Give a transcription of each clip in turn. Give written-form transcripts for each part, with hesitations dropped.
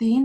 3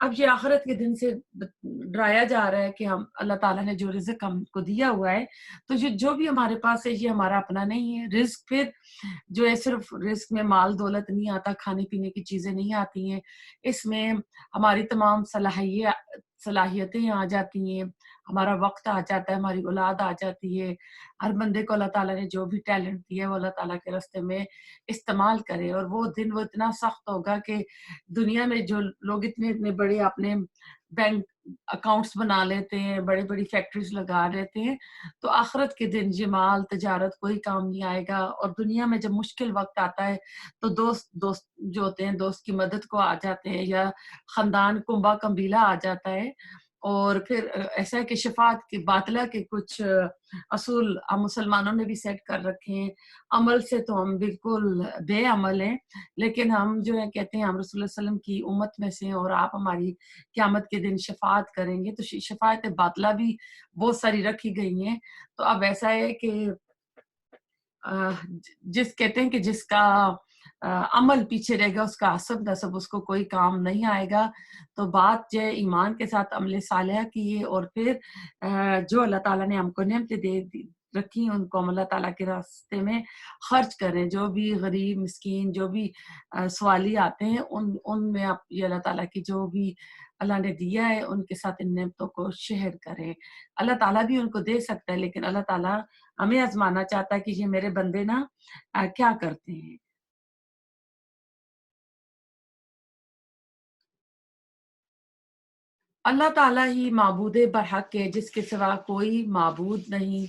اب یہ آخرت کے دن سے ڈرایا جا رہا ہے کہ ہم اللہ تعالیٰ نے جو رزق ہم کو دیا ہوا ہے، تو یہ جو بھی ہمارے پاس ہے یہ ہمارا اپنا نہیں ہے۔ رزق پھر جو ہے صرف رزق میں مال دولت نہیں آتا، کھانے پینے کی چیزیں نہیں آتی ہیں، اس میں ہماری تمام صلاحیتیں آ جاتی ہیں، ہمارا وقت آ جاتا ہے، ہماری اولاد آ جاتی ہے۔ ہر بندے کو اللہ تعالیٰ نے جو بھی ٹیلنٹ دیا ہے وہ اللہ تعالیٰ کے راستے میں استعمال کرے، اور وہ دن وہ اتنا سخت ہوگا کہ دنیا میں جو لوگ اتنے اتنے بڑے اپنے بینک اکاؤنٹس بنا لیتے ہیں، بڑی بڑی فیکٹریز لگا لیتے ہیں، تو آخرت کے دن یہ مال تجارت کوئی کام نہیں آئے گا، اور دنیا میں جب مشکل وقت آتا ہے تو دوست جو ہوتے ہیں دوست کی مدد کو آ جاتے ہیں، یا خاندان کنبا قبیلہ آ جاتا ہے، اور پھر ایسا ہے کہ شفاعت کے باطلہ کے کچھ اصول ہم مسلمانوں نے بھی سیٹ کر رکھے ہیں۔ عمل سے تو ہم بالکل بے عمل ہیں، لیکن ہم جو ہے کہتے ہیں ہم رسول اللہ علیہ وسلم کی امت میں سے ہیں، اور آپ ہماری قیامت کے دن شفاعت کریں گے، تو شفاعت باطلہ بھی بہت ساری رکھی گئی ہیں۔ تو اب ایسا ہے کہ جس کہتے ہیں کہ جس کا عمل پیچھے رہے گا اس کا حسب نصب اس کو کوئی کام نہیں آئے گا۔ تو بات جو ہے ایمان کے ساتھ عمل صالحہ کی ہے، اور پھر جو اللہ تعالیٰ نے ہم کو نعمتیں دے رکھی ہیں ان کو ہم اللہ تعالیٰ کے راستے میں خرچ کریں۔ جو بھی غریب مسکین جو بھی سوالی آتے ہیں ان میں آپ یہ اللہ تعالیٰ کی جو بھی اللہ نے دیا ہے ان کے ساتھ ان نعمتوں کو شیئر کریں۔ اللہ تعالیٰ بھی ان کو دے سکتا ہے، لیکن اللہ تعالیٰ ہمیں آزمانا چاہتا ہے کہ یہ میرے بندے نا کیا کرتے ہیں۔ اللہ تعالیٰ ہی معبود برحق ہے، جس کے سوا کوئی معبود نہیں،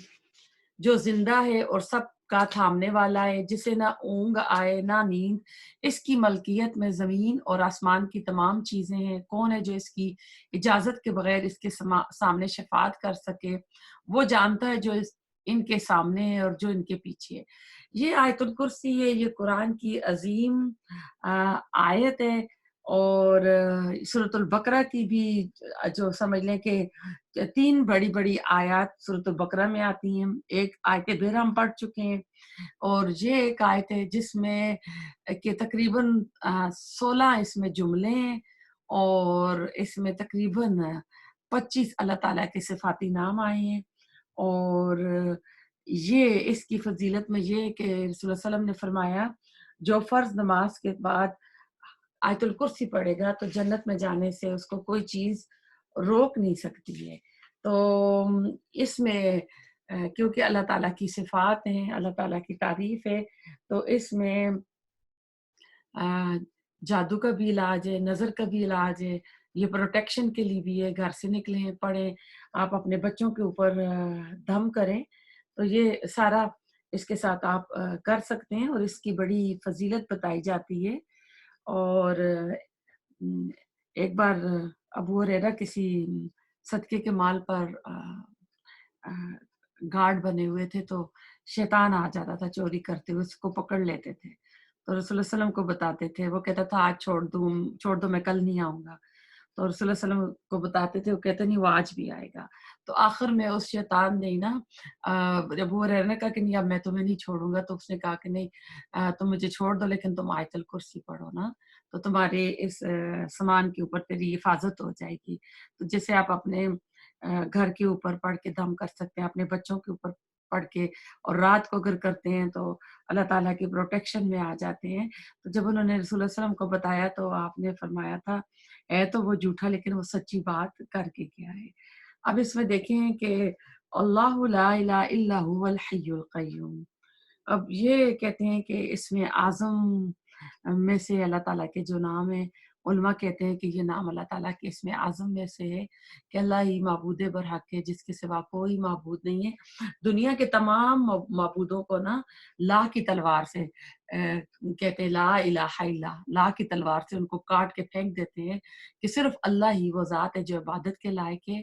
جو زندہ ہے اور سب کا تھامنے والا ہے، جسے نہ اونگ آئے نہ نیند۔ اس کی ملکیت میں زمین اور آسمان کی تمام چیزیں ہیں۔ کون ہے جو اس کی اجازت کے بغیر اس کے سامنے شفاعت کر سکے؟ وہ جانتا ہے جو ان کے سامنے ہے اور جو ان کے پیچھے ہے۔ یہ آیت الکرسی ہے، یہ قرآن کی عظیم آیت ہے، اور سورۃ البقرہ کی بھی جو سمجھ لیں کہ 3 بڑی بڑی آیات سورۃ البقرہ میں آتی ہیں۔ ایک آیت بر ہم پڑھ چکے ہیں، اور یہ ایک آیت ہے جس میں کہ تقریباً 16 اس میں جملے ہیں، اور اس میں تقریباً 25 اللہ تعالیٰ کے صفاتی نام آئے ہیں۔ اور یہ اس کی فضیلت میں یہ ہے کہ رسول اللہ صلی اللہ علیہ وسلم نے فرمایا جو فرض نماز کے بعد آیت الکرسی پڑھے گا تو جنت میں جانے سے اس کو کوئی چیز روک نہیں سکتی ہے۔ تو اس میں کیونکہ اللہ تعالیٰ کی صفات ہیں، اللہ تعالیٰ کی تعریف ہے، تو اس میں جادو کا بھی علاج ہے، نظر کا بھی علاج ہے، یہ پروٹیکشن کے لیے بھی ہے۔ گھر سے نکلیں پڑھیں، آپ اپنے بچوں کے اوپر دم کریں، تو یہ سارا اس کے ساتھ آپ کر سکتے ہیں، اور اس کی بڑی فضیلت بتائی جاتی ہے۔ اور ایک بار ابو ہریرہ کسی صدقے کے مال پر گارڈ بنے ہوئے تھے، تو شیطان آ جاتا تھا چوری کرتے ہوئے، اس کو پکڑ لیتے تھے، تو رسول اللہ علیہ وسلم کو بتاتے تھے، وہ کہتا تھا آج چھوڑ دو میں کل نہیں آؤں گا، تو رسول اللہ علیہ وسلم کو بتاتے تھے، وہ کہتے نہیں وہ آج بھی آئے گا۔ تو آخر میں اس شیطان نے نا جب وہ رہنے کا کہ نہیں اب میں تمہیں نہیں چھوڑوں گا، تو اس نے کہا کہ نہیں تم مجھے چھوڑ دو لیکن تم آیت الکرسی پڑھو نا، تو تمہارے اس سامان کے اوپر تیری حفاظت ہو جائے گی۔ تو جیسے آپ اپنے گھر کے اوپر پڑھ کے دم کر سکتے ہیں، اپنے بچوں کے اوپر پڑھ کے، اور رات کو اگر کرتے ہیں تو اللہ تعالیٰ کی پروٹیکشن میں آ جاتے ہیں۔ تو جب انہوں نے رسول اللہ علیہ وسلم کو بتایا تو آپ نے فرمایا تھا ہے تو وہ جھوٹا لیکن وہ سچی بات کر کے کیا ہے۔ اب اس میں دیکھیں کہ اللہ لا الہ الا هو الحی القیوم، اب یہ کہتے ہیں کہ اس میں اعظم میں سے اللہ تعالیٰ کے جو نام ہیں، علماء کہتے ہیں کہ یہ نام اللہ تعالیٰ کے اس میں اعظم میں سے ہے کہ اللہ ہی معبود برحق ہے، جس کے سوا کوئی معبود نہیں ہے۔ دنیا کے تمام معبودوں کو نا لا کی تلوار سے کہتے ہیں لا الہ الا، لا کی تلوار سے ان کو کاٹ کے پھینک دیتے ہیں کہ صرف اللہ ہی وہ ذات ہے جو عبادت کے لائق ہے،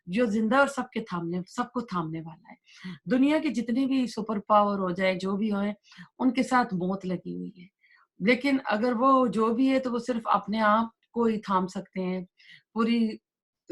جو زندہ اور سب کو تھامنے والا ہے۔ دنیا کے جتنے بھی سپر پاور ہو جائے جو بھی ہوئے ان کے ساتھ موت لگی ہوئی ہے، لیکن اگر وہ جو بھی ہے تو وہ صرف اپنے آپ کو ہی تھام سکتے ہیں، پوری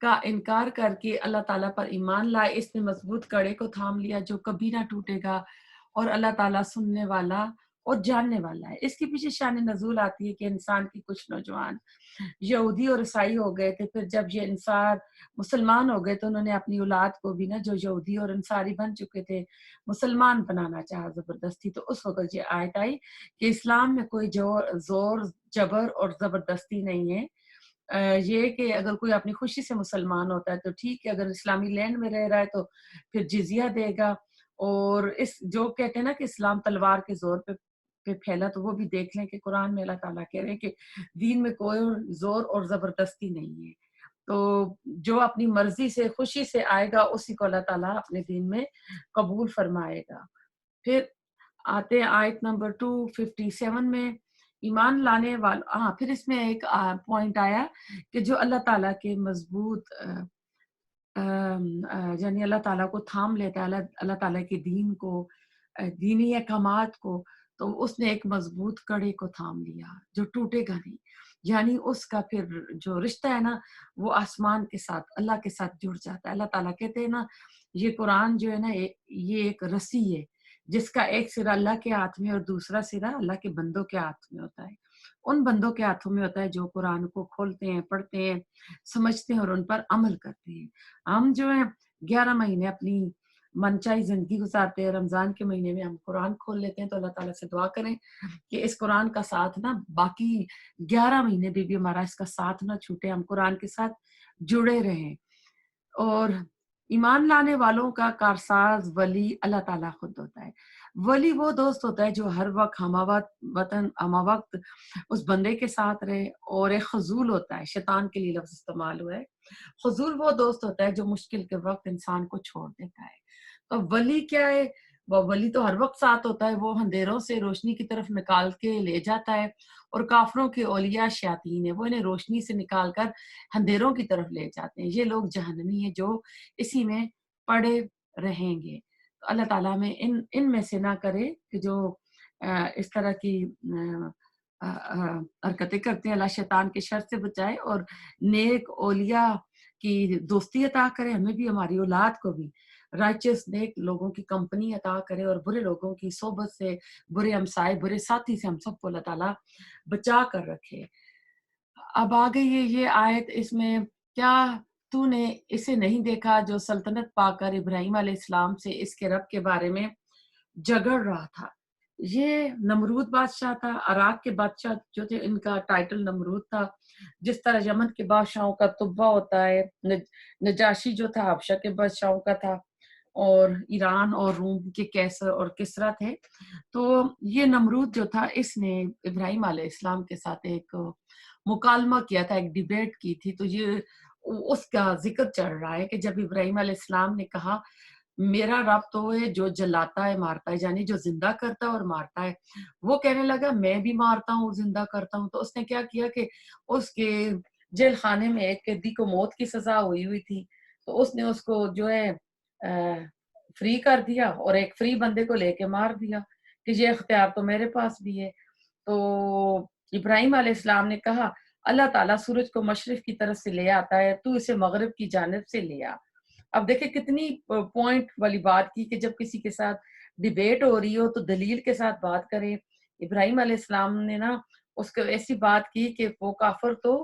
کا انکار کر کے اللہ تعالیٰ پر ایمان لائے، اس نے مضبوط کڑے کو تھام لیا جو کبھی نہ ٹوٹے گا، اور اللہ تعالیٰ سننے والا اور جاننے والا ہے۔ اس کے پیچھے شان نزول آتی ہے کہ انسان کی کچھ نوجوان یہودی اور عیسائی ہو گئے تھے، پھر جب یہ انصار مسلمان ہو گئے تو انہوں نے اپنی اولاد کو بھی نا، جو یہودی اور انصاری بن چکے تھے، مسلمان بنانا چاہا زبردستی۔ تو اس وقت یہ آیت آئی کہ اسلام میں کوئی زور جبر اور زبردستی نہیں ہے۔ یہ کہ اگر کوئی اپنی خوشی سے مسلمان ہوتا ہے تو ٹھیک ہے، اگر اسلامی لینڈ میں رہ رہا ہے تو پھر جزیہ دے گا۔ اور اس جو کہتے ہیں نا کہ اسلام تلوار کے زور پہ پھیلا، تو وہ بھی دیکھ لیں کہ قرآن میں اللہ تعالیٰ کہہ رہے ہیں کہ دین میں کوئی زور اور زبردستی نہیں ہے۔ تو جو اپنی مرضی سے خوشی سے آئے گا اسی کو اللہ تعالیٰ اپنے دین میں قبول فرمائے گا۔ پھر آتے ہیں آیت نمبر 257 میں، ایمان لانے ہاں پھر اس میں ایک پوائنٹ آیا کہ جو اللہ تعالیٰ کے مضبوط یعنی اللہ تعالیٰ کو تھام لیتا ہے، اللہ تعالیٰ کے دین کو، دینی احکامات کو، تو اس نے ایک مضبوط کڑے کو تھام لیا جو ٹوٹے گا نہیں۔ یعنی اس کا پھر جو رشتہ ہے نا وہ آسمان کے ساتھ، اللہ کے ساتھ جڑ جاتا ہے۔ اللہ تعالیٰ کہتے ہیں نا یہ قرآن جو ہے نا یہ ایک رسی ہے جس کا ایک سرا اللہ کے ہاتھ میں اور دوسرا سرا اللہ کے بندوں کے ہاتھ میں ہوتا ہے۔ ان بندوں کے ہاتھوں میں ہوتا ہے جو قرآن کو کھولتے ہیں، پڑھتے ہیں، سمجھتے ہیں اور ان پر عمل کرتے ہیں۔ ہم جو ہیں 11 مہینے اپنی منچائی زندگی گزارتے ہیں، رمضان کے مہینے میں ہم قرآن کھول لیتے ہیں، تو اللہ تعالیٰ سے دعا کریں کہ اس قرآن کا ساتھ نا باقی 11 مہینے بھی ہمارا اس کا ساتھ نہ چھوٹے، ہم قرآن کے ساتھ جڑے رہیں۔ اور ایمان لانے والوں کا کارساز ولی اللہ تعالیٰ خود ہوتا ہے۔ ولی وہ دوست ہوتا ہے جو ہر وقت ہمہ وقت اس بندے کے ساتھ رہے، اور ایک خذول ہوتا ہے، شیطان کے لیے لفظ استعمال ہوا ہے، خذول وہ دوست ہوتا ہے جو مشکل کے وقت انسان کو چھوڑ دیتا ہے۔ تو ولی کیا ہے؟ وہ ولی تو ہر وقت ساتھ ہوتا ہے، وہ اندھیروں سے روشنی کی طرف نکال کے لے جاتا ہے، اور کافروں کے اولیاء شیاطین ہیں، وہ انہیں روشنی سے نکال کر اندھیروں کی طرف لے جاتے ہیں۔ یہ لوگ جہنمی ہیں جو اسی میں پڑے رہیں گے۔ تو اللہ تعالیٰ میں ان میں سے نہ کرے کہ جو اس طرح کی حرکتیں کرتے ہیں، اللہ شیطان کے شر سے بچائے اور نیک اولیاء کی دوستی عطا کرے، ہمیں بھی، ہماری اولاد کو بھی رائچس نیک لوگوں کی کمپنی عطا کرے، اور برے لوگوں کی صحبت سے، برے ہمسائے، برے ساتھی سے ہم سب کو اللہ تعالیٰ بچا کر رکھے۔ اب آ گئی ہے یہ آیت، اس میں کیا تو نے اسے نہیں دیکھا جو سلطنت پا کر ابراہیم علیہ السلام سے اس کے رب کے بارے میں جگڑ رہا تھا؟ یہ نمرود بادشاہ تھا، عراق کے بادشاہ جو تھے ان کا ٹائٹل نمرود تھا، جس طرح یمن کے بادشاہوں کا تبہ ہوتا ہے، نجاشی جو تھا حبشہ کے بادشاہوں کا تھا، اور ایران اور روم کے کیسر اور کسرا تھے۔ تو یہ نمرود جو تھا اس نے ابراہیم علیہ السلام کے ساتھ ایک مکالمہ کیا تھا، ایک ڈیبیٹ کی تھی۔ تو یہ اس کا ذکر چل رہا ہے کہ جب ابراہیم علیہ السلام نے کہا میرا رب تو ہے جو جلاتا ہے مارتا ہے، یعنی جو زندہ کرتا ہے اور مارتا ہے، وہ کہنے لگا میں بھی مارتا ہوں زندہ کرتا ہوں۔ تو اس نے کیا کیا کہ اس کے جیل خانے میں ایک قیدی کو موت کی سزا ہوئی تھی، تو اس نے اس کو جو ہے فری کر دیا، اور ایک فری بندے کو لے کے مار دیا کہ یہ اختیار تو میرے پاس بھی ہے۔ تو ابراہیم علیہ السلام نے کہا اللہ تعالیٰ سورج کو مشرق کی طرف سے لے آتا ہے، تو اسے مغرب کی جانب سے لے آ۔ اب دیکھیں کتنی پوائنٹ والی بات کی کہ جب کسی کے ساتھ ڈیبیٹ ہو رہی ہو تو دلیل کے ساتھ بات کریں۔ ابراہیم علیہ السلام نے نا اس کو ایسی بات کی کہ وہ کافر تو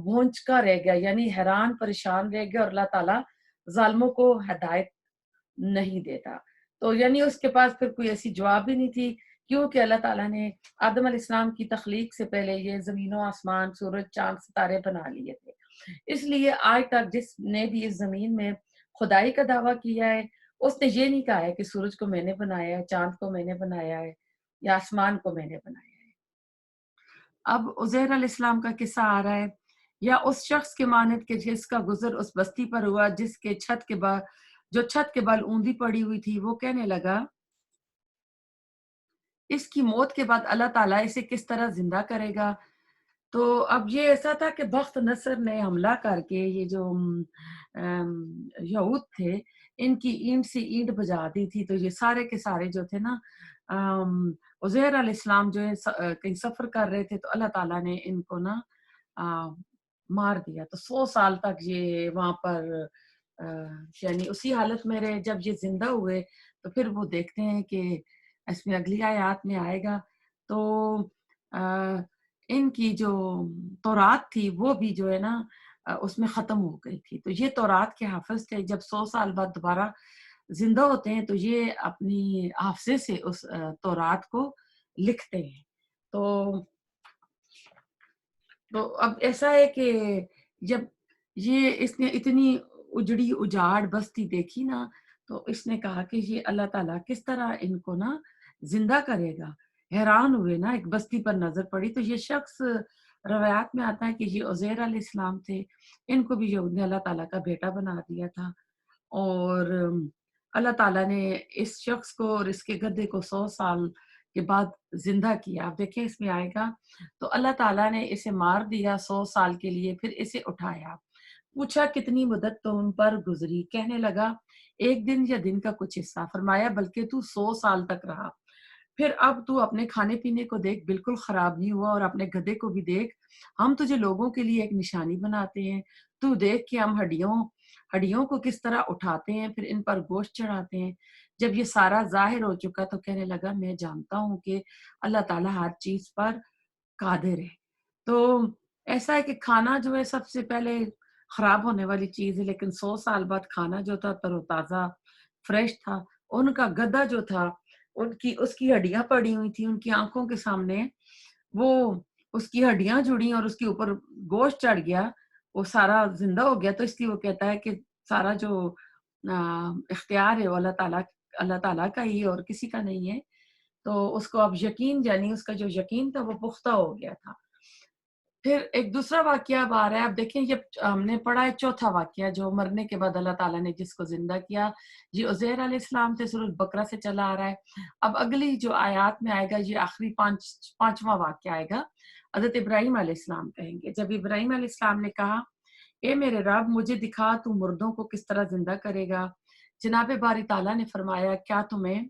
بھونچ کا رہ گیا، یعنی حیران پریشان رہ گیا، اور اللہ تعالیٰ ظالموں کو ہدایت نہیں دیتا۔ تو یعنی اس کے پاس پھر کوئی ایسی جواب بھی نہیں تھی، کیونکہ اللہ تعالیٰ نے آدم علیہ السلام کی تخلیق سے پہلے یہ زمین و آسمان، سورج، چاند، ستارے بنا لیے تھے۔ اس لیے آج تک جس نے بھی اس زمین میں خدائی کا دعویٰ کیا ہے، اس نے یہ نہیں کہا ہے کہ سورج کو میں نے بنایا ہے، چاند کو میں نے بنایا ہے، یا آسمان کو میں نے بنایا ہے۔ اب عزیر علیہ السلام کا قصہ آ رہا ہے، یا اس شخص کے مانند کہ جس کا گزر اس بستی پر ہوا جس کے چھت کے بل اوندھی پڑی ہوئی تھی، وہ کہنے لگا اس کی موت کے بعد اللہ تعالیٰ اسے کس طرح زندہ کرے گا۔ تو اب یہ ایسا تھا کہ بخت نصر نے حملہ کر کے یہ جو یہود تھے ان کی اینٹ سے اینٹ بجا دی تھی، تو یہ سارے کے سارے جو تھے نا عزیر علیہ السلام جو ہے کہیں سفر کر رہے تھے، تو اللہ تعالیٰ نے ان کو نا مار دیا. تو 100 سال تک یہ وہاں پر یعنی اسی حالت میں رہے. جب یہ زندہ ہوئے تو پھر وہ دیکھتے ہیں کہ اس میں اگلی آیات میں آئے گا تو ان کی جو تورات تھی وہ بھی جو ہے نا اس میں ختم ہو گئی تھی. تو یہ تورات کے حافظ تھے. جب 100 سال بعد دوبارہ زندہ ہوتے ہیں تو یہ اپنی حافظے سے اس تورات کو لکھتے ہیں. تو اب ایسا ہے کہ جب اس نے اتنی اجڑی اجاڑ بستی دیکھی نا تو اس نے کہا کہ یہ اللہ تعالیٰ کس طرح ان کو نا زندہ کرے گا. حیران ہوئے نا, ایک بستی پر نظر پڑی تو یہ شخص روایات میں آتا ہے کہ یہ عزیر علیہ السلام تھے. ان کو بھی یہود نے اللہ تعالیٰ کا بیٹا بنا دیا تھا اور اللہ تعالیٰ نے اس شخص کو اور اس کے گدھے کو 100 سال کے بعد زندہ کیا. آپ دیکھیں اس میں آئے گا تو اللہ تعالیٰ نے اسے مار دیا 100 سال کے لیے, پھر اسے اٹھایا. پوچھا کتنی مدت تم پر گزری؟ کہنے لگا ایک دن یا دن کا کچھ حصہ. فرمایا بلکہ تو 100 سال تک رہا. پھر اب تو اپنے کھانے پینے کو دیکھ, بالکل خراب نہیں ہوا, اور اپنے گدھے کو بھی دیکھ, ہم تجھے لوگوں کے لیے ایک نشانی بناتے ہیں. تو دیکھ کہ ہم ہڈیوں کو کس طرح اٹھاتے ہیں, پھر ان پر گوشت چڑھاتے ہیں. جب یہ سارا ظاہر ہو چکا تو کہنے لگا میں جانتا ہوں کہ اللہ تعالیٰ ہر چیز پر قادر ہے. تو ایسا ہے کہ کھانا جو ہے سب سے پہلے خراب ہونے والی چیز ہے, لیکن 100 سال بعد کھانا جو تھا تر و تازہ فریش تھا. ان کا گدھا جو تھا اس کی ہڈیاں پڑی ہوئی تھی ان کی آنکھوں کے سامنے, وہ اس کی ہڈیاں جڑی اور اس کے اوپر گوشت چڑھ گیا, وہ سارا زندہ ہو گیا. تو اس لیے وہ کہتا ہے کہ سارا جو اختیار ہے وہ اللہ تعالیٰ کا ہی اور کسی کا نہیں ہے. تو اس کو اب یقین, یعنی اس کا جو یقین تھا وہ پختہ ہو گیا تھا. پھر ایک دوسرا واقعہ اب آ رہا ہے. اب دیکھیں یہ ہم نے پڑھا ہے چوتھا واقعہ جو مرنے کے بعد اللہ تعالیٰ نے جس کو زندہ کیا, یہ عزیر علیہ السلام سے سورۃ بقرہ سے چلا آ رہا ہے. اب اگلی جو آیات میں آئے گا یہ آخری پانچواں واقعہ آئے گا. حضرت ابراہیم علیہ السلام کہیں گے, جب ابراہیم علیہ السلام نے کہا اے میرے رب مجھے دکھا تو مردوں کو کس طرح زندہ کرے گا. جناب باری تعالیٰ نے فرمایا کیا تمہیں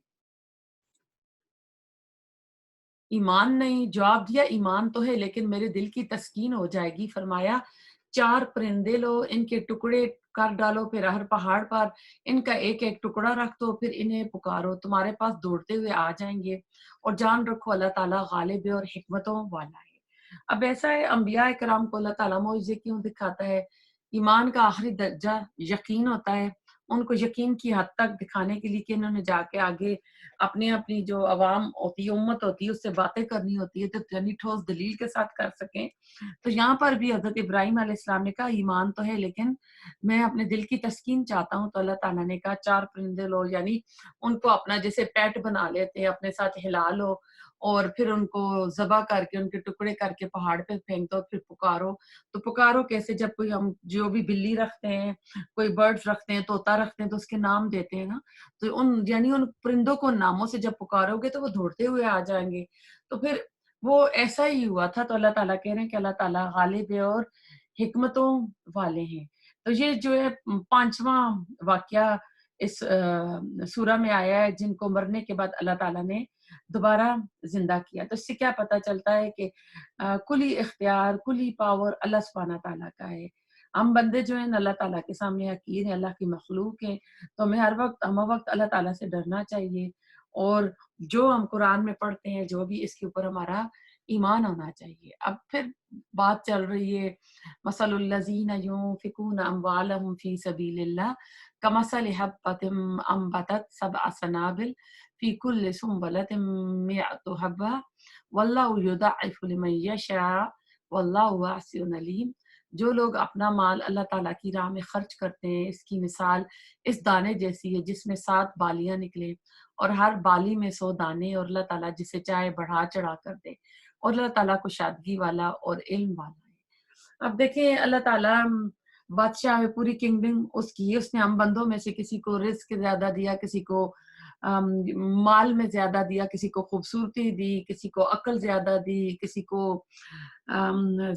ایمان نہیں؟ جواب دیا ایمان تو ہے لیکن میرے دل کی تسکین ہو جائے گی. فرمایا 4 پرندے لو, ان کے ٹکڑے کر ڈالو, پھر ہر پہاڑ پر ان کا ایک ایک ٹکڑا رکھ دو, پھر انہیں پکارو, تمہارے پاس دوڑتے ہوئے آ جائیں گے. اور جان رکھو اللہ تعالیٰ غالب ہے اور حکمتوں والا ہے. اب ایسا ہے انبیاء کرام کو اللہ تعالیٰ معجزے کیوں دکھاتا ہے؟ ایمان کا آخری درجہ یقین ہوتا ہے. ان کو یقین کی حد تک دکھانے کے لیے کہ انہوں نے جا کے آگے اپنی جو عوام ہوتی ہے, امت ہوتی ہے, اس سے باتیں کرنی ہوتی ہے, تو یعنی ٹھوس دلیل کے ساتھ کر سکیں. تو یہاں پر بھی حضرت ابراہیم علیہ السلام نے کہا ایمان تو ہے لیکن میں اپنے دل کی تسکین چاہتا ہوں. تو اللہ تعالیٰ نے کہا 4 پرندے لو, یعنی ان کو اپنا جیسے پیٹ بنا لیتے ہیں, اپنے ساتھ ہلا لو, اور پھر ان کو ذبح کر کے ان کے ٹکڑے کر کے پہاڑ پہ پھینک دو, پھر پکارو. تو پکارو کیسے؟ جب کوئی ہم جو بھی بلی رکھتے ہیں, کوئی برڈز رکھتے ہیں, طوطا رکھتے ہیں, تو اس کے نام دیتے ہیں نا, تو یعنی ان پرندوں کو ناموں سے جب پکارو گے تو وہ دوڑتے ہوئے آ جائیں گے. تو پھر وہ ایسا ہی ہوا تھا. تو اللہ تعالیٰ کہہ رہے ہیں کہ اللہ تعالیٰ غالب ہے اور حکمتوں والے ہیں. تو یہ جو ہے 5واں واقعہ اس سورہ میں آیا ہے, جن کو مرنے کے بعد اللہ تعالیٰ نے دوبارہ زندہ کیا. تو اس سے کیا پتہ چلتا ہے کہ کلی اختیار, کلی پاور اللہ سبحانہ تعالیٰ کا ہے. ہم بندے جو ہیں اللہ تعالیٰ کے سامنے حقیر ہیں, اللہ کی مخلوق ہیں, تو ہمیں ہر وقت اللہ تعالیٰ سے ڈرنا چاہیے. اور جو ہم قرآن میں پڑھتے ہیں جو بھی, اس کے اوپر ہمارا ایمان ہونا چاہیے. اب پھر بات چل رہی ہے مثل الذین ينفقون اموالهم فی سبیل اللہ کمثل حبۃ انبتت 7 سنابل فی کل سنبلۃ 100 حبۃ واللہ یضاعف لمن یشاء واللہ واسع علیم. جو لوگ اپنا مال اللہ تعالیٰ کی راہ میں خرچ کرتے ہیں, اس کی مثال اس دانے جیسی ہے جس میں 7 بالیاں نکلے, اور ہر بالی میں 100 دانے, اور اللہ تعالیٰ جسے چاہے بڑھا چڑھا کر دے, اور اللہ تعالیٰ کو شادگی والا اور علم والا ہے. اب دیکھیں اللہ تعالیٰ بادشاہ ہے, پوری کنگڈم اس کی ہے. اس نے ہم بندوں میں سے کسی کو رزق زیادہ دیا, کسی کو مال میں زیادہ دیا, کسی کو خوبصورتی دی, کسی کو عقل زیادہ دی, کسی کو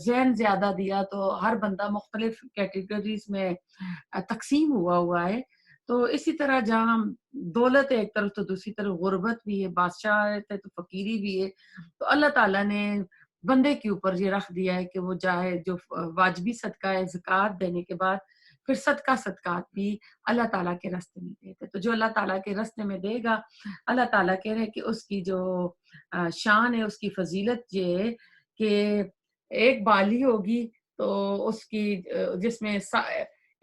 ذہن زیادہ دیا. تو ہر بندہ مختلف کیٹیگریز میں تقسیم ہوا ہے. تو اسی طرح جہاں دولت ہے ایک طرف تو دوسری طرف غربت بھی ہے, بادشاہ ہے تو فقیری بھی ہے. تو اللہ تعالیٰ نے بندے کے اوپر یہ رکھ دیا ہے کہ وہ چاہے جو واجبی صدقہ ہے زکوٰۃ دینے کے بعد پھر صدقات بھی اللہ تعالیٰ کے راستے میں دیتے. تو جو اللہ تعالیٰ کے راستے میں دے گا اللہ تعالیٰ کہہ رہے کہ اس کی جو شان ہے، اس کی فضیلت یہ ہے کہ ایک بالی ہوگی تو اس کی جس میں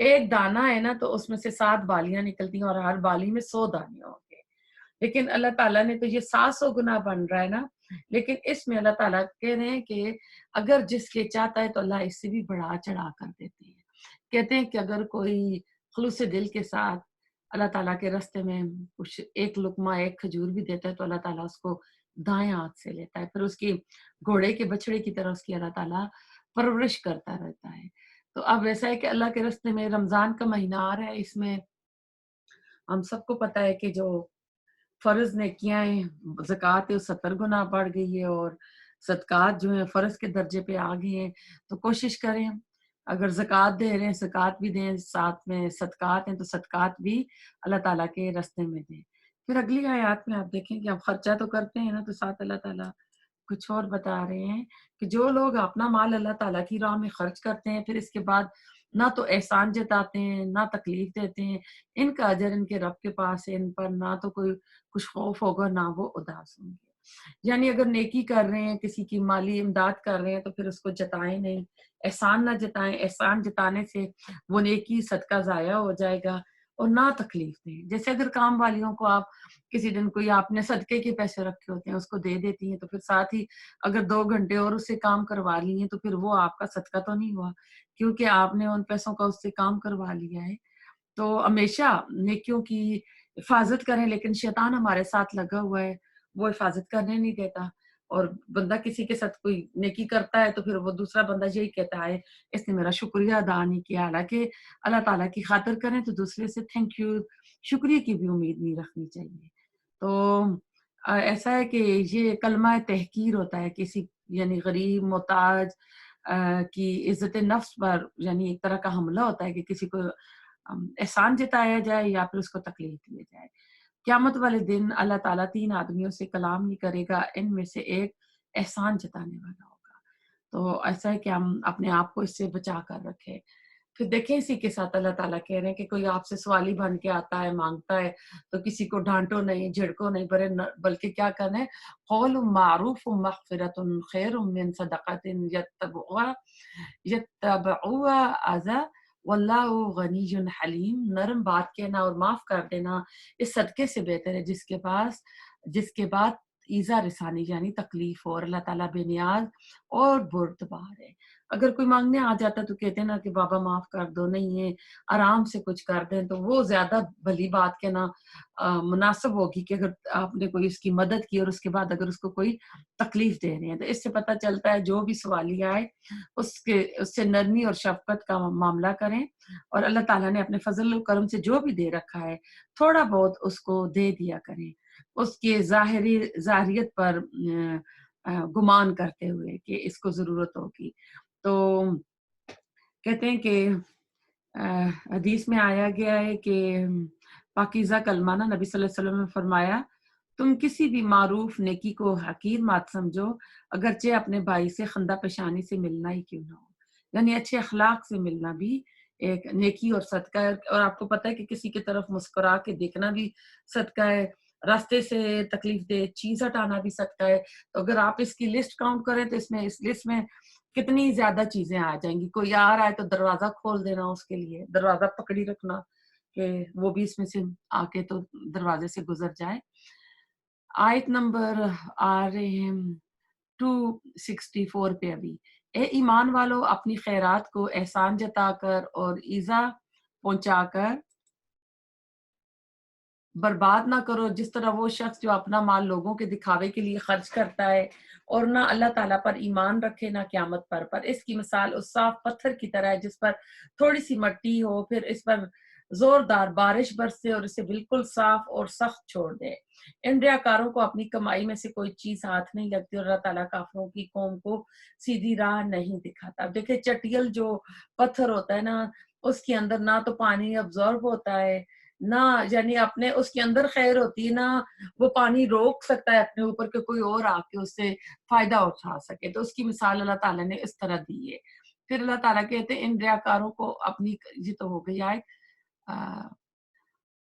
ایک دانہ ہے نا تو اس میں سے 7 بالیاں نکلتی ہیں اور ہر بالی میں 100 دانے ہوں گے. لیکن اللہ تعالیٰ نے تو یہ 700 گنا بن رہا ہے نا. لیکن اس میں اللہ تعالیٰ کہہ رہے ہیں کہ اگر جس کے چاہتا ہے تو اللہ اس سے بھی بڑھا چڑھا کر دیتے ہیں. کہتے ہیں کہ اگر کوئی خلوص دل کے ساتھ اللہ تعالیٰ کے راستے میں کچھ ایک لقمہ ایک کھجور بھی دیتا ہے تو اللہ تعالیٰ اس کو دائیں ہاتھ سے لیتا ہے. پھر اس کی گھوڑے کے بچڑے کی طرح اس کی اللہ تعالیٰ پرورش کرتا رہتا ہے. تو اب ایسا ہے کہ اللہ کے راستے میں رمضان کا مہینہ آ رہا ہے. اس میں ہم سب کو پتہ ہے کہ جو فرض نیکیاں ہیں زکوٰۃ ہے 70 گنا بڑھ گئی ہے اور صدقات جو ہیں فرض کے درجے پہ آ گئی ہیں. تو کوشش کریں اگر زکوٰۃ دے رہے ہیں زکوٰۃ بھی دیں، ساتھ میں صدقات ہیں تو صدقات بھی اللہ تعالیٰ کے راستے میں دیں. پھر اگلی آیات میں آپ دیکھیں کہ ہم خرچہ تو کرتے ہیں نا تو ساتھ اللہ تعالیٰ کچھ اور بتا رہے ہیں کہ جو لوگ اپنا مال اللہ تعالیٰ کی راہ میں خرچ کرتے ہیں پھر اس کے بعد نہ تو احسان جتاتے ہیں نہ تکلیف دیتے ہیں، ان کا اجر ان کے رب کے پاس ہے، ان پر نہ تو کوئی کچھ خوف ہوگا نہ وہ اداس ہوں گے. یعنی اگر نیکی کر رہے ہیں کسی کی مالی امداد کر رہے ہیں تو پھر اس کو جتائیں نہیں، احسان نہ جتائیں. احسان جتانے سے وہ نیکی صدقہ ضائع ہو جائے گا اور نہ تکلیف دیں. جیسے اگر کام والیوں کو آپ کسی دن کوئی آپ نے صدقے کے پیسے رکھے ہوتے ہیں اس کو دے دیتی ہیں تو پھر ساتھ ہی اگر 2 گھنٹے اور اس سے کام کروا لی ہیں تو پھر وہ آپ کا صدقہ تو نہیں ہوا کیونکہ آپ نے ان پیسوں کا اس سے کام کروا لیا ہے. تو ہمیشہ نیکیوں کی حفاظت کریں، لیکن شیطان ہمارے ساتھ لگا ہوا ہے، وہ حفاظت کرنے نہیں دیتا. اور بندہ کسی کے ساتھ کوئی نیکی کرتا ہے تو پھر وہ دوسرا بندہ یہی کہتا ہے اس نے میرا شکریہ ادا نہیں کیا. حالانکہ اللہ تعالیٰ کی خاطر کریں تو دوسرے سے تھینک یو شکریہ کی بھی امید نہیں رکھنی چاہیے. تو ایسا ہے کہ یہ کلمہ تحقیر ہوتا ہے کسی یعنی غریب محتاج کی عزت نفس پر، یعنی ایک طرح کا حملہ ہوتا ہے کہ کسی کو احسان جتایا جائے یا پھر اس کو تکلیف دی جائے. قیامت والے دن اللہ تعالیٰ 3 آدمیوں سے کلام نہیں کرے گا، ان میں سے ایک احسان جتانے والا ہوگا. تو ایسا ہے کہ ہم اپنے آپ کو اس سے بچا کر رکھیں. پھر دیکھیں اسی کے ساتھ اللہ تعالیٰ کہہ رہے ہیں کہ کوئی آپ سے سوالی بن کے آتا ہے مانگتا ہے تو کسی کو ڈانٹو نہیں جھڑکو نہیں بلکہ کیا کرنا ہے قول معروف مغفرۃ خیر من صدقۃ یتبعها اذى واللہ غنی حلیم. نرم بات کہنا اور معاف کر دینا اس صدقے سے بہتر ہے جس کے بعد ایذا رسانی یعنی تکلیف ہو، اور اللہ تعالیٰ بے نیاز اور بردبار ہے. اگر کوئی مانگنے آ جاتا تو کہتے ہیں نا کہ بابا معاف کر دو، نہیں ہے آرام سے کچھ کر دیں تو وہ زیادہ بھلی بات کہنا مناسب ہوگی کہ اگر آپ نے کوئی اس کی مدد کی اور اس کے بعد اگر اس کو کوئی تکلیف دے رہے ہیں. تو اس سے پتہ چلتا ہے جو بھی سوالی آئے اس سے نرمی اور شفقت کا معاملہ کریں اور اللہ تعالیٰ نے اپنے فضل و کرم سے جو بھی دے رکھا ہے تھوڑا بہت اس کو دے دیا کریں اس کے ظاہریت پر گمان کرتے ہوئے کہ اس کو ضرورت ہوگی. تو کہتے ہیں کہ حدیث میں آیا گیا ہے کہ پاکیزہ کلمہ نا نبی صلی اللہ علیہ وسلم نے فرمایا تم کسی بھی معروف نیکی کو حقیر مت سمجھو اگرچہ اپنے بھائی سے خندہ پیشانی سے ملنا ہی کیوں نہ ہو. یعنی اچھے اخلاق سے ملنا بھی ایک نیکی اور صدقہ ہے. اور آپ کو پتہ ہے کہ کسی کی طرف مسکرا کے دیکھنا بھی صدقہ ہے، راستے سے تکلیف دہ چیز ہٹانا بھی صدقہ ہے. تو اگر آپ اس کی لسٹ کاؤنٹ کریں تو اس لسٹ میں کتنی زیادہ چیزیں آ جائیں گی. کوئی آ رہا ہے تو دروازہ کھول دینا اس کے لیے، دروازہ پکڑی رکھنا کہ وہ بھی اس میں سے آ کے تو دروازے سے گزر جائے. آیت نمبر آ رہے ہیں 264 پہ ابھی. اے ایمان والو اپنی خیرات کو احسان جتا کر اور ایذا پہنچا کر برباد نہ کرو جس طرح وہ شخص جو اپنا مال لوگوں کے دکھاوے کے لیے خرچ کرتا ہے اور نہ اللہ تعالیٰ پر ایمان رکھے نہ قیامت پر اس کی مثال اس صاف پتھر کی طرح ہے جس پر تھوڑی سی مٹی ہو پھر اس پر زوردار بارش برسے اور اسے بالکل صاف اور سخت چھوڑ دے. ان ریاکاروں کو اپنی کمائی میں سے کوئی چیز ہاتھ نہیں لگتی اور اللہ تعالیٰ کافروں کی قوم کو سیدھی راہ نہیں دکھاتا. اب دیکھیں چٹیل جو پتھر ہوتا ہے نا اس کے اندر نہ تو پانی ابزارب ہوتا ہے نہ یعنی اپنے اس کے اندر خیر ہوتی ہے، نہ وہ پانی روک سکتا ہے اپنے اوپر کہ کوئی اور آ کے اس سے فائدہ اٹھا سکے. تو اس کی مثال اللہ تعالیٰ نے اس طرح دی ہے. پھر اللہ تعالیٰ کہتے ہیں ان ریاکاروں کو اپنی، یہ تو ہو گئی آئے،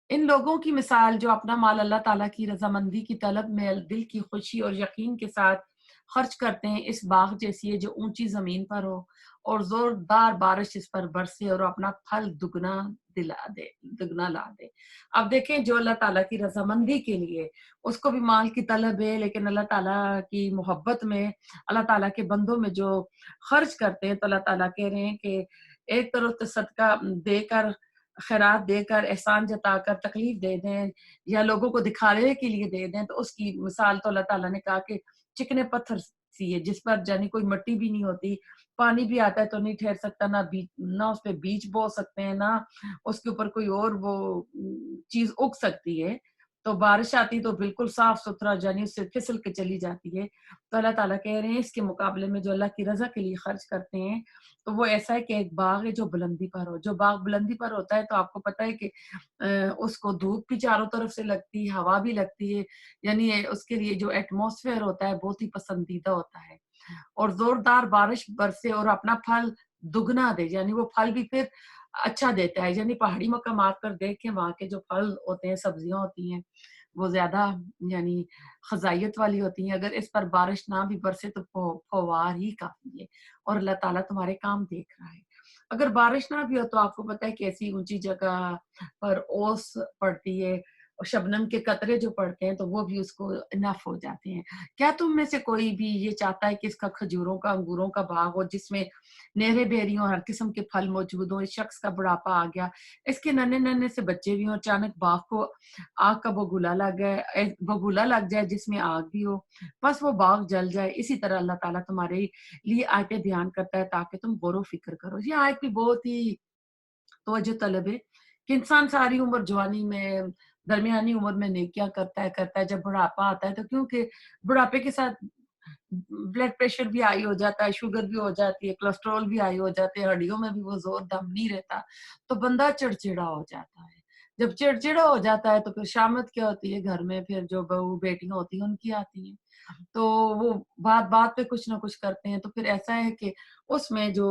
ان لوگوں کی مثال جو اپنا مال اللہ تعالیٰ کی رضامندی کی طلب میں دل کی خوشی اور یقین کے ساتھ خرچ کرتے ہیں، اس باغ جیسی ہے جو اونچی زمین پر ہو اور زوردار بارش اس پر برسے اور اپنا پھل دگنا لا دے. اب دیکھیں جو اللہ تعالیٰ کی رضامندی کے لیے، اس کو بھی مال کی طلب ہے، لیکن اللہ تعالیٰ کی محبت میں، اللہ تعالیٰ کے بندوں میں جو خرچ کرتے ہیں، تو اللہ تعالیٰ کہہ رہے ہیں کہ ایک طرف تو صدقہ دے کر، خیرات دے کر، احسان جتا کر تکلیف دے دیں یا لوگوں کو دکھانے کے لیے دے دیں، تو اس کی مثال تو اللہ تعالیٰ نے کہا کہ چکنے پتھر سی ہے جس پر جانی کوئی مٹی بھی نہیں ہوتی، پانی بھی آتا ہے تو نہیں ٹھہر سکتا، نہ اس پہ بیج بو سکتے ہیں، نہ اس کے اوپر کوئی اور وہ چیز اگ سکتی ہے. تو بارش آتی تو بالکل صاف ستھرا یعنی اس سے پھسل کے چلی جاتی ہے. تو اللہ تعالیٰ کہہ رہے ہیں اس کے مقابلے میں جو اللہ کی رضا کے لیے خرچ کرتے ہیں تو وہ ایسا ہے کہ ایک باغ ہے جو بلندی پر ہو. جو باغ بلندی پر ہوتا ہے تو آپ کو پتہ ہے کہ اس کو دھوپ بھی چاروں طرف سے لگتی ہے، ہوا بھی لگتی ہے، یعنی اس کے لیے جو ایٹماسفیئر ہوتا ہے بہت ہی پسندیدہ ہوتا ہے. اور زوردار بارش برسے اور اپنا پھل دگنا دے، یعنی وہ پھل بھی پھر اچھا دیتا ہے. یعنی پہاڑی مقامات پر دیکھیں وہاں کے جو پھل ہوتے ہیں، سبزیاں ہوتی ہیں، وہ زیادہ یعنی غذائیت والی ہوتی ہیں. اگر اس پر بارش نہ بھی برسے تو فوار ہی کافی ہے، اور اللہ تعالیٰ تمہارے کام دیکھ رہا ہے. اگر بارش نہ بھی ہو تو آپ کو پتہ ہے کہ ایسی اونچی جگہ پر اوس پڑتی ہے اور شبنم کے قطرے جو پڑتے ہیں تو وہ بھی اس کو انف ہو جاتے ہیں. کیا تم میں سے کوئی بھی یہ چاہتا ہے کہ اس کا کھجوروں کا، انگوروں کا باغ ہو جس میں نہریں بہری ہوں، ہر قسم کے پھل موجود ہوں؟ اس شخص کا بڑھاپا آ گیا، اس کے ننھے ننھے سے بچے بھی ہوں، اچانک باغ کو آگ کا بگولا لگ جائے جس میں آگ بھی ہو، بس وہ باغ جل جائے. اسی طرح اللہ تعالیٰ تمہارے لیے آیتیں بیان کرتا ہے تاکہ تم غور و فکر کرو. یہ آیت بھی بہت ہی توجہ طلب ہے کہ انسان ساری عمر جوانی میں، درمیانی عمر میں نیکیاں کرتا ہے، جب بڑھاپا آتا ہے تو کیونکہ بڑھاپے کے ساتھ بلڈ پریشر بھی ہائی ہو جاتا ہے، شوگر بھی ہو جاتی ہے، کولیسٹرول بھی ہائی ہو جاتے ہیں، ہڈیوں میں بھی وہ زور دم نہیں رہتا، تو بندہ چڑچڑا ہو جاتا ہے. جب چڑچڑا ہو جاتا ہے تو پھر شامت کیا ہوتی ہے گھر میں، پھر جو بہو بیٹیاں ہوتی ہیں ان کی آتی ہیں، تو وہ بات بات پہ کچھ نہ کچھ کرتے ہیں. تو پھر ایسا ہے کہ اس میں جو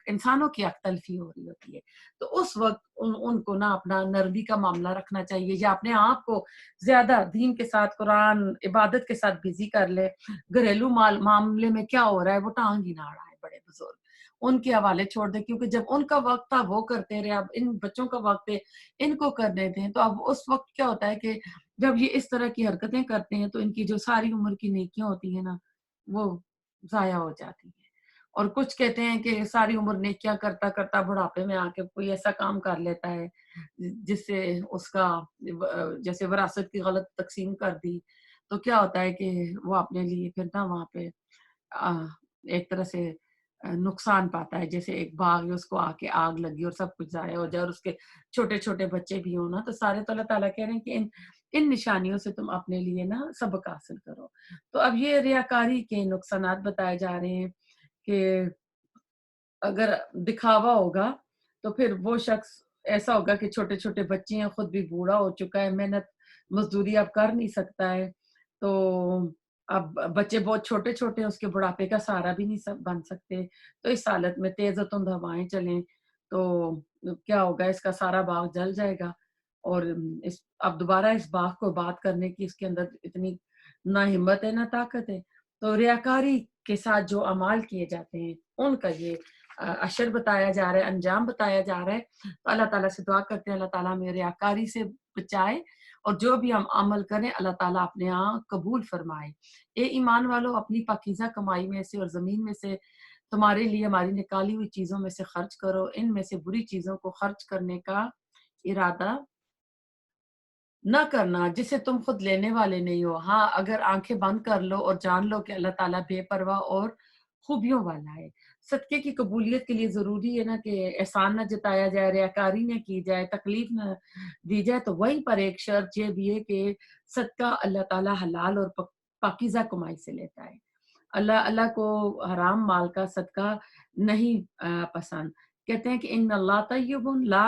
انسانوں کی حق تلفی ہو رہی ہوتی ہے، تو اس وقت ان کو نہ اپنا نرمی کا معاملہ رکھنا چاہیے، یا اپنے آپ کو زیادہ دین کے ساتھ، قرآن عبادت کے ساتھ بزی کر لے. گھریلو معاملے میں کیا ہو رہا ہے وہ ٹانگ ہی نہ اڑائے. بڑے بزرگ ان کے حوالے چھوڑ دیں، کیونکہ جب ان کا وقت تھا وہ کرتے رہے، اب ان بچوں کا وقت ہے ان کو کرنے دیں. تو اب اس وقت کیا ہوتا ہے کہ جب یہ اس طرح کی حرکتیں کرتے ہیں تو ان کی جو ساری عمر کی نیکیاں ہوتی ہیں نا وہ ضائع ہو جاتی ہیں. اور کچھ کہتے ہیں کہ ساری عمر نیکیاں کرتا کرتا بڑھاپے میں آ کے کوئی ایسا کام کر لیتا ہے جس سے اس کا جیسے وراثت کی غلط تقسیم کر دی، تو کیا ہوتا ہے کہ وہ اپنے لیے پھر نا وہاں پہ ایک طرح سے نقصان پاتا ہے. جیسے ایک باغ ہے، اس کو آ کے آگ لگی اور سب کچھ ضائع ہو جائے اور اس کے چھوٹے چھوٹے بچے بھی ہوں نا، تو سارے تو اللہ تعالیٰ کہہ رہے ہیں کہ ان نشانیوں سے تم اپنے لیے نا سبق حاصل کرو. تو اب یہ ریاکاری کے نقصانات بتائے جا رہے ہیں کہ اگر دکھاوا ہوگا تو پھر وہ شخص ایسا ہوگا کہ چھوٹے چھوٹے بچے ہیں، خود بھی بوڑھا ہو چکا ہے، محنت مزدوری اب کر نہیں سکتا ہے، تو اب بچے بہت چھوٹے چھوٹے ہیں، اس کے بڑھاپے کا سہارا بھی نہیں بن سکتے. تو اس حالت میں تیز و تند ہوائیں چلیں تو کیا ہوگا، اس کا سارا باغ جل جائے گا. اور اب دوبارہ اس باغ کو آباد کرنے کی اس کے اندر اتنی نہ ہمت ہے نہ طاقت ہے. تو ریاکاری کے ساتھ جو اعمال کیے جاتے ہیں ان کا یہ اشر بتایا جا رہا ہے، انجام بتایا جا رہا ہے. تو اللہ تعالیٰ سے دعا کرتے ہیں اللہ تعالیٰ ہمیں ریاکاری سے بچائے، اور جو بھی ہم عمل کریں اللہ تعالیٰ اپنے ہاں قبول فرمائے. اے ایمان والو، اپنی پاکیزہ کمائی میں سے اور زمین میں سے تمہارے لیے ہماری نکالی ہوئی چیزوں میں سے خرچ کرو، ان میں سے بری چیزوں کو خرچ کرنے کا ارادہ نہ کرنا جسے تم خود لینے والے نہیں ہو. ہاں اگر آنکھیں بند کر لو اور جان لو کہ اللہ تعالیٰ بے پرواہ اور خوبیوں والا ہے. صدقے کی قبولیت کے لیے ضروری ہے نا کہ احسان نہ جتایا جائے، ریاکاری نہ کی جائے، تکلیف نہ دی جائے. تو وہیں پر ایک شرط یہ بھی ہے کہ صدقہ اللہ تعالیٰ حلال اور پاکیزہ کمائی سے لیتا ہے. اللہ کو حرام مال کا صدقہ نہیں پسند. کہتے ہیں کہ ان اللہ طیب لا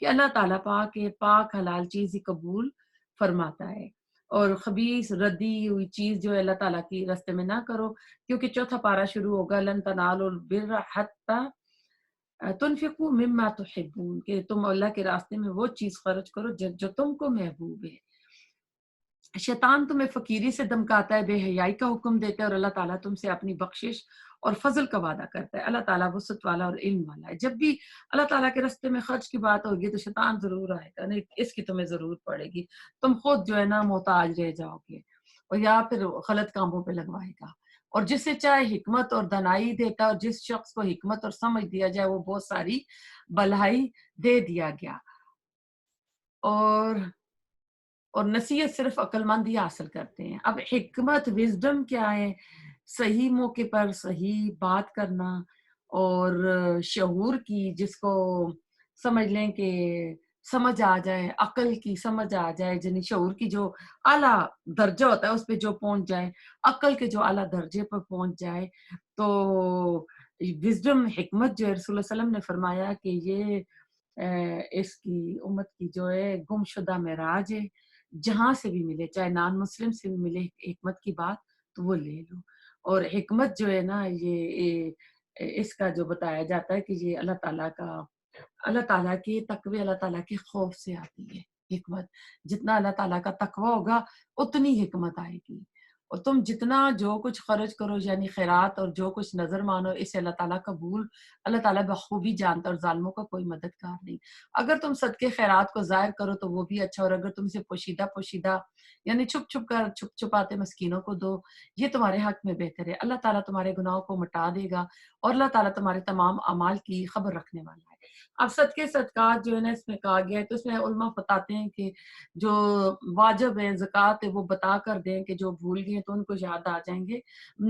کہ اللہ تعالیٰ پاک حلال چیز ہی قبول فرماتا ہے، اور خبیث ردی ہوئی چیز جو ہے اللہ تعالیٰ کی راستے میں نہ کرو، کیونکہ چوتھا پارہ شروع ہوگا لن تنالوا البر حتی تنفقوا مما تحبون، کہ تم اللہ کے راستے میں وہ چیز خرچ کرو جو تم کو محبوب ہے۔ شیطان تمہیں فقیری سے دمکاتا ہے، بے حیائی کا حکم دیتا ہے، اور اللہ تعالیٰ تم سے اپنی بخشش اور فضل کا وعدہ کرتا ہے۔ اللہ تعالیٰ وسعت والا اور علم والا ہے۔ جب بھی اللہ تعالیٰ کے راستے میں خرچ کی بات ہوگی تو شیطان ضرور آئے گا، نہیں اس کی تمہیں ضرورت پڑے گی، تم خود جو ہے نا محتاج رہ جاؤ گے، اور یا پھر غلط کاموں پہ لگوائے گا۔ اور جس سے چاہے حکمت اور دانائی دیتا، اور جس شخص کو حکمت اور سمجھ دیا جائے وہ بہت ساری بھلائی دے دیا گیا۔ اور نصیحت صرف عقل مند ہی حاصل کرتے ہیں۔ اب حکمت وزڈم کیا ہے؟ صحیح موقع پر صحیح بات کرنا، اور شعور کی، جس کو سمجھ لیں کہ سمجھ آ جائے، عقل کی سمجھ آ جائے، یعنی شعور کی جو اعلیٰ درجہ ہوتا ہے اس پہ جو پہنچ جائے، عقل کے جو اعلیٰ درجے پر پہنچ جائے، تو وزڈم حکمت جو ہے رسول اللہ علیہ وسلم نے فرمایا کہ یہ اس کی امت کی جو ہے گم شدہ معراج ہے، جہاں سے بھی ملے، چاہے نان مسلم سے بھی ملے حکمت کی بات تو وہ لے لو۔ اور حکمت جو ہے نا یہ اس کا جو بتایا جاتا ہے کہ یہ اللہ تعالیٰ کے تقوی، اللہ تعالیٰ کے خوف سے آتی ہے حکمت۔ جتنا اللہ تعالیٰ کا تقوی ہوگا اتنی حکمت آئے گی، اور تم جتنا جو کچھ خرچ کرو یعنی خیرات اور جو کچھ نظر مانو، اسے اللہ تعالیٰ قبول، اللہ تعالیٰ بخوبی جانتا، اور ظالموں کا کوئی مددگار نہیں۔ اگر تم صدقے خیرات کو ظاہر کرو تو وہ بھی اچھا، اور اگر تم اسے پوشیدہ یعنی چھپ چھپاتے مسکینوں کو دو، یہ تمہارے حق میں بہتر ہے۔ اللہ تعالیٰ تمہارے گناہوں کو مٹا دے گا، اور اللہ تعالیٰ تمہارے تمام اعمال کی خبر رکھنے والا ہے۔ اب صدقے صدقات جو ہے نا اس میں کہا گیا ہے، تو اس میں علماء بتاتے ہیں کہ جو واجب ہے زکوٰۃ ہے وہ بتا کر دیں، کہ جو بھول گئے تو ان کو یاد آ جائیں گے۔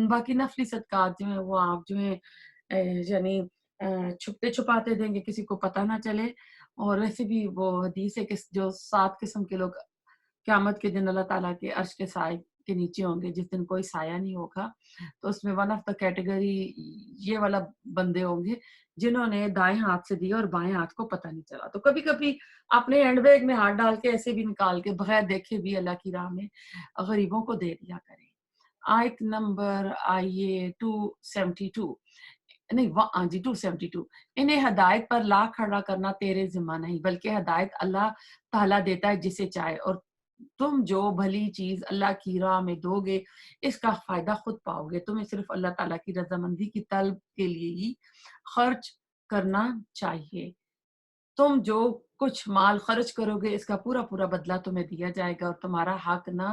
باقی نفلی صدقات جو ہیں وہ آپ جو ہیں یعنی چھپتے چھپاتے دیں گے، کسی کو پتہ نہ چلے۔ اور ویسے بھی وہ حدیث ہے کہ جو 7 قسم کے لوگ قیامت کے دن اللہ تعالیٰ کے عرش کے سائے کے نیچے ہوں گے، جس دن کوئی سایہ نہیں ہوگا، تو اس میں ون آف دا کیٹیگری یہ والا بندے ہوں گے جنہوں نے دائیں ہاتھ سے دیا اور بائیں ہاتھ کو پتہ نہیں چلا۔ تو کبھی کبھی اپنے ہینڈ بیگ میں ہاتھ ڈال کے ایسے بھی نکال کے بغیر دیکھے بھی اللہ کی راہ میں غریبوں کو دے دیا کریں۔ آیت نمبر آئیے 272، نہیں ہاں جی 272، انہیں ہدایت پر لا کھڑا کرنا تیرے ذمہ نہیں، بلکہ ہدایت اللہ تعالیٰ دیتا ہے جسے چاہے، اور تم جو بھلی چیز اللہ کی راہ میں دو گے اس کا فائدہ خود پاؤ گے۔ تمہیں صرف اللہ تعالیٰ کی رضامندی کی طلب کے لیے ہی خرچ کرنا چاہیے۔ تم جو کچھ مال خرچ کرو گے اس کا پورا پورا بدلہ تمہیں دیا جائے گا، اور تمہارا حق نہ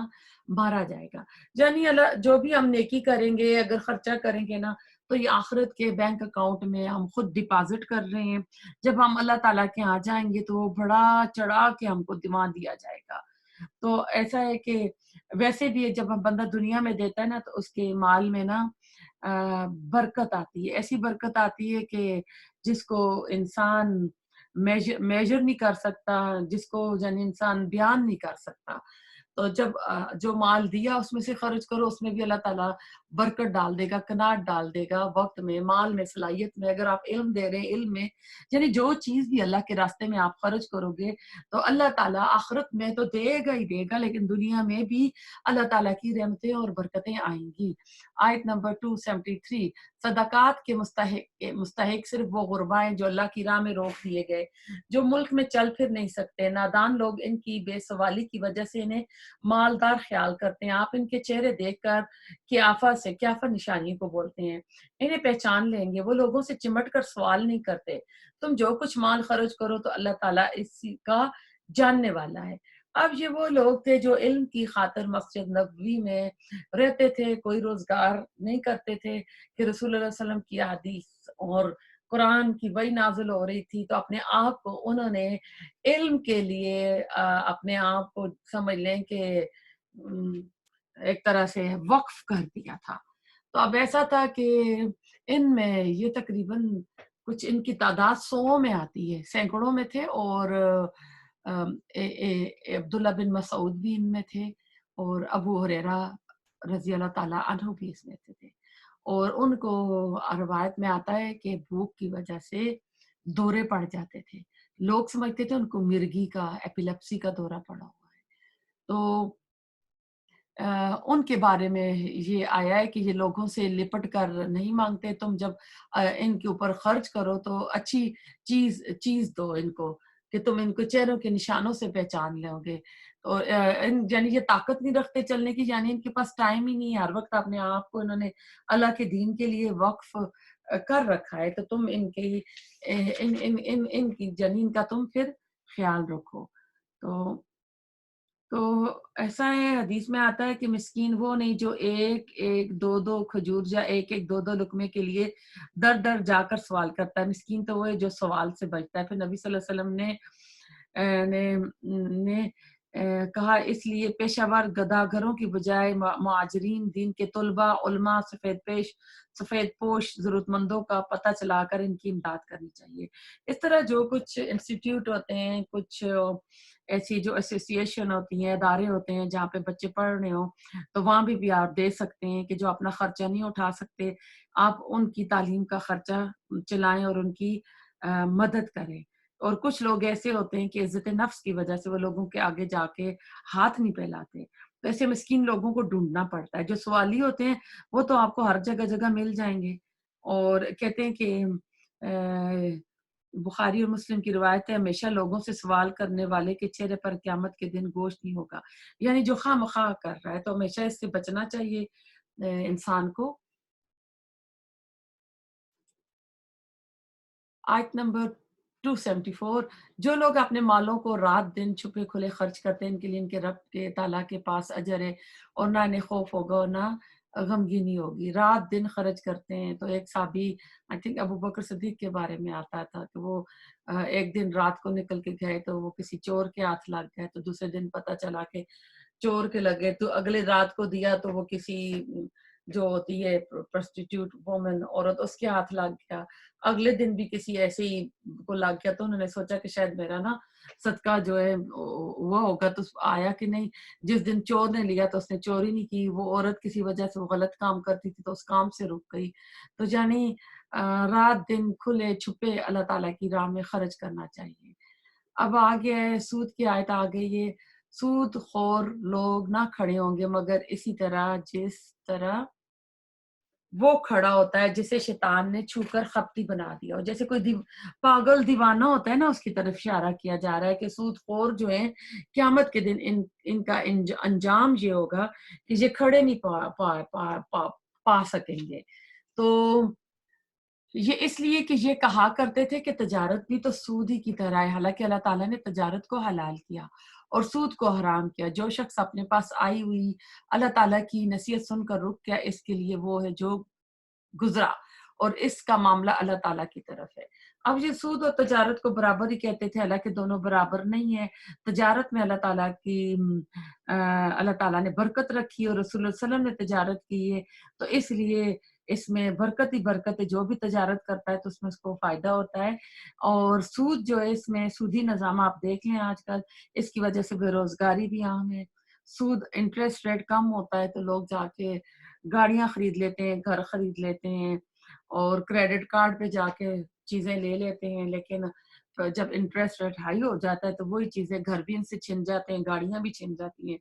مارا جائے گا۔ یعنی اللہ جو بھی ہم نیکی کریں گے، اگر خرچہ کریں گے نا، تو یہ آخرت کے بینک اکاؤنٹ میں ہم خود ڈپازٹ کر رہے ہیں۔ جب ہم اللہ تعالیٰ کے ہاں جائیں گے تو وہ بڑا چڑھا کے ہم کو دیوان دیا جائے گا۔ تو ایسا ہے کہ ویسے بھی جب ہم بندہ دنیا میں دیتا ہے نا تو اس کے مال میں نا برکت آتی ہے، ایسی برکت آتی ہے کہ جس کو انسان میجر نہیں کر سکتا، جس کو یعنی انسان بیان نہیں کر سکتا۔ تو جب جو مال دیا اس میں سے خرچ کرو، اس میں بھی اللہ تعالیٰ برکت ڈال دے گا، کناٹ ڈال دے گا، وقت میں، مال میں، صلاحیت میں۔ اگر آپ علم دے رہے ہیں، علم میں یعنی جو چیز بھی اللہ کے راستے میں آپ خرچ کرو گے تو اللہ تعالیٰ آخرت میں تو دے گا ہی دے گا، لیکن دنیا میں بھی اللہ تعالیٰ کی رحمتیں اور برکتیں آئیں گی۔ آیت نمبر 273، صدقات کے مستحق صرف وہ غربا ہیں جو اللہ کی راہ میں روک دیے گئے، جو ملک میں چل پھر نہیں سکتے۔ نادان لوگ ان کی بے سوالی کی وجہ سے انہیں مالدار خیال کرتے ہیں۔ آپ ان کے چہرے دیکھ کر کیافہ نشانی کو بولتے ہیں، انہیں پہچان لیں گے۔ وہ لوگوں سے چمٹ کر سوال نہیں کرتے۔ تم جو کچھ مال خرچ کرو تو اللہ تعالیٰ اس کا جاننے والا ہے۔ اب یہ وہ لوگ تھے جو علم کی خاطر مسجد نبوی میں رہتے تھے، کوئی روزگار نہیں کرتے تھے، کہ رسول اللہ علیہ وسلم کی حدیث اور قرآن کی وحی نازل ہو رہی تھی، تو اپنے آپ کو انہوں نے علم کے لیے اپنے آپ کو سمجھ لیں کہ ایک طرح سے وقف کر دیا تھا۔ تو ب ایسا تھا کہ ان میں یہ تقریباً کچھ ان کی تعداد 100 میں آتی ہے، سینکڑوں میں تھے، اور عبداللہ بن مسعود بھی ان میں تھے، اور ابو ہریرہ رضی اللہ تعالیٰ عنہ بھی اس میں تھے۔ اور ان کو روایت میں آتا ہے کہ بھوک کی وجہ سے دورے پڑ جاتے تھے. لوگ سمجھتے تھے ان کو مرگی کا ایپیلیپسی کا دورہ پڑا ہوا ہے. تو ان کے بارے میں یہ آیا ہے کہ یہ لوگوں سے لپٹ کر نہیں مانگتے. تم جب ان کے اوپر خرچ کرو تو اچھی چیز دو ان کو کہ تم ان کو چہروں کے نشانوں سے پہچان لو گے. تو یعنی یہ طاقت نہیں رکھتے چلنے کی، یعنی ان کے پاس ٹائم ہی نہیں ہے. ہر وقت اپنے آپ کو انہوں نے اللہ کے دین کے لیے وقف کر رکھا ہے. تو تم ان کی جنین کا تم پھر خیال رکھو. تو ایسا ہے، حدیث میں آتا ہے کہ مسکین وہ نہیں جو ایک ایک دو دو کھجور یا ایک ایک دو دو لقمے کے لیے در در جا کر سوال کرتا ہے. مسکین تو وہ ہے جو سوال سے بچتا ہے. پھر نبی صلی اللہ علیہ وسلم نے کہا اس لیے پیشہ ور گداگروں کی بجائے مہاجرین، دین کے طلباء، علماء، سفید پوش ضرورت مندوں کا پتہ چلا کر ان کی امداد کرنی چاہیے. اس طرح جو کچھ انسٹیٹیوٹ ہوتے ہیں، کچھ ایسی جو ایسوسیشن ہوتی ہیں، ادارے ہوتے ہیں جہاں پہ بچے پڑھ رہے ہوں، تو وہاں بھی آپ دے سکتے ہیں کہ جو اپنا خرچہ نہیں اٹھا سکتے، آپ ان کی تعلیم کا خرچہ چلائیں اور ان کی مدد کریں. اور کچھ لوگ ایسے ہوتے ہیں کہ عزت نفس کی وجہ سے وہ لوگوں کے آگے جا کے ہاتھ نہیں پھیلاتے. تو ایسے مسکین لوگوں کو ڈھونڈنا پڑتا ہے. جو سوالی ہوتے ہیں وہ تو آپ کو ہر جگہ جگہ مل جائیں گے. اور کہتے ہیں کہ بخاری اور مسلم کی روایت ہے، ہمیشہ لوگوں سے سوال کرنے والے کے چہرے پر قیامت کے دن گوشت نہیں ہوگا. یعنی جو خواہ مخواہ کر رہا ہے، تو ہمیشہ اس سے بچنا چاہیے انسان کو. آیت نمبر 274، جو لوگ اپنے مالوں کو رات دن چھپے کھلے خرچ کرتے ہیں ان کے لیے ان کے رب کے تعالیٰ کے پاس اجر ہے، اور نہ انہیں خوف ہوگا اور نہ غمگینی ہوگی. رات دن خرچ کرتے ہیں. تو ایک صحابی، آئی تھنک ابو بکر صدیق کے بارے میں آتا تھا کہ وہ ایک دن رات کو نکل کے گئے تو وہ کسی چور کے ہاتھ لگ گئے. تو دوسرے دن پتہ چلا کہ چور کے لگے. تو اگلے رات کو دیا تو وہ کسی جو ہوتی ہے پرسٹیٹیوٹ وومن عورت، اس کے ہاتھ لگ گیا. اگلے دن بھی کسی ایسے ہی کو لگ گیا. تو انہوں نے سوچا کہ شاید میرا نا صدقہ جو ہے وہ ہوگا. تو آیا کہ نہیں، جس دن چور نے لیا تو اس نے چوری نہیں کی. وہ عورت کسی وجہ سے وہ غلط کام کرتی تھی تو اس کام سے رک گئی. تو یعنی رات دن کھلے چھپے اللہ تعالیٰ کی راہ میں خرچ کرنا چاہیے. اب آگے ہے سود کی آیت. آگے یہ سود خور لوگ نہ کھڑے ہوں گے مگر اسی طرح جس طرح وہ کھڑا ہوتا ہے جسے شیطان نے چھو کر خپتی بنا دیا. اور جیسے کوئی پاگل دیوانہ ہوتا ہے نا، اس کی طرف اشارہ کیا جا رہا ہے کہ سود خور جو ہیں قیامت کے دن ان کا انجام یہ ہوگا کہ یہ کھڑے نہیں پا سکیں گے. تو یہ اس لیے کہ یہ کہا کرتے تھے کہ تجارت بھی تو سود ہی کی طرح ہے. حالانکہ اللہ تعالیٰ نے تجارت کو حلال کیا اور سود کو حرام کیا. جو شخص اپنے پاس آئی ہوئی اللہ تعالیٰ کی نصیحت سن کر رک گیا، اس کے لیے وہ ہے جو گزرا، اور اس کا معاملہ اللہ تعالیٰ کی طرف ہے. اب یہ سود اور تجارت کو برابر ہی کہتے تھے، حالانکہ دونوں برابر نہیں ہے. تجارت میں اللہ تعالیٰ نے برکت رکھی اور رسول اللہ صلی اللہ علیہ وسلم نے تجارت کی ہے. تو اس لیے اس میں برکت ہی برکت ہے. جو بھی تجارت کرتا ہے تو اس میں اس کو فائدہ ہوتا ہے. اور سود جو ہے، اس میں سودی نظام آپ دیکھ لیں آج کل، اس کی وجہ سے بے روزگاری بھی عام ہے. سود انٹرسٹ ریٹ کم ہوتا ہے تو لوگ جا کے گاڑیاں خرید لیتے ہیں، گھر خرید لیتے ہیں اور کریڈٹ کارڈ پہ جا کے چیزیں لے لیتے ہیں. لیکن جب انٹرسٹ ریٹ ہائی ہو جاتا ہے تو وہی چیزیں، گھر بھی ان سے چھن جاتے ہیں، گاڑیاں بھی چھن جاتی ہیں،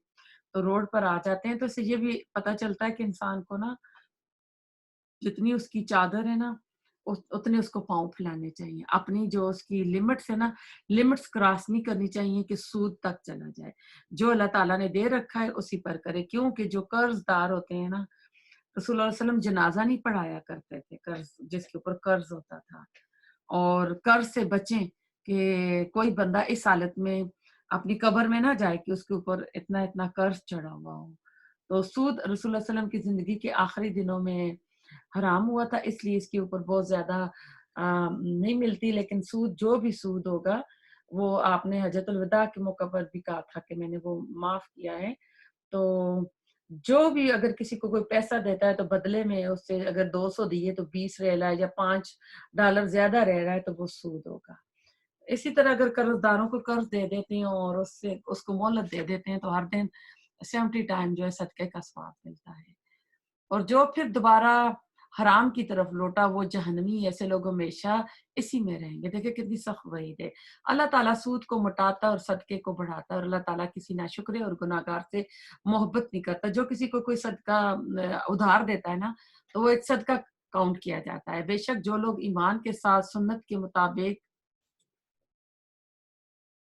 تو روڈ پر آ جاتے ہیں. تو اس سے یہ بھی پتہ چلتا ہے کہ انسان کو نا جتنی اس کی چادر ہے نا اتنے اس کو پاؤں پھیلانے چاہیے. اپنی جو اس کی لمٹس ہے نا، لمٹس کراس نہیں کرنی چاہیے کہ سود تک چلا جائے. جو اللہ تعالیٰ نے دے رکھا ہے اسی پر کرے. کیونکہ جو قرض دار ہوتے ہیں نا، رسول اللہ علیہ وسلم جنازہ نہیں پڑھایا کرتے تھے قرض جس کے اوپر قرض ہوتا تھا. اور قرض سے بچیں کہ کوئی بندہ اس حالت میں اپنی قبر میں نہ جائے کہ اس کے اوپر اتنا اتنا قرض چڑھا ہوا ہو. تو سود رسول اللہ علیہ وسلم کی زندگی کے آخری دنوں میں حرام ہوا تھا، اس لیے اس کے اوپر بہت زیادہ نہیں ملتی. لیکن سود، جو بھی سود ہوگا، وہ آپ نے حجۃ الوداع کے موقع پر بھی کہا تھا کہ میں نے وہ معاف کیا ہے. تو جو بھی اگر کسی کو کوئی پیسہ دیتا ہے تو بدلے میں اس سے اگر 200 دیے تو 20 رہ رہا ہے یا $5 زیادہ رہ رہا ہے تو وہ سود ہوگا. اسی طرح اگر قرض داروں کو قرض دے دیتے ہیں اور اس کو مہلت دے دیتے ہیں تو ہر دن 70 ٹائم جو ہے صدقے کا ثواب ملتا ہے. اور جو پھر دوبارہ حرام کی طرف لوٹا وہ جہنمی، ایسے لوگ ہمیشہ اسی میں رہیں گے۔ دیکھیں کتنی سخت وعید ہے۔ اللہ تعالیٰ سود کو مٹاتا ہے اور صدقے کو بڑھاتا ہے، اور اللہ تعالیٰ کسی ناشکرے اور گناہگار سے محبت نہیں کرتا۔ جو کسی کو کوئی صدقہ ادھار دیتا ہے نا، تو وہ ایک صدقہ کاؤنٹ کیا جاتا ہے۔ بے شک جو لوگ ایمان کے ساتھ سنت کے مطابق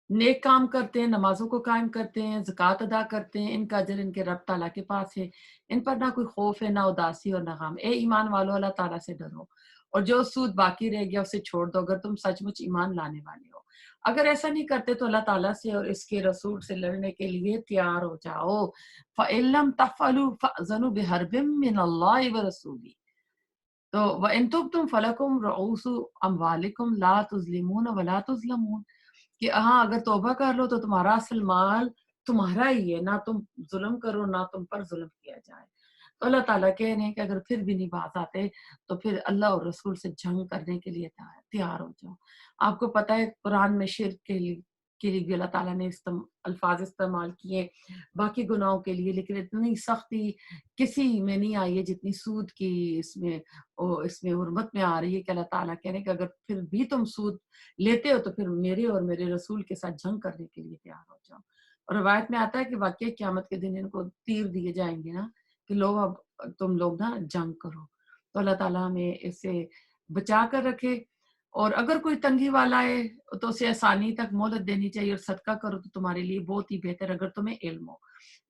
نیک کام کرتے ہیں، نمازوں کو قائم کرتے ہیں، زکوٰۃ ادا کرتے ہیں، ان کا اجر ان کے رب تعالیٰ کے پاس ہے۔ ان پر نہ کوئی خوف ہے، نہ اداسی اور نہ غم۔ اے ایمان والو، اللہ تعالیٰ سے ڈرو، اور جو سود باقی رہ گیا اسے چھوڑ دو اگر تم سچ مچ ایمان لانے والے ہو۔ اگر ایسا نہیں کرتے تو اللہ تعالیٰ سے اور اس کے رسول سے لڑنے کے لیے تیار ہو جاؤ۔ فَإِن لَّمْ تَفْعَلُوا فَأْذَنُوا بِحَرْبٍ مِّنَ اللَّهِ وَرَسُولِهِ۔ تو وَإِن تُبْتُمْ فَلَكُمْ رُءُوسُ أَمْوَالِكُمْ لَا تُظْلِمُونَ وَلَا تُظْلَمُونَ، کہ ہاں اگر توبہ کر لو تو تمہارا اصل مال تمہارا ہی ہے، نہ تم ظلم کرو نہ تم پر ظلم کیا جائے۔ تو اللہ تعالیٰ کہہ رہے ہیں کہ اگر پھر بھی نہیں باز آتے تو پھر اللہ اور رسول سے جنگ کرنے کے لیے تیار ہو جاؤ۔ آپ کو پتہ ہے قرآن میں شرک کے لیے بھی اللہ تعالیٰ نے الفاظ استعمال کیے، باقی گناہوں کے لیے، لیکن اتنی سختی کسی میں نہیں آئی ہے جتنی سود کی اس میں حرمت میں آ رہی ہے، کہ اللہ تعالیٰ کہہ رہے ہیں کہ اگر پھر بھی تم سود لیتے ہو تو پھر میرے اور میرے رسول کے ساتھ جنگ کرنے کے لیے تیار ہو جاؤ۔ اور روایت میں آتا ہے کہ واقعی قیامت کے دن ان کو تیر دیے جائیں گے نا، کہ لوگ اب تم لوگ نا جنگ کرو۔ تو اللہ تعالیٰ ہمیں اس سے بچا کر رکھے، اور اگر کوئی تنگی والا ہے تو اسے آسانی تک مہلت دینی چاہیے، اور صدقہ کرو تو تمہارے لیے بہت ہی بہتر اگر تمہیں علم ہو۔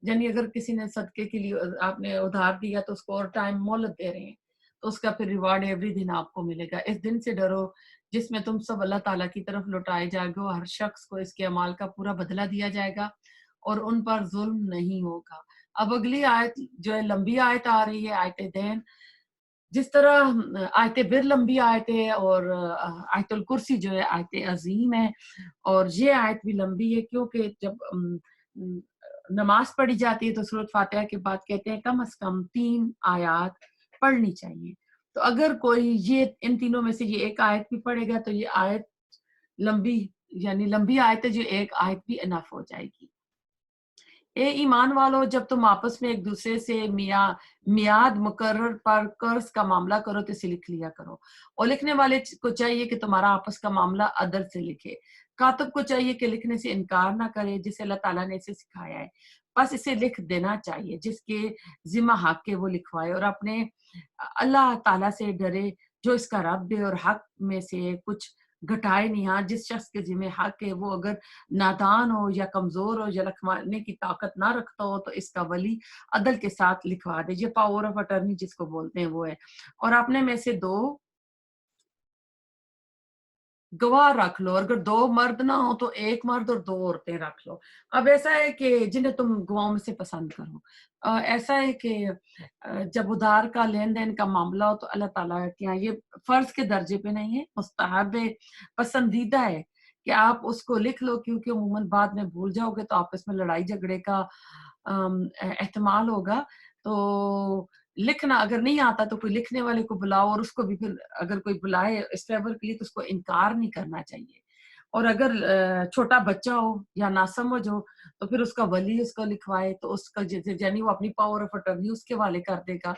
یعنی اگر کسی نے صدقے کے لیے آپ نے ادھار دیا تو اس کو اور ٹائم مہلت دے رہے ہیں، تو اس کا پھر ریوارڈ ایوری دن آپ کو ملے گا۔ اس دن سے ڈرو جس میں تم سب اللہ تعالیٰ کی طرف لوٹائے جائے گے، ہر شخص کو اس کے اعمال کا پورا بدلہ دیا جائے گا، اور ان پر ظلم نہیں ہوگا۔ اب اگلی آیت جو ہے لمبی آیت آ رہی ہے، آیت دین۔ جس طرح آیت بر لمبی آیت ہے، اور آیت الکرسی جو ہے آیت عظیم ہے، اور یہ آیت بھی لمبی ہے کیونکہ جب نماز پڑھی جاتی ہے تو سورۃ فاتحہ کے بعد کہتے ہیں کم از کم 3 آیات پڑھنی چاہیے۔ تو اگر کوئی یہ ان تینوں میں سے یہ ایک آیت بھی پڑھے گا تو یہ آیت لمبی، یعنی لمبی آیت ہے، جو ایک آیت بھی انف ہو جائے گی۔ اے ایمان والو، جب تم آپس میں ایک دوسرے سے میعاد مقرر پر قرض کا معاملہ کرو تو اسے لکھ لیا کرو، اور لکھنے والے کو چاہیے کہ تمہارا آپس کا معاملہ عدل سے لکھے۔ کاتب کو چاہیے کہ لکھنے سے انکار نہ کرے جسے اللہ تعالیٰ نے اسے سکھایا ہے، بس اسے لکھ دینا چاہیے، جس کے ذمہ حق ہے وہ لکھوائے، اور اپنے اللہ تعالیٰ سے ڈرے جو اس کا رب ہے، اور حق میں سے کچھ گھٹائے نہیں۔ ہاں جس شخص کے ذمہ حق ہے وہ اگر نادان ہو یا کمزور ہو یا لکھوانے کی طاقت نہ رکھتا ہو تو اس کا ولی عدل کے ساتھ لکھوا دے۔ یہ پاور آف اٹرنی جس کو بولتے ہیں وہ ہے۔ اور اپنے میں سے 2 گواہ رکھ لو، اگر 2 مرد نہ ہو تو 1 مرد اور 2 عورتیں رکھ لو۔ اب ایسا ہے کہ جنہیں تم گواہوں میں سے پسند کرو، ایسا ہے کہ جب ادھار کا لین دین کا معاملہ ہو تو اللہ تعالیٰ کے یہاں یہ فرض کے درجے پہ نہیں ہے، مستحب ہے، پسندیدہ ہے کہ آپ اس کو لکھ لو، کیونکہ عموماً بعد میں بھول جاؤ گے تو آپس میں لڑائی جھگڑے کا احتمال ہوگا۔ تو لکھنا اگر نہیں آتا تو کوئی لکھنے والے کو بلاؤ، اور اس کو بھی پھر اگر کوئی بلائے اس فیور کے لیے تو اس کو انکار نہیں کرنا چاہیے۔ اور اگر چھوٹا بچہ ہو یا ناسمجھ ہو تو پھر اس کا ولی اس کو لکھوائے، تو اس کا یعنی وہ اپنی پاور آف اٹرنی اس کے والے کر دے گا،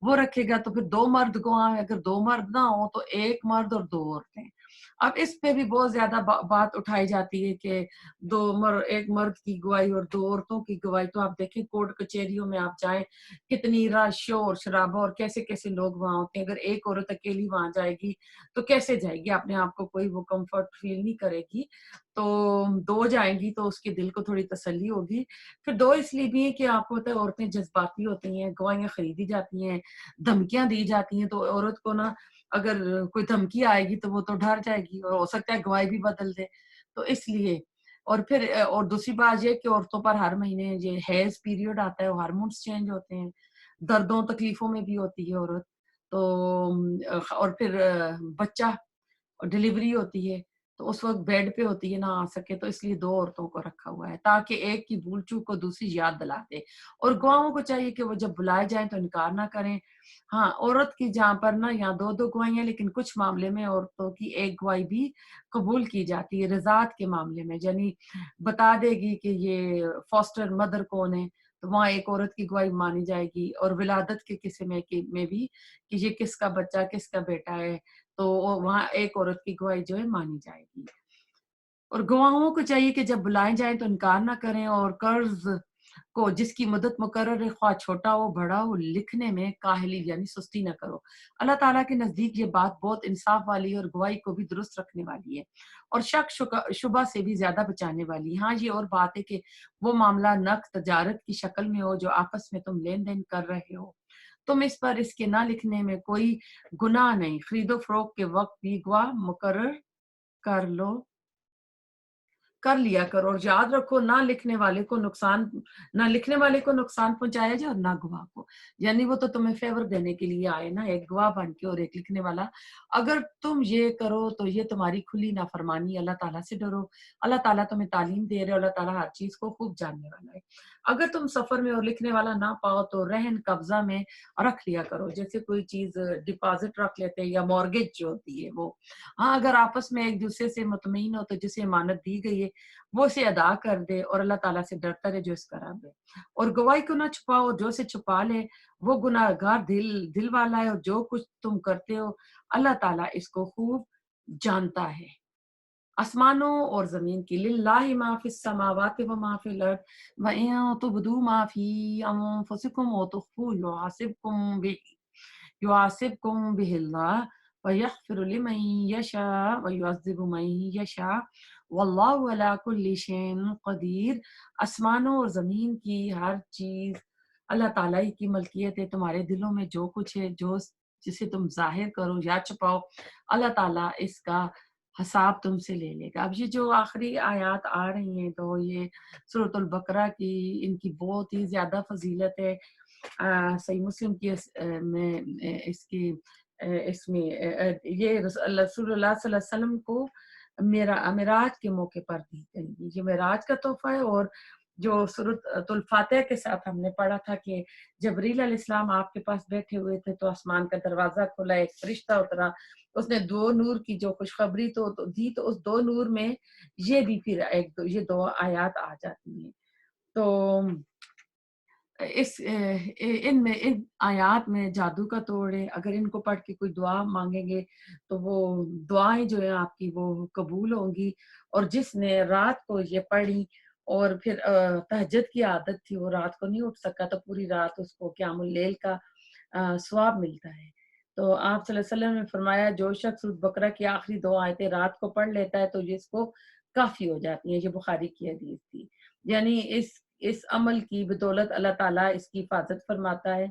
وہ رکھے گا، تو پھر 2 مرد گواہ ہیں۔ اگر 2 مرد نہ ہو تو 1 مرد اور 2 عورتیں۔ اب اس پہ بھی بہت زیادہ بات اٹھائی جاتی ہے کہ 1 مرد کی گواہی اور 2 عورتوں کی گواہی، تو آپ دیکھیں کورٹ کچہریوں میں آپ جائیں کتنی رش شور شرابہ اور کیسے کیسے لوگ وہاں ہوتے ہیں۔ اگر 1 عورت اکیلی وہاں جائے گی تو کیسے جائے گی، اپنے آپ کو کوئی وہ کمفرٹ فیل نہیں کرے گی۔ تو 2 جائیں گی تو اس کے دل کو تھوڑی تسلی ہوگی۔ پھر 2 اس لیے بھی ہیں کہ آپ کو پتہ ہے عورتیں جذباتی ہوتی ہیں، گواہیاں خریدی جاتی ہیں، دھمکیاں دی جاتی ہیں، تو عورت کو نا اگر کوئی دھمکی آئے گی تو وہ تو ڈر جائے گی، اور ہو سکتا ہے گواہی بھی بدل دے، تو اس لیے۔ اور پھر اور دوسری بات یہ کہ عورتوں پر ہر مہینے یہ ہیز پیریڈ آتا ہے، ہارمونس چینج ہوتے ہیں، دردوں تکلیفوں میں بھی ہوتی ہے عورت، تو اور پھر بچہ ڈلیوری ہوتی ہے تو اس وقت بیڈ پہ ہوتی ہے، نہ آ سکے، تو اس لیے 2 عورتوں کو رکھا ہوا ہے تاکہ ایک کی بھول چوک کو دوسری یاد دلا دے۔ اور گواہوں کو چاہیے کہ وہ جب بلائے جائیں تو انکار نہ کریں۔ ہاں عورت کی جہاں پر نا یہاں 2 گواہیاں، لیکن کچھ معاملے میں عورتوں کی 1 گواہی بھی قبول کی جاتی ہے۔ رضاعت کے معاملے میں یعنی بتا دے گی کہ یہ فاسٹر مدر کون ہے، تو وہاں ایک عورت کی گواہی مانی جائے گی، اور ولادت کے قصے میں بھی کہ یہ کس کا بچہ کس کا بیٹا ہے، تو وہاں ایک عورت کی گواہی جو ہے مانی جائے گی۔ اور گواہوں کو چاہیے کہ جب بلائے جائیں تو انکار نہ کریں، اور قرض کو جس کی مدت مقرر ہے خواہ چھوٹا ہو بڑا ہو لکھنے میں کاہلی یعنی سستی نہ کرو۔ اللہ تعالیٰ کے نزدیک یہ بات بہت انصاف والی ہے اور گواہی کو بھی درست رکھنے والی ہے اور شک شبہ سے بھی زیادہ بچانے والی ہے۔ ہاں یہ اور بات ہے کہ وہ معاملہ نقد تجارت کی شکل میں ہو جو آپس میں تم لین دین کر رہے ہو، تم اس پر اس کے نہ لکھنے میں کوئی گناہ نہیں۔ خرید و فروخت کے وقت بھی گواہ مقرر کر لیا کرو، اور یاد رکھو نہ لکھنے والے کو نقصان پہنچایا جائے اور نہ گواہ کو، یعنی وہ تو تمہیں فیور دینے کے لیے آئے نا، ایک گواہ بن کے اور ایک لکھنے والا۔ اگر تم یہ کرو تو یہ تمہاری کھلی نافرمانی، اللہ تعالیٰ سے ڈرو، اللہ تعالیٰ تمہیں تعلیم دے رہے، اللہ تعالیٰ ہر چیز کو خوب جاننے والا ہے۔ اگر تم سفر میں اور لکھنے والا نہ پاؤ تو رہن قبضہ میں رکھ لیا کرو، جیسے کوئی چیز ڈپازٹ رکھ لیتے ہیں یا مورگیج جو ہوتی ہے وہ۔ ہاں اگر آپس میں ایک دوسرے سے مطمئن ہو تو جسے امانت دی گئی ہے وہ اسے ادا کر دے، اور اللہ تعالیٰ سے ڈرتا رہے جو اس کا رب ہے۔ اور گواہی کو نہ چھپاؤ، جو سے چھپا لے وہ گناہ گار دل والا ہے، اور جو کچھ تم کرتے ہو اللہ تعالیٰ اس کو خوب جانتا ہے۔ آسمانوں اور زمین کی للہ ما فی السماوات و ما فی الارض وَإِن تُبْدُوا مَا فِي أَنفُسِكُمْ وَتُخْفُوهُ يُحَاسِبْكُم بِهِ اللَّهُ وَيَغْفِرُ لِمَن يَشَاءُ وَيُعَذِّبُ مَن يَشَاءُ وَاللَّهُ عَلَى كُلِّ شَيْءٍ قَدِيرٌ۔ آسمانوں اور زمین کی ہر چیز اللہ تعالیٰ ہی کی ملکیت ہے۔ تمہارے دلوں میں جو کچھ ہے، جسے تم ظاہر کرو یا چھپاؤ، اللہ تعالیٰ اس کا حساب تم سے لے لے گا۔ اب یہ جو آخری آیات آ رہی ہیں تو یہ سورۃ البقرہ کی ان کی بہت ہی زیادہ فضیلت ہے۔ صحیح مسلم کی اس میں یہ رسول اللہ صلی اللہ علیہ وسلم کو معراج کے موقع پر دی گئی، یہ معراج کا تحفہ ہے۔ اور جو سورۃ الفاتحہ کے ساتھ ہم نے پڑھا تھا کہ جبریل علیہ السلام آپ کے پاس بیٹھے ہوئے تھے تو آسمان کا دروازہ کھلا، ایک فرشتہ اترا، اس نے دو نور کی جو خوشخبری تو دی، تو اس دو نور میں یہ بھی پھر یہ دو آیات آ جاتی ہیں۔ تو ان آیات میں جادو کا توڑ ہے، اگر ان کو پڑھ کے کوئی دعا مانگیں گے تو وہ دعائیں جو ہیں آپ کی وہ قبول ہوں گی۔ اور جس نے رات کو یہ پڑھی اور پھر تہجد کی عادت تھی، وہ رات کو نہیں اٹھ سکا تو پوری رات اس کو قیام اللیل کا ثواب ملتا ہے۔ تو آپ صلی اللہ علیہ وسلم نے فرمایا جو شخص سورۃ بقرہ کی آخری دو آیتیں رات کو پڑھ لیتا ہے تو یہ اس کو کافی ہو جاتی ہیں۔ یہ بخاری کی حدیث تھی، یعنی اس عمل کی بدولت اللہ تعالیٰ اس کی حفاظت فرماتا ہے،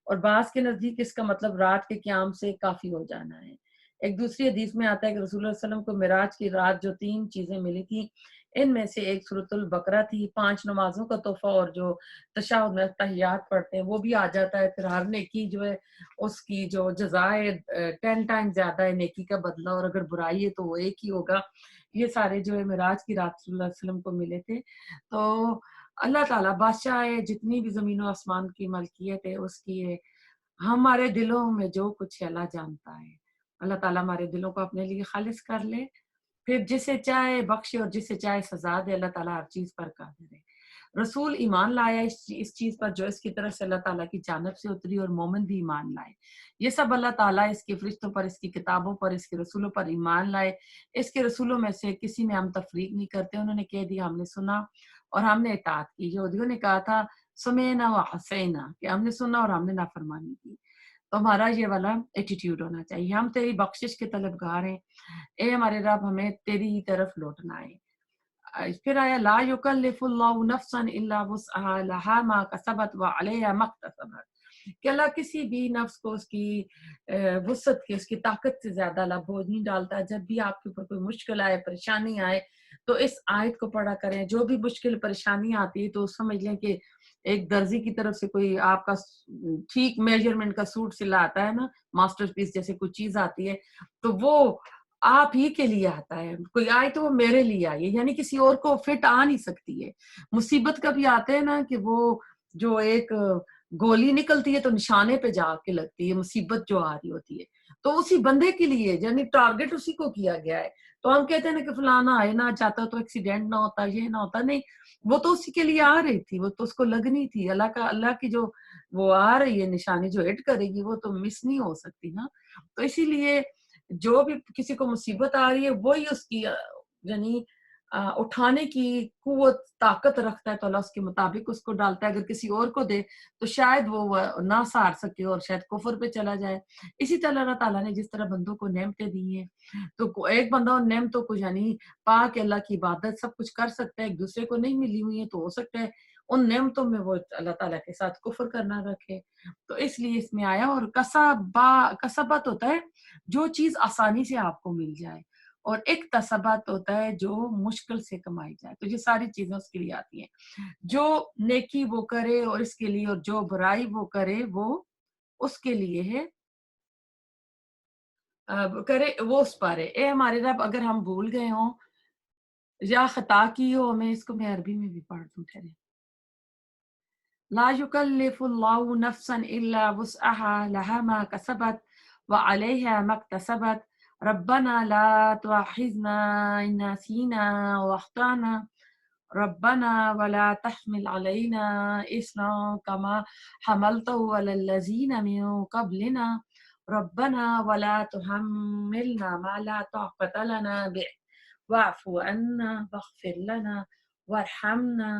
اور بعض کے نزدیک اس کا مطلب رات کے قیام سے کافی ہو جانا ہے۔ ایک دوسری حدیث میں آتا ہے کہ رسول اللہ صلی اللہ علیہ وسلم کو معراج کی رات جو 3 چیزیں ملی تھیں، ان میں سے ایک سورۃ البقرہ تھی، 5 نمازوں کا تحفہ، اور جو تشہد میں تحیات پڑھتے ہیں وہ بھی آ جاتا ہے۔ پھر ہر نیکی جو ہے اس کی جو جزا ہے 10 ٹائم زیادہ ہے نیکی کا بدلہ، اور اگر برائی ہے تو وہ ایک ہی ہوگا۔ یہ سارے جو ہے معراج کی رات صلی اللہ علیہ وسلم کو ملے تھے۔ تو اللہ تعالیٰ بادشاہ ہے، جتنی بھی زمین و آسمان کی ملکیت ہے اس کی ہے، ہمارے دلوں میں جو کچھ ہے اللہ جانتا ہے۔ اللہ تعالیٰ ہمارے دلوں کو اپنے لیے خالص کر لے، پھر جسے چاہے بخشے اور جسے چاہے سزا دے۔ اللہ تعالیٰ ہر چیز پر قادر ہے۔ رسول ایمان لایا اس چیز پر جو اس کی طرف سے اللہ تعالیٰ کی جانب سے اتری، اور مومن بھی ایمان لائے۔ یہ سب اللہ تعالیٰ اس کے فرشتوں پر، اس کی کتابوں پر، اس کے رسولوں پر ایمان لائے۔ اس کے رسولوں میں سے کسی میں ہم تفریق نہیں کرتے۔ انہوں نے کہہ دیا ہم نے سنا اور ہم نے اطاعت کی۔ یہودیوں نے کہا تھا سمینا و عصینا، کہ ہم نے سنا اور ہم نے نافرمانی کی۔ تو ہمارا یہ والا ایٹیٹیوڈ ہونا چاہیے، ہم تیری بخشش کے طلبگار ہیں، اے ہمارے رب ہمیں تیری ہی طرف لوٹنا ہے۔ پھر آیا لا یکلف اللہ نفسا الا وسعها لها ما کسبت وعلیہا ما اکتسبت، کہ اللہ کسی بھی نفس کو اس کی وسعت کے، اس کی طاقت سے زیادہ اللہ بوجھ نہیں ڈالتا۔ جب بھی آپ کے اوپر کوئی مشکل آئے، پریشانی آئے تو اس آیت کو پڑھا کریں۔ جو بھی مشکل پریشانی آتی ہے تو سمجھ لیں کہ ایک درزی کی طرف سے کوئی آپ کا ٹھیک میجرمنٹ کا سوٹ سلا آتا ہے نا، ماسٹر پیس جیسے کوئی چیز آتی ہے، تو وہ آپ ہی کے لیے آتا ہے، کوئی آئے تو وہ میرے لیے آئی ہے، یعنی کسی اور کو فٹ آ نہیں سکتی ہے۔ مصیبت کبھی آتے ہیں نا کہ وہ جو ایک گولی نکلتی ہے تو نشانے پہ جا کے لگتی ہے، مصیبت جو آ رہی ہوتی ہے، تو اسی بندے کے لیے یعنی ٹارگٹ اسی کو کیا گیا ہے. تو ہم کہتے ہیں کہ فلانا آئے نہ چاہتا تو ایکسیڈنٹ نہ ہوتا، یہ نہ ہوتا. نہیں، وہ تو اسی کے لیے آ رہی تھی، وہ تو اس کو لگنی تھی. اللہ کی جو وہ آ رہی ہے نشانی جو ہٹ کرے گی وہ تو مس نہیں ہو سکتی نا. تو اسی لیے جو بھی کسی کو مصیبت آ رہی ہے وہی اس کی یعنی اٹھانے کی قوت طاقت رکھتا ہے تو اللہ اس کے مطابق اس کو ڈالتا ہے. اگر کسی اور کو دے تو شاید وہ نہ سار سکے اور شاید کفر پہ چلا جائے. اسی طرح اللہ تعالیٰ نے جس طرح بندوں کو نعمتیں دی ہیں تو ایک بندہ ان نعمتوں کو یعنی پا کے اللہ کی عبادت سب کچھ کر سکتا ہے، ایک دوسرے کو نہیں ملی ہوئی ہے تو ہو سکتا ہے ان نعمتوں میں وہ اللہ تعالیٰ کے ساتھ کفر کرنا رکھے. تو اس لیے اس میں آیا. اور کسبت ہوتا ہے جو چیز آسانی سے آپ کو مل جائے، اور ایک تسبت ہوتا ہے جو مشکل سے کمائی جائے. تو یہ ساری چیزیں اس کے لیے آتی ہیں. جو نیکی وہ کرے اور اس کے لیے، اور جو برائی وہ کرے وہ اس کے لیے ہے کرے وہ اس پر ہے. اے ہمارے رب اگر ہم بھول گئے ہوں یا خطا کی ہو، میں اس کو میں عربی میں بھی پڑھ دوں. ٹھہرے. لا يكلف الله نفسا إلا وسعها لها ما كسبت وعليها ما اكتسبت ربنا لا تؤاخذنا إن نسينا وأخطأنا ربنا ولا تحمل علينا إصرا كما حملته على الذين من قبلنا ربنا ولا تحملنا ما لا طاقة لنا به واعف عنا واغفر لنا وارحمنا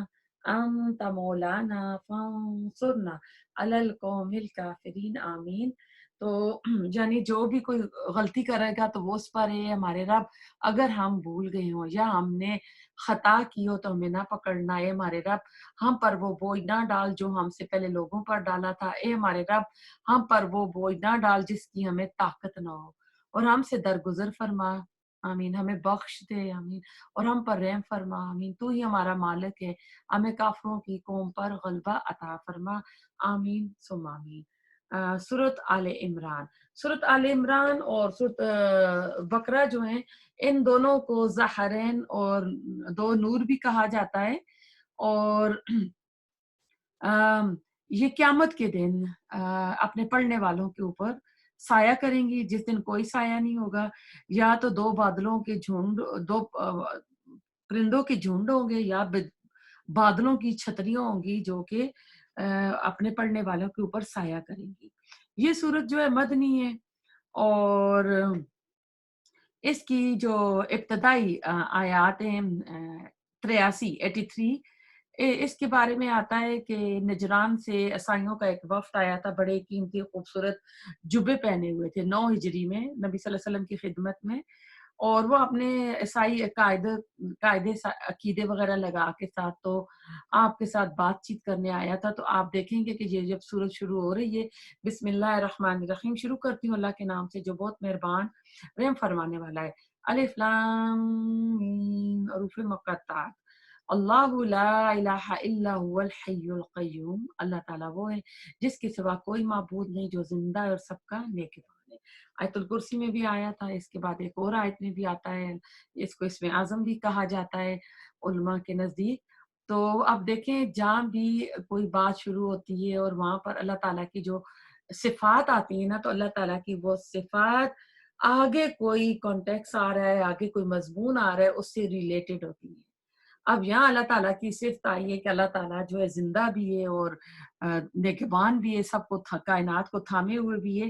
انت مولانا فانصرنا علی القوم الکافرین آمین. تو یعنی جو بھی کوئی غلطی کرے گا تو وہ اس پر ہے ہمارے رب. اگر ہم بھول گئے ہوں یا ہم نے خطا کی ہو تو ہمیں نہ پکڑنا ہے ہمارے رب. ہم پر وہ بوجھ نہ ڈال جو ہم سے پہلے لوگوں پر ڈالا تھا. اے ہمارے رب ہم پر وہ بوجھ نہ ڈال جس کی ہمیں طاقت نہ ہو، اور ہم سے درگزر فرما. آمین. ہمیں بخش دے. آمین. اور ہم پر رحم فرما. آمین. تو ہی ہمارا مالک ہے، ہمیں کافروں کی قوم پر غلبہ عطا فرما. آمین ثم آمین. سورۃ آل عمران. سورۃ آل عمران اور سورۃ بقرہ جو ہیں ان دونوں کو ظہرین اور دو نور بھی کہا جاتا ہے. اور یہ قیامت کے دن اپنے پڑھنے والوں کے اوپر سایہ کریں گی جس دن کوئی سایہ نہیں ہوگا. یا تو دو بادلوں کے جھنڈ، دو پرندوں کے جھنڈ ہوں گے، یا بادلوں کی چھتریاں ہوں گی جو کہ اپنے پڑھنے والوں کے اوپر سایہ کریں گی. یہ سورت جو ہے مدنی ہے، اور اس کی جو ابتدائی آیات ہیں 83 اس کے بارے میں آتا ہے کہ نجران سے عیسائیوں کا ایک وفد آیا تھا، بڑے قیمتی خوبصورت جبے پہنے ہوئے تھے 9 ہجری میں نبی صلی اللہ علیہ وسلم کی خدمت میں. اور وہ اپنے عیسائی قاعدے عقیدے وغیرہ لگا کے ساتھ تو آپ کے ساتھ بات چیت کرنے آیا تھا. تو آپ دیکھیں گے کہ یہ جب سورج شروع ہو رہی ہے، بسم اللہ الرحمن الرحیم شروع کرتی ہوں اللہ کے نام سے جو بہت مہربان رحم فرمانے والا ہے. الف لام میم حروف مقطعات. اللہ لا الہ الا هو الحی القیوم. اللہ تعالیٰ وہ ہے جس کے سوا کوئی معبود نہیں، جو زندہ ہے اور سب کا نگہبان ہے. آیت الکرسی میں بھی آیا تھا. اس کے بعد ایک اور آیت میں بھی آتا ہے، اس کو اسم اعظم بھی کہا جاتا ہے علماء کے نزدیک. تو اب دیکھیں جہاں بھی کوئی بات شروع ہوتی ہے اور وہاں پر اللہ تعالیٰ کی جو صفات آتی ہیں نا، تو اللہ تعالیٰ کی وہ صفات آگے کوئی کانٹیکس آ رہا ہے، آگے کوئی مضمون آ رہا ہے، اس سے ریلیٹڈ ہوتی ہیں. اب یہاں اللہ تعالیٰ کی صفت آئی ہے کہ اللہ تعالیٰ جو ہے زندہ بھی ہے اور نگہبان بھی ہے، سب کو کائنات کو تھامے ہوئے بھی ہے.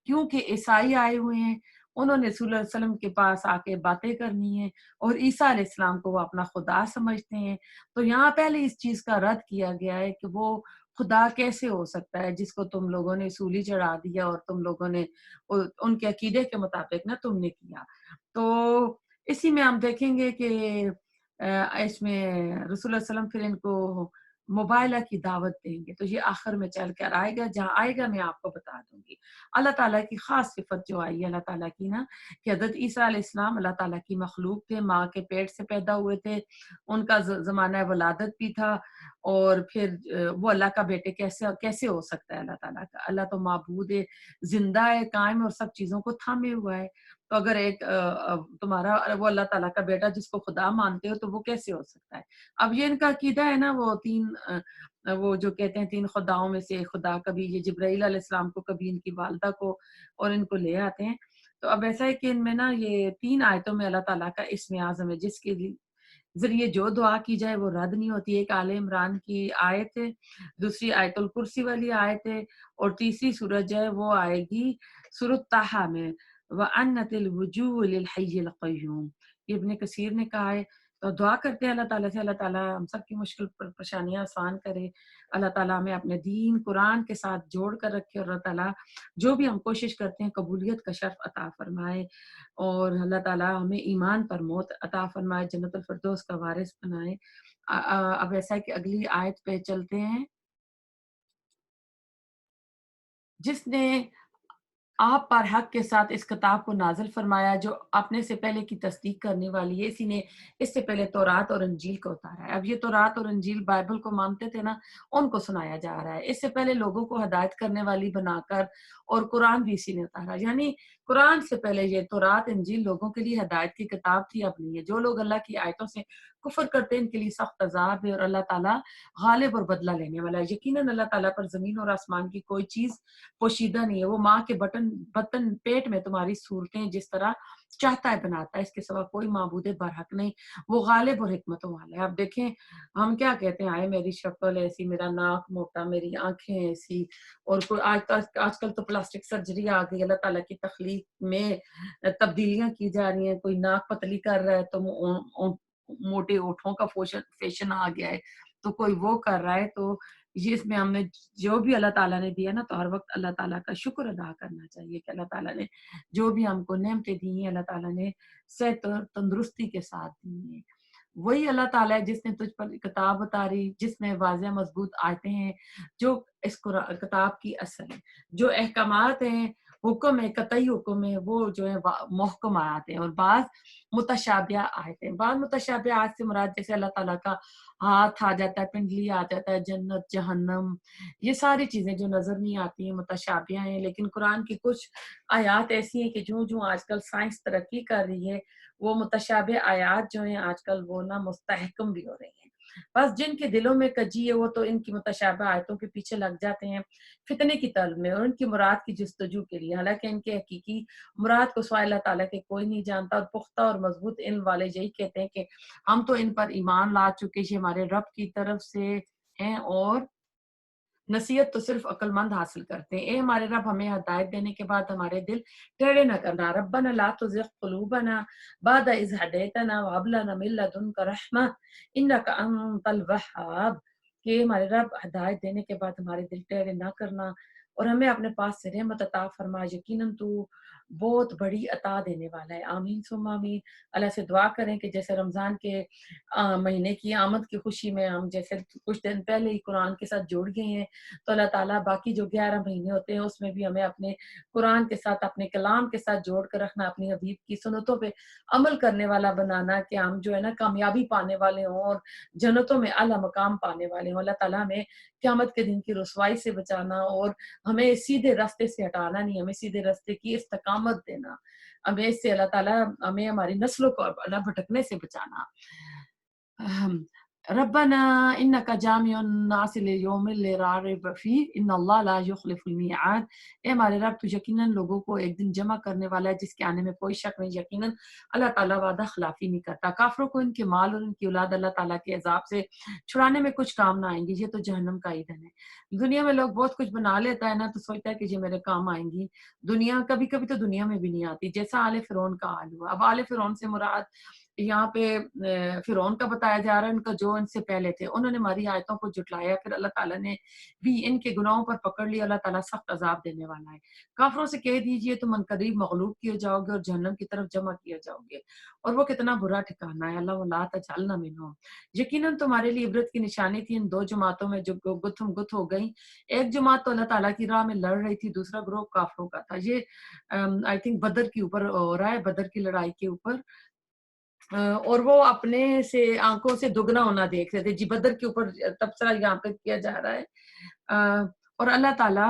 کیونکہ عیسائی آئے ہوئے ہیں، انہوں نے رسول اللہ علیہ وسلم کے پاس آ کے باتیں کرنی ہیں، اور عیسیٰ علیہ السلام کو وہ اپنا خدا سمجھتے ہیں. تو یہاں پہلے اس چیز کا رد کیا گیا ہے کہ وہ خدا کیسے ہو سکتا ہے جس کو تم لوگوں نے سولی چڑھا دیا اور تم لوگوں نے ان کے عقیدے کے مطابق نا تم نے کیا. تو اسی میں ہم دیکھیں گے کہ اس میں رسول اللہ صلی اللہ علیہ وسلم پھر ان کو مبائلہ کی دعوت دیں گے. تو یہ آخر میں چل کر آئے گا، جہاں آئے گا میں آپ کو بتا دوں گی. اللہ تعالیٰ کی خاص صفت جو آئی ہے اللہ تعالیٰ کی نا، کہ حضرت عیسیٰ علیہ السلام اللہ تعالیٰ کی مخلوق تھے، ماں کے پیٹ سے پیدا ہوئے تھے، ان کا زمانہ ولادت بھی تھا. اور پھر وہ اللہ کا بیٹے کیسے ہو سکتا ہے اللہ تعالیٰ کا؟ اللہ تو معبود ہے، زندہ ہے، قائم اور سب چیزوں کو تھامے ہوا ہے. تو اگر ایک تمہارا وہ اللہ تعالیٰ کا بیٹا جس کو خدا مانتے ہو تو وہ کیسے ہو سکتا ہے؟ اب یہ ان کا عقیدہ ہے نا، وہ وہ جو کہتے ہیں 3 خداؤں میں سے ایک خدا، کبھی یہ جبرائیل علیہ السلام کو، کبھی ان کی والدہ کو، اور ان کو لے آتے ہیں۔ تو اب ایسا ہے کہ ان میں نا یہ 3 آیتوں میں اللہ تعالیٰ کا اسم اعظم ہے جس کے ذریعے جو دعا کی جائے وہ رد نہیں ہوتی۔ ایک آل عمران کی آیت ہے، دوسری آیت الکرسی والی آیت ہے، اور تیسری سورج ہے وہ آئے گی سورۃ طٰہٰ میں، وَأَنَّتِ الْوُجُوهُ لِلْحَيِّ الْقَيُّومِ۔ یہ ابن کثیر نے کہا ہے۔ تو دعا کرتے ہیں اللہ تعالیٰ سے، اللہ تعالیٰ ہم سب کی مشکل پریشانیاں آسان کرے، اللہ تعالیٰ ہمیں اپنے دین قرآن کے ساتھ جوڑ کر رکھے، اور اللہ تعالیٰ جو بھی ہم کوشش کرتے ہیں قبولیت کا شرف عطا فرمائے، اور اللہ تعالیٰ ہمیں ایمان پر موت عطا فرمائے، جنت الفردوس کا وارث بنائے۔ اب ایسا ہے کہ اگلی آیت پہ چلتے ہیں۔ جس نے آپ پر حق کے ساتھ اس کتاب کو نازل فرمایا جو اپنے سے پہلے کی تصدیق کرنے والی ہے، اسی نے اس سے پہلے تورات اور انجیل کو اتارا ہے۔ اب یہ تورات اور انجیل بائبل کو مانتے تھے نا، ان کو سنایا جا رہا ہے۔ اس سے پہلے لوگوں کو ہدایت کرنے والی بنا کر، اور قرآن بھی اسی نے اتارا، یعنی قرآن سے پہلے یہ تورات انجیل لوگوں کے لیے ہدایت کی کتاب تھی، اب نہیں ہے۔ جو لوگ اللہ کی آیتوں سے کفر کرتے ہیں ان کے لیے سخت عذاب ہے، اور اللہ تعالیٰ غالب اور بدلہ لینے والا ہے۔ یقیناً اللہ تعالیٰ پر زمین اور آسمان کی کوئی چیز پوشیدہ نہیں ہے۔ وہ ماں کے بطن پیٹ میں تمہاری صورتیں جس طرح چاہتا ہے بناتا ہے، اس کے سوا کوئی معبود برحق نہیں، وہ غالب اور حکمت والا ہے۔ اب دیکھیں ہم کیا کہتے ہیں، آئے میری شکل ایسی، میرا ناک موٹا، میری آنکھیں ایسی، اور کوئی آج کل تو پلاسٹک سرجری آ گئی، اللہ تعالیٰ کی تخلیق میں تبدیلیاں کی جا رہی ہیں۔ کوئی ناک پتلی کر رہا ہے تو موٹے اونٹوں کا فیشن آ گیا ہے، تو کوئی وہ کر رہا ہے۔ تو اس میں ہم نے جو بھی اللہ تعالیٰ نے دیا نا، تو ہر وقت اللہ تعالیٰ کا شکر ادا کرنا چاہیے کہ اللہ تعالیٰ نے جو بھی ہم کو نعمتیں دی ہیں، اللہ تعالیٰ نے صحت اور تندرستی کے ساتھ دی ہیں۔ وہی اللہ تعالیٰ ہے جس نے تجھ پر کتاب اتاری، جس میں واضح مضبوط آیتیں ہیں جو اس کتاب کی اصل ہے، جو احکامات ہیں، حکم ہے، قطعی حکم ہے، وہ جو ہے محکم آیات ہیں، اور بعض متشابہ آیتیں۔ بعض متشابہ آیت سے مراد جیسے اللہ تعالیٰ کا ہاتھ آ جاتا ہے، پنڈلی آ جاتا ہے، جنت، جہنم، یہ ساری چیزیں جو نظر نہیں آتی ہیں متشابہ ہیں۔ لیکن قرآن کی کچھ آیات ایسی ہیں کہ جو آج کل سائنس ترقی کر رہی ہے، وہ متشابہ آیات جو ہیں آج کل وہ نا مستحکم بھی ہو رہی ہیں۔ بس جن کے دلوں میں کجی ہے وہ تو ان کی متشابہ آیتوں کے پیچھے لگ جاتے ہیں فتنے کی طلب میں، اور ان کی مراد کی جستجو کے لیے، حالانکہ ان کے حقیقی مراد کو سوائے اللہ تعالیٰ کے کوئی نہیں جانتا۔ اور پختہ اور مضبوط علم والے یہی کہتے ہیں کہ ہم تو ان پر ایمان لا چکے، یہ ہمارے رب کی طرف سے ہیں، اور نصیحت تو صرف عقل مند حاصل کرتے ہیں۔ اے ہمارے رب، ہمیں ہدایت دینے کے بعد ہمارے دل ٹیڑے نہ کرنا۔ ربنا لا تزغ قلوبنا بعد اذ ہدیتنا وہب لنا من لدنک رحمہ انک انت الوہاب، کہ ہمارے رب ہدایت دینے کے بعد ہمارے دل ٹیڑے نہ کرنا، اور ہمیں اپنے پاس سے رحمت عطا فرما، یقیناً تو بہت بڑی عطا دینے والا ہے۔ آمین ثم آمین۔ اللہ سے دعا کریں کہ جیسے رمضان کے مہینے کی آمد کی خوشی میں ہم جیسے کچھ دن پہلے ہی قرآن کے ساتھ جوڑ گئے ہیں، تو اللہ تعالیٰ باقی جو 11 مہینے ہوتے ہیں اس میں بھی ہمیں اپنے قرآن کے ساتھ، اپنے کلام کے ساتھ جوڑ کر رکھنا، اپنی حبیب کی سنتوں پہ عمل کرنے والا بنانا، کہ ہم جو ہے نا کامیابی پانے والے ہوں اور جنتوں میں اعلیٰ مقام پانے والے ہوں۔ اللہ تعالیٰ ہمیں قیامت کے دن کی رسوائی سے بچانا، اور ہمیں سیدھے راستے سے ہٹانا نہیں، ہمیں سیدھے راستے کی استقامت دینا، ہمیں اس سے اللہ تعالیٰ ہمیں ہماری نسلوں کو اللہ بھٹکنے سے بچانا۔ ربنا انک جامع الناس لیوم لا ریب فیہ ان اللہ لا یخلف المیعاد۔ اے ہمارے رب، تو یقیناً لوگوں کو ایک دن جمع کرنے والا ہے جس کے آنے میں کوئی شک نہیں، یقیناً اللہ تعالیٰ وعدہ خلافی نہیں کرتا۔ کافروں کو ان کے مال اور ان کی اولاد اللہ تعالیٰ کے عذاب سے چھڑانے میں کچھ کام نہ آئیں گی، یہ تو جہنم کا ایندھن ہے۔ دنیا میں لوگ بہت کچھ بنا لیتا ہے نا، تو سوچتا ہے کہ یہ میرے کام آئیں گی، دنیا کبھی کبھی تو دنیا میں بھی نہیں آتی، جیسا آل فرعون کا حال ہوا۔ اب آل فرعون سے مراد یہاں پہ فرعون کا بتایا جا رہا ہے، ان کا جو ان سے پہلے تھے، انہوں نے ہماری آیتوں کو جھٹلایا، پھر اللہ تعالیٰ نے بھی ان کے گناہوں پر پکڑ لیا، اللہ تعالیٰ سخت عذاب دینے والا ہے۔ کافروں سے کہہ دیجئے تم عنقریب مغلوب کیے جاؤ گے اور جہنم کی طرف جمع کیے جاؤ گے، اور وہ کتنا برا ٹھکانہ ہے۔ اللہ لا تجعلنا منہم۔ یقیناً تمہارے لیے عبرت کی نشانی تھی ان 2 جماعتوں میں جو گتھم گتھ ہو گئیں۔ ایک جماعت تو اللہ تعالیٰ کی راہ میں لڑ رہی تھی، دوسرا گروہ کافروں کا تھا۔ یہ آئی تھنک بدر کے اوپر ہو رہا ہے، بدر کی لڑائی کے اوپر، اور وہ اپنے سے آنکھوں سے دگنا ہونا دیکھ رہے تھے۔ جی بدر کے اوپر تبصرہ یہاں پہ کیا جا رہا ہے، اور اللہ تعالیٰ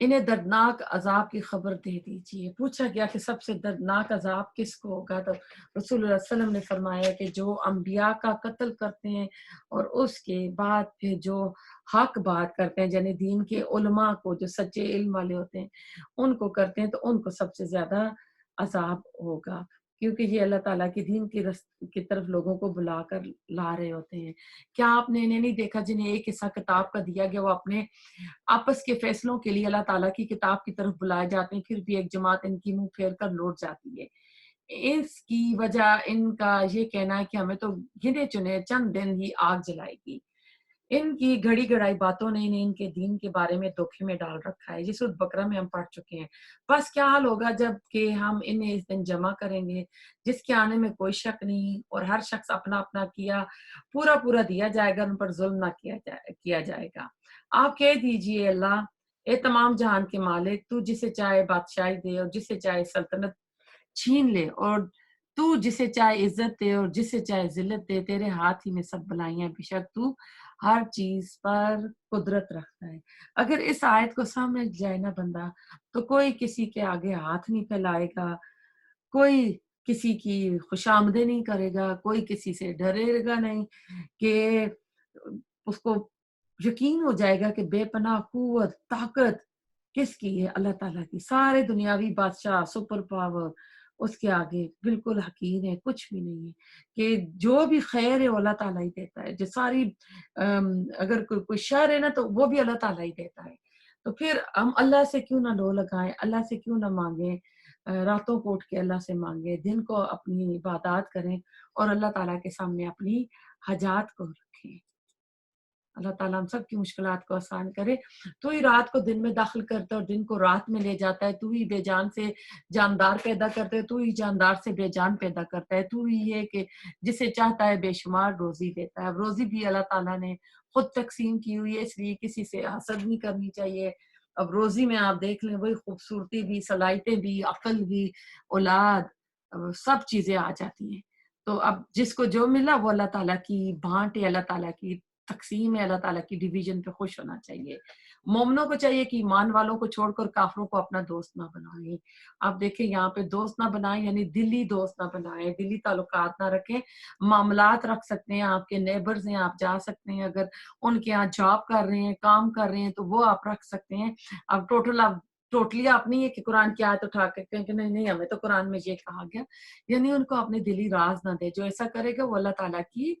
انہیں دردناک عذاب کی خبر دے دیجیے۔ پوچھا گیا کہ سب سے دردناک عذاب کس کو ہوگا، تو رسول اللہ صلی اللہ علیہ وسلم نے فرمایا کہ جو انبیاء کا قتل کرتے ہیں اور اس کے بعد پھر جو حق بات کرتے ہیں، یعنی دین کے علماء کو جو سچے علم والے ہوتے ہیں ان کو کرتے ہیں، تو ان کو سب سے زیادہ عذاب ہوگا، کیونکہ یہ اللہ تعالیٰ کے دین کی طرف لوگوں کو بلا کر لا رہے ہوتے ہیں۔ کیا آپ نے انہیں نہیں دیکھا جنہیں ایک حصہ کتاب کا دیا گیا، وہ اپنے آپس کے فیصلوں کے لیے اللہ تعالیٰ کی کتاب کی طرف بلائے جاتے ہیں، پھر بھی ایک جماعت ان کی منہ پھیر کر لوٹ جاتی ہے۔ اس کی وجہ ان کا یہ کہنا ہے کہ ہمیں تو گنے چنے چند دن ہی آگ جلائے گی۔ ان کی گھڑی گڑائی باتوں نے انہیں ان کے دین کے بارے میں دھوکے میں ڈال رکھا ہے، جس سورۃ بقرہ میں ہم پڑھ چکے ہیں۔ بس کیا حال ہوگا جب کہ ہم انہیں اس دن جمع کریں گے جس کے آنے میں کوئی شک نہیں، اور ہر شخص اپنا اپنا کیا پورا پورا دیا جائے گا، ان پر ظلم نہ کیا جائے گا۔ آپ کہہ دیجئے اللہ، اے تمام جہان کے مالک، تو جسے چاہے بادشاہی دے اور جسے چاہے سلطنت چھین لے، اور تو جسے چاہے عزت دے اور جسے چاہے ذلت دے، تیرے ہاتھ ہی میں سب بلائیاں، بے شک تو ہر چیز پر قدرت رکھتا ہے۔ اگر اس آیت کو سمجھ جائے نا بندہ، تو کوئی کسی کے آگے ہاتھ نہیں پھیلائے گا، کوئی کسی کی خوش آمدید نہیں کرے گا، کوئی کسی سے ڈرے گا نہیں، کہ اس کو یقین ہو جائے گا کہ بے پناہ قوت طاقت کس کی ہے، اللہ تعالیٰ کی۔ سارے دنیاوی بادشاہ سپر پاور اس کے آگے بالکل حقیر ہے، کچھ بھی نہیں ہے، کہ جو بھی خیر ہے وہ اللہ تعالیٰ ہی دیتا ہے، جو ساری اگر کوئی شر ہے نا تو وہ بھی اللہ تعالیٰ ہی دیتا ہے۔ تو پھر ہم اللہ سے کیوں نہ لو لگائیں، اللہ سے کیوں نہ مانگیں، راتوں کو اٹھ کے اللہ سے مانگیں، دن کو اپنی عبادات کریں اور اللہ تعالیٰ کے سامنے اپنی حاجات کو رکھیں۔ اللہ تعالیٰ ہم سب کی مشکلات کو آسان کرے۔ تو ہی رات کو دن میں داخل کرتا ہے اور دن کو رات میں لے جاتا ہے، تو ہی بے جان سے جاندار پیدا کرتا ہے، تو ہی جاندار سے بے جان پیدا کرتا ہے، تو ہی ہے کہ جسے چاہتا ہے بے شمار روزی دیتا ہے۔ اب روزی بھی اللہ تعالیٰ نے خود تقسیم کی ہوئی ہے، اس لیے کسی سے حسد نہیں کرنی چاہیے۔ اب روزی میں آپ دیکھ لیں وہی خوبصورتی بھی، صلاحیتیں بھی، عقل بھی، اولاد، سب چیزیں آ جاتی ہیں۔ تو اب جس کو جو ملا وہ اللہ تعالیٰ کی بانٹ ہے، اللہ تعالیٰ کی تقسیم ہے، اللہ تعالیٰ کی ڈویژن پہ خوش ہونا چاہیے۔ مومنوں کو چاہیے کہ ایمان والوں کو چھوڑ کر کافروں کو اپنا دوست نہ بنائیں۔ آپ دیکھیں یہاں پہ دوست نہ بنائیں، یعنی دلی دوست نہ بنائیں، دلی تعلقات نہ رکھیں۔ معاملات رکھ سکتے ہیں، آپ کے نیبرز ہیں، آپ جا سکتے ہیں، اگر ان کے یہاں جاب کر رہے ہیں، کام کر رہے ہیں تو وہ آپ رکھ سکتے ہیں۔ اب ٹوٹلی آپ نہیں ہے کہ قرآن کی آیت اٹھا کے کہیں کہ نہیں نہیں ہمیں تو قرآن میں یہ کہا گیا، یعنی ان کو اپنے دلی راز نہ دے۔ جو ایسا کرے گا وہ اللہ تعالیٰ کی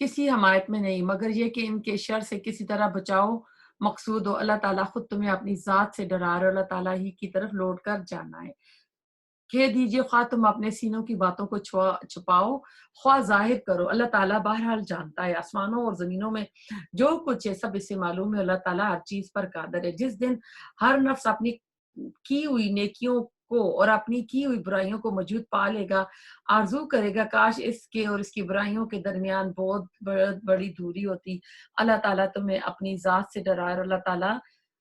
کسی حمایت میں نہیں، مگر یہ کہ ان کے شر سے کسی طرح بچاؤ مقصود ہو۔ اللہ تعالیٰ خود تمہیں اپنی ذات سے ڈرا رہا ہے، اللہ تعالیٰ ہی کی طرف لوٹ کر جانا ہے۔ کہہ دیجئے خواہ تم اپنے سینوں کی باتوں کو چھپاؤ خواہ ظاہر کرو، اللہ تعالیٰ بہرحال جانتا ہے۔ آسمانوں اور زمینوں میں جو کچھ ہے سب اسے معلوم ہے، اللہ تعالیٰ ہر چیز پر قادر ہے۔ جس دن ہر نفس اپنی کی ہوئی نیکیوں کو اور اپنی کی ہوئی برائیوں کو موجود پا لے گا، آرزو کرے گا کاش اس کے اور اس کی برائیوں کے درمیان بہت بڑی دوری ہوتی۔ اللہ تعالیٰ تمہیں اپنی ذات سے ڈرا رہا ہے،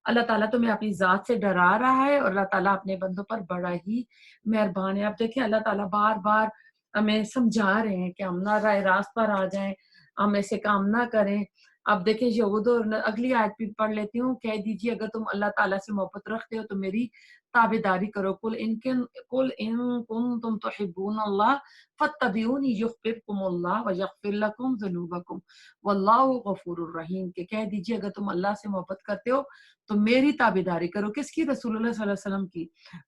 اللہ تعالیٰ تمہیں اپنی ذات سے ڈرا رہا ہے، اور اللہ تعالیٰ اپنے بندوں پر بڑا ہی مہربان ہے۔ اب دیکھیں اللہ تعالیٰ بار بار ہمیں سمجھا رہے ہیں کہ ہم نہ راہ راست پر آ جائیں، ہم ایسے کام نہ کریں۔ اب دیکھیں یہود، اور اگلی آیت بھی پڑھ لیتی ہوں، کہہ دیجیے اگر تم اللہ تعالیٰ سے محبت رکھتے ہو تو میری تابع داری کرو۔ قل ان کنتم تحبون اللہ فاتبعونی یحببکم اللہ ویغفر لکم ذنوبکم واللہ غفور الرحیم، کہ کہہ دیجیے اگر تم اللہ سے محبت کرتے ہو تو میری تابع داری کرو۔ کس کی؟ رسول اللہ صلی اللہ علیہ وسلم کی۔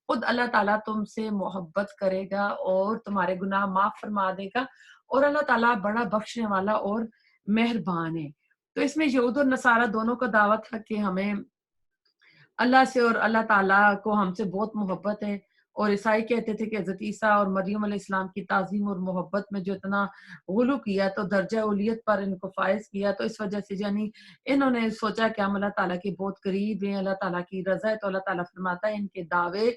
خود اللہ تعالیٰ تم سے محبت کرے گا اور تمہارے گناہ معاف فرما دے گا، اور اللہ تعالیٰ بڑا بخشنے والا اور مہربان ہے۔ تو اس میں یہود اور نصارہ دونوں کا دعوت ہے کہ ہمیں اللہ سے اور اللہ تعالیٰ کو ہم سے بہت محبت ہے، اور عیسائی کہتے تھے کہ حضرت عیسیٰ اور مریم علیہ السلام کی تعظیم اور محبت میں جو اتنا غلو کیا تو درجہ اولیت پر ان کو فائز کیا، تو اس وجہ سے یعنی انہوں نے سوچا کہ ہم اللہ تعالیٰ کے بہت قریب ہیں، اللہ تعالیٰ کی رضا ہے، تو اللہ تعالیٰ فرماتا ہے ان کے دعوے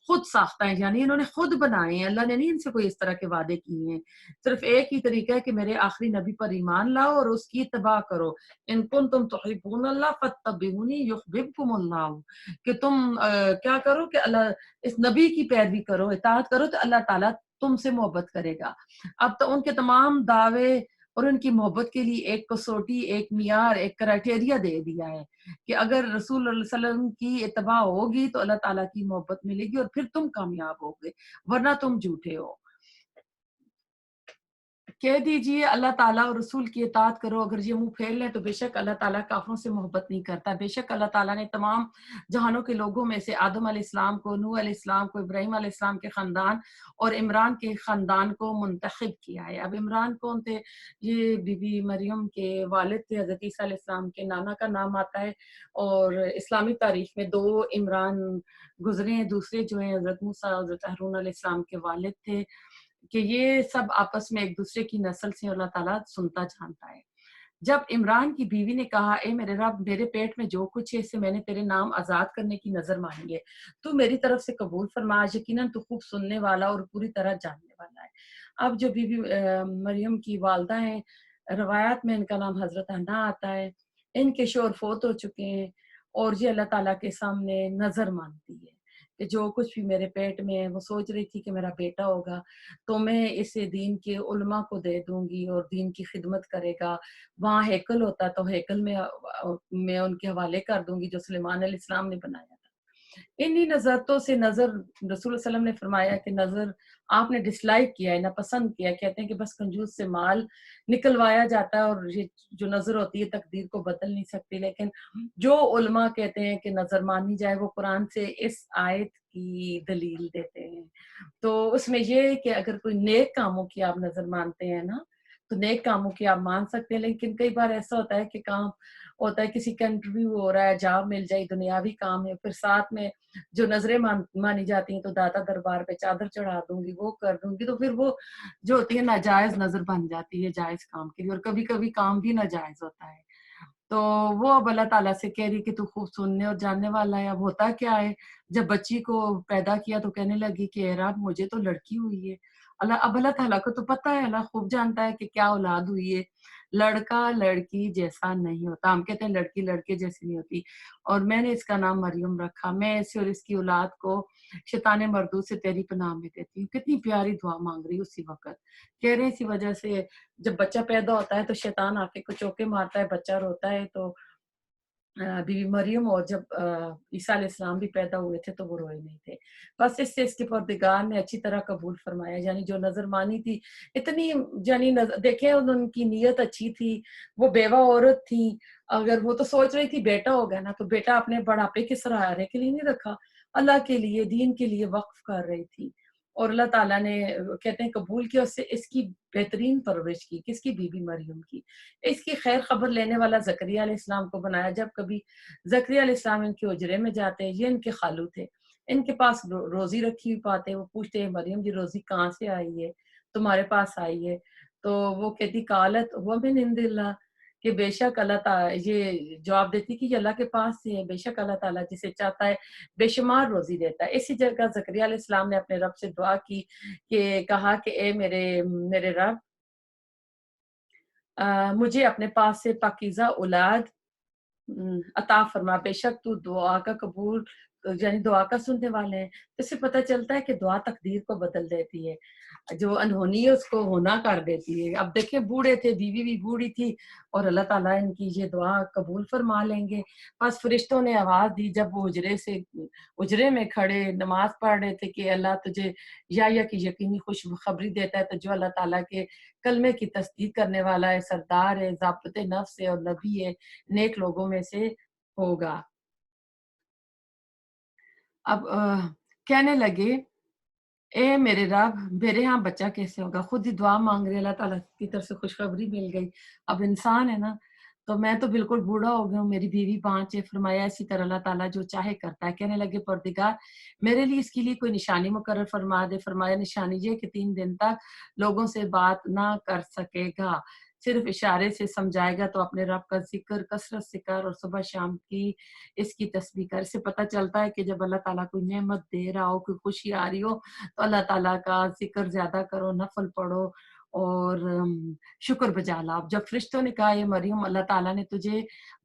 خود ساختہ ہیں، یعنی انہوں نے خود بنائے ہیں، اللہ نے نہیں ان سے کوئی اس طرح کے وعدے کیے ہیں۔ صرف ایک ہی طریقہ ہے کہ میرے آخری نبی پر ایمان لاؤ اور اس کی اتباع کرو۔ ان کنتم تحبون اللہ فاتبعونی یحببکم اللہ، کہ تم کیا کرو کہ اللہ اس نبی کی پیروی کرو، اطاعت کرو، تو اللہ تعالیٰ تم سے محبت کرے گا۔ اب تو ان کے تمام دعوے اور ان کی محبت کے لیے ایک کسوٹی، ایک معیار، ایک کرائٹیریا دے دیا ہے کہ اگر رسول اللہ صلی اللہ علیہ وسلم کی اتباع ہوگی تو اللہ تعالیٰ کی محبت ملے گی اور پھر تم کامیاب ہوگے، ورنہ تم جھوٹے ہو۔ کہہ دیجئے اللہ تعالیٰ اور رسول کی اطاعت کرو، اگر یہ منہ پھیر لیں تو بے شک اللہ تعالیٰ کافروں سے محبت نہیں کرتا۔ بے شک اللہ تعالیٰ نے تمام جہانوں کے لوگوں میں سے آدم علیہ السلام کو، نوح علیہ السلام کو، ابراہیم علیہ السلام کے خاندان اور عمران کے خاندان کو منتخب کیا ہے۔ اب عمران کون تھے؟ یہ بی بی مریم کے والد تھے، حضرت عیسیٰ علیہ السلام کے نانا کا نام آتا ہے، اور اسلامی تاریخ میں 2 عمران گزرے ہیں، دوسرے جو ہیں حضرت موسیٰ، حضرت ہارون علیہ السلام کے والد تھے، کہ یہ سب آپس میں ایک دوسرے کی نسل سے اللہ تعالیٰ سنتا جانتا ہے۔ جب عمران کی بیوی نے کہا اے میرے رب، میرے پیٹ میں جو کچھ ہے اس سے میں نے تیرے نام آزاد کرنے کی نظر مانی ہے، تو میری طرف سے قبول فرما، یقیناً تو خوب سننے والا اور پوری طرح جاننے والا ہے۔ اب جو بی بی مریم کی والدہ ہیں، روایات میں ان کا نام حضرت حنا آتا ہے، ان کے شوہر فوت ہو چکے ہیں، اور یہ اللہ تعالیٰ کے سامنے نظر مانتی ہے کہ جو کچھ بھی میرے پیٹ میں ہے، وہ سوچ رہی تھی کہ میرا بیٹا ہوگا تو میں اسے دین کے علماء کو دے دوں گی اور دین کی خدمت کرے گا، وہاں ہیکل ہوتا تو ہیکل میں ان کے حوالے کر دوں گی جو سلیمان علیہ السلام نے بنایا تھا۔ انہی نظرتوں سے نظر رسول اللہ صلی اللہ علیہ وسلم نے فرمایا کہ نظر آپ نے ڈس لائک کیا ہے، ناپسند کیا ہے، کہتے ہیں کہ بس کنجوس سے مال نکلوایا جاتا ہے اور یہ جو نظر ہوتی ہے تقدیر کو بدل نہیں سکتی، لیکن جو علماء کہتے ہیں کہ نظر مانی جائے وہ قرآن سے اس آیت کی دلیل دیتے ہیں۔ تو اس میں یہ ہے کہ اگر کوئی نیک کاموں کی آپ نظر مانتے ہیں نا تو نیک کاموں کی آپ مان سکتے ہیں، لیکن کئی بار ایسا ہوتا ہے کہ کام ہوتا ہے، کسی کا انٹرویو ہو رہا ہے، جاب مل جائے، دنیاوی کام ہے، پھر ساتھ میں جو نظریں مانی جاتی ہیں تو داتا دربار پہ چادر چڑھا دوں گی، وہ کر دوں گی، تو پھر وہ جو ہوتی ہے ناجائز نظر بن جاتی ہے جائز کام کے لیے، اور کبھی کبھی کام بھی ناجائز ہوتا ہے۔ تو وہ اب اللہ تعالیٰ سے کہہ رہی کہ تو خوب سننے اور جاننے والا ہے۔ اب ہوتا کیا ہے، جب بچی کو پیدا کیا تو کہنے لگی کہ اے رب مجھے تو لڑکی ہوئی ہے۔ اب اللہ تعالیٰ کو تو پتہ ہے، اللہ خوب جانتا ہے کہ کیا اولاد ہوئی ہے۔ لڑکا لڑکی جیسا نہیں ہوتا، ہم کہتے ہیں لڑکی لڑکے جیسی نہیں ہوتی، اور میں نے اس کا نام مریم رکھا، میں اسے اور اس کی اولاد کو شیطان مردود سے تیری پناہ میں دیتی ہوں۔ کتنی پیاری دعا مانگ رہی اسی وقت، کہہ رہے ہیں اسی وجہ سے جب بچہ پیدا ہوتا ہے تو شیطان آ کے کو چوکے مارتا ہے، بچہ روتا ہے، تو بی بی مریم اور جب عیسیٰ علیہ السلام بھی پیدا ہوئے تھے تو وہ روئے نہیں تھے، بس اس سے اس کے پروردگار نے اچھی طرح قبول فرمایا، یعنی جو نظر مانی تھی اتنی، یعنی دیکھیں ان کی نیت اچھی تھی، وہ بیوہ عورت تھی، اگر وہ تو سوچ رہی تھی بیٹا ہوگا نا، تو بیٹا اپنے بڑھاپے کے سہارے کے لیے نہیں رکھا، اللہ کے لیے دین کے لیے وقف کر رہی تھی، اور اللہ تعالیٰ نے کہتے ہیں قبول کیا، اس سے اس کی بہترین پرورش کی، کس کی؟ بی بی مریم کی۔ اس کی خیر خبر لینے والا زکریا علیہ السلام کو بنایا۔ جب کبھی زکریا علیہ السلام ان کے حجرے میں جاتے، یہ ان کے خالو تھے، ان کے پاس روزی رکھی ہوئی پاتے، وہ پوچھتے ہیں مریم جی روزی کہاں سے آئی ہے، تمہارے پاس آئی ہے؟ تو وہ کہتی قالت ہو من عند اللہ، کہ بے شک اللہ تعالیٰ، یہ جواب دیتی کہ یہ اللہ کے پاس سے ہے، بے شک اللہ تعالیٰ جسے چاہتا ہے بے شمار روزی دیتا ہے۔ اسی جگہ زکریا علیہ السلام نے اپنے رب سے دعا کی، کہ کہا کہ اے میرے رب، مجھے اپنے پاس سے پاکیزہ اولاد عطا فرما، بے شک تو دعا کا قبول، یعنی دعا کا سننے والے ہیں۔ اس سے پتہ چلتا ہے کہ دعا تقدیر کو بدل دیتی ہے، جو انہونی ہے اس کو ہونا کر دیتی ہے۔ اب دیکھیں بوڑھے تھے، بیوی بھی بوڑھی تھی، اور اللہ تعالیٰ ان کی یہ دعا قبول فرما لیں گے۔ بس فرشتوں نے آواز دی جب وہ حجرے میں کھڑے نماز پڑھ رہے تھے کہ اللہ تجھے یا کی یقینی خوشخبری دیتا ہے، تو جو اللہ تعالیٰ کے کلمے کی تصدیق کرنے والا ہے، سردار ہے، ضابطۂ نفس ہے اور نبی ہے، نیک لوگوں میں سے ہوگا۔ اب کہنے لگے اے میرے رب، میرے ہاں بچہ کیسے ہوگا؟ خود ہی دعا مانگ رہے، اللہ تعالیٰ کی طرف سے خوشخبری مل گئی۔ اب انسان ہے نا، تو میں تو بالکل بوڑھا ہو گیا ہوں، میری بیوی 5 ہے، فرمایا اسی طرح اللہ تعالیٰ جو چاہے کرتا ہے۔ کہنے لگے پروردگار میرے لیے اس کے لیے کوئی نشانی مقرر فرما دے۔ فرمایا نشانی یہ کہ 3 دن تک لوگوں سے بات نہ کر سکے گا، صرف اشارے سے سمجھائے گا، تو اپنے رب کا ذکر کثرت سے کر اور صبح شام کی اس کی تسبیح کر۔ اس سے پتہ چلتا ہے کہ جب اللہ تعالیٰ کوئی نعمت دے رہا ہو، کوئی خوشی آ رہی ہو، تو اللہ تعالیٰ کا ذکر زیادہ کرو، نفل پڑھو، اور شکر بجا لا۔ اب جب فرشتوں نے کہا یہ مریم اللہ تعالیٰ نے تجھے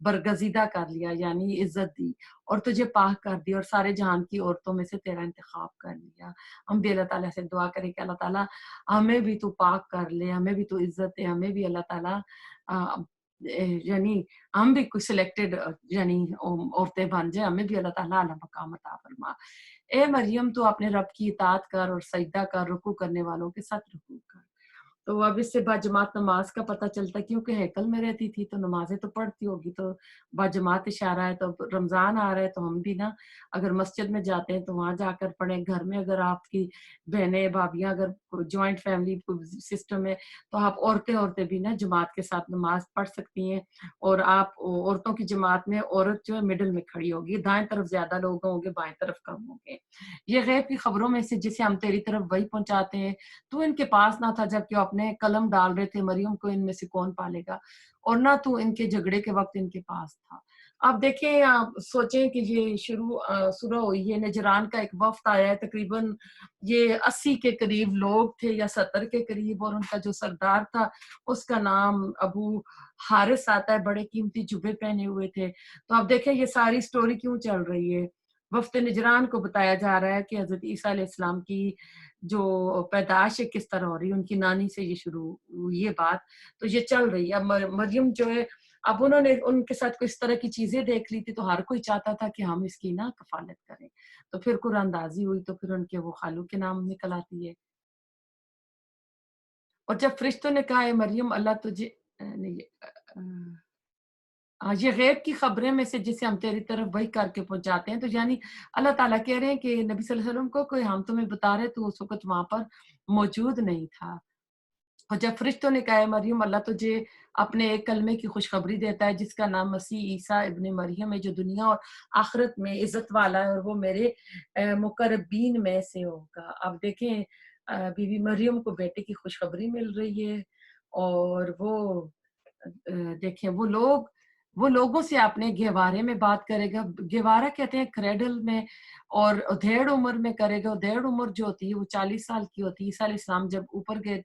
برگزیدہ کر لیا یعنی عزت دی اور تجھے پاک کر دی اور سارے جہان کی عورتوں میں سے تیرا انتخاب کر لیا، ہم بھی اللہ تعالیٰ سے دعا کریں کہ اللہ تعالیٰ ہمیں بھی تو پاک کر لے، ہمیں بھی تو عزت دے، ہمیں بھی اللہ تعالیٰ یعنی ہم بھی کوئی سلیکٹڈ یعنی عورتیں بن جائیں، ہمیں بھی اللہ تعالیٰ اعلیٰ مقام عطا فرما۔ اے مریم تو اپنے رب کی اطاعت کر اور سجدہ کر، رکوع کرنے والوں کے ساتھ رکوع کر۔ تو اب اس سے باجماعت نماز کا پتہ چلتا ہے، کیونکہ ہیکل میں رہتی تھی تو نمازیں تو پڑھتی ہوگی، تو باجماعت اشارہ ہے۔ تو اب رمضان آ رہا ہے تو ہم بھی نا اگر مسجد میں جاتے ہیں تو وہاں جا کر پڑھیں، گھر میں اگر آپ کی بہنیں بھابیاں اگر جوائنٹ فیملی سسٹم ہے تو آپ عورتیں بھی نا جماعت کے ساتھ نماز پڑھ سکتی ہیں، اور آپ عورتوں کی جماعت میں عورت جو ہے مڈل میں کھڑی ہوگی، دائیں طرف زیادہ لوگ ہوں گے، بائیں طرف کم ہوں گے۔ یہ غیب کی خبروں میں سے جسے ہم تیری طرف وہی پہنچاتے ہیں، تو ان کے پاس نہ تھا جب کہ وہ اپنے قلم ڈال رہے تھے، مریم کو ان میں سے کون پالے گا، اور نہ تو ان کے جھگڑے کے وقت ان کے پاس تھا۔ آپ دیکھیں، آپ سوچیں کہ یہ شروع ہوئی ہے، نجران کا ایک وفد آیا ہے، تقریباً یہ 80 کے قریب لوگ تھے یا 70 کے قریب، اور ان کا جو سردار تھا اس کا نام ابو حارث آتا ہے، بڑے قیمتی جبے پہنے ہوئے تھے۔ تو آپ دیکھیں یہ ساری سٹوری کیوں چل رہی ہے، وفد نجران کو بتایا جا رہا ہے کہ حضرت عیسیٰ علیہ السلام کی جو پیدائش ہے کس طرح ہو رہی ہے، ان کی نانی سے یہ شروع ہوئی یہ بات، تو یہ چل رہی ہے۔ اب مریم جو ہے، اب انہوں نے ان کے ساتھ کوئی اس طرح کی چیزیں دیکھ لی تھی تو ہر کوئی چاہتا تھا کہ ہم اس کی نا کفالت کریں، تو پھر قرآن اندازی ہوئی تو پھر ان کے وہ خالو کے نام نکل آتی ہے۔ اور جب فرشتوں نے کہا ہے مریم اللہ تجھے نہیں، یہ غیب کی خبریں میں سے جسے ہم تیری طرف وہی کر کے پہنچاتے ہیں، تو یعنی اللہ تعالیٰ کہہ رہے ہیں کہ نبی صلی اللہ علیہ وسلم کو کوئی ہم تمہیں بتا رہے تو اس وقت وہاں پر موجود نہیں تھا۔ اور جب فرشتوں نے کہا ہے مریم اللہ تجھے اپنے ایک کلمے کی خوشخبری دیتا ہے جس کا نام مسیح عیسیٰ ابن مریم ہے، جو دنیا اور آخرت میں عزت والا ہے اور وہ میرے مقربین میں سے ہوگا۔ اب دیکھیں بی بی مریم کو بیٹے کی خوشخبری مل رہی ہے، اور وہ دیکھیں وہ لوگوں سے اپنے گہوارے میں بات کرے گا، گہوارہ کہتے ہیں کریڈل میں، اور ادھیڑ عمر میں کرے گا۔ ادھیڑ عمر جو ہوتی ہے وہ 40 سال کی ہوتی ہے۔ عیسیٰ علیہ السلام جب اوپر گئے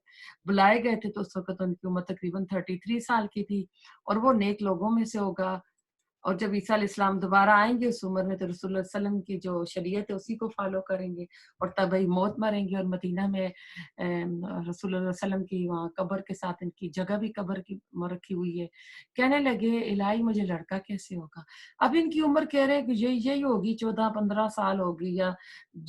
بلائے گئے تھے تو اس وقت ان کی عمر تقریباً 33 سال کی تھی، اور وہ نیک لوگوں میں سے ہوگا۔ اور جب عیسیٰ علیہ السلام دوبارہ آئیں گے اس عمر میں تو رسول اللہ صلی اللہ علیہ وسلم کی جو شریعت ہے اسی کو فالو کریں گے، اور طبعی موت مریں گے، اور مدینہ میں رسول اللہ صلی اللہ علیہ وسلم کی وہاں قبر کے ساتھ ان کی جگہ بھی قبر کی رکھی ہوئی ہے۔ کہنے لگے الہی مجھے لڑکا کیسے ہوگا؟ اب ان کی عمر کہہ رہے ہیں کہ یہی ہوگی، 14-15 سال ہوگی، یا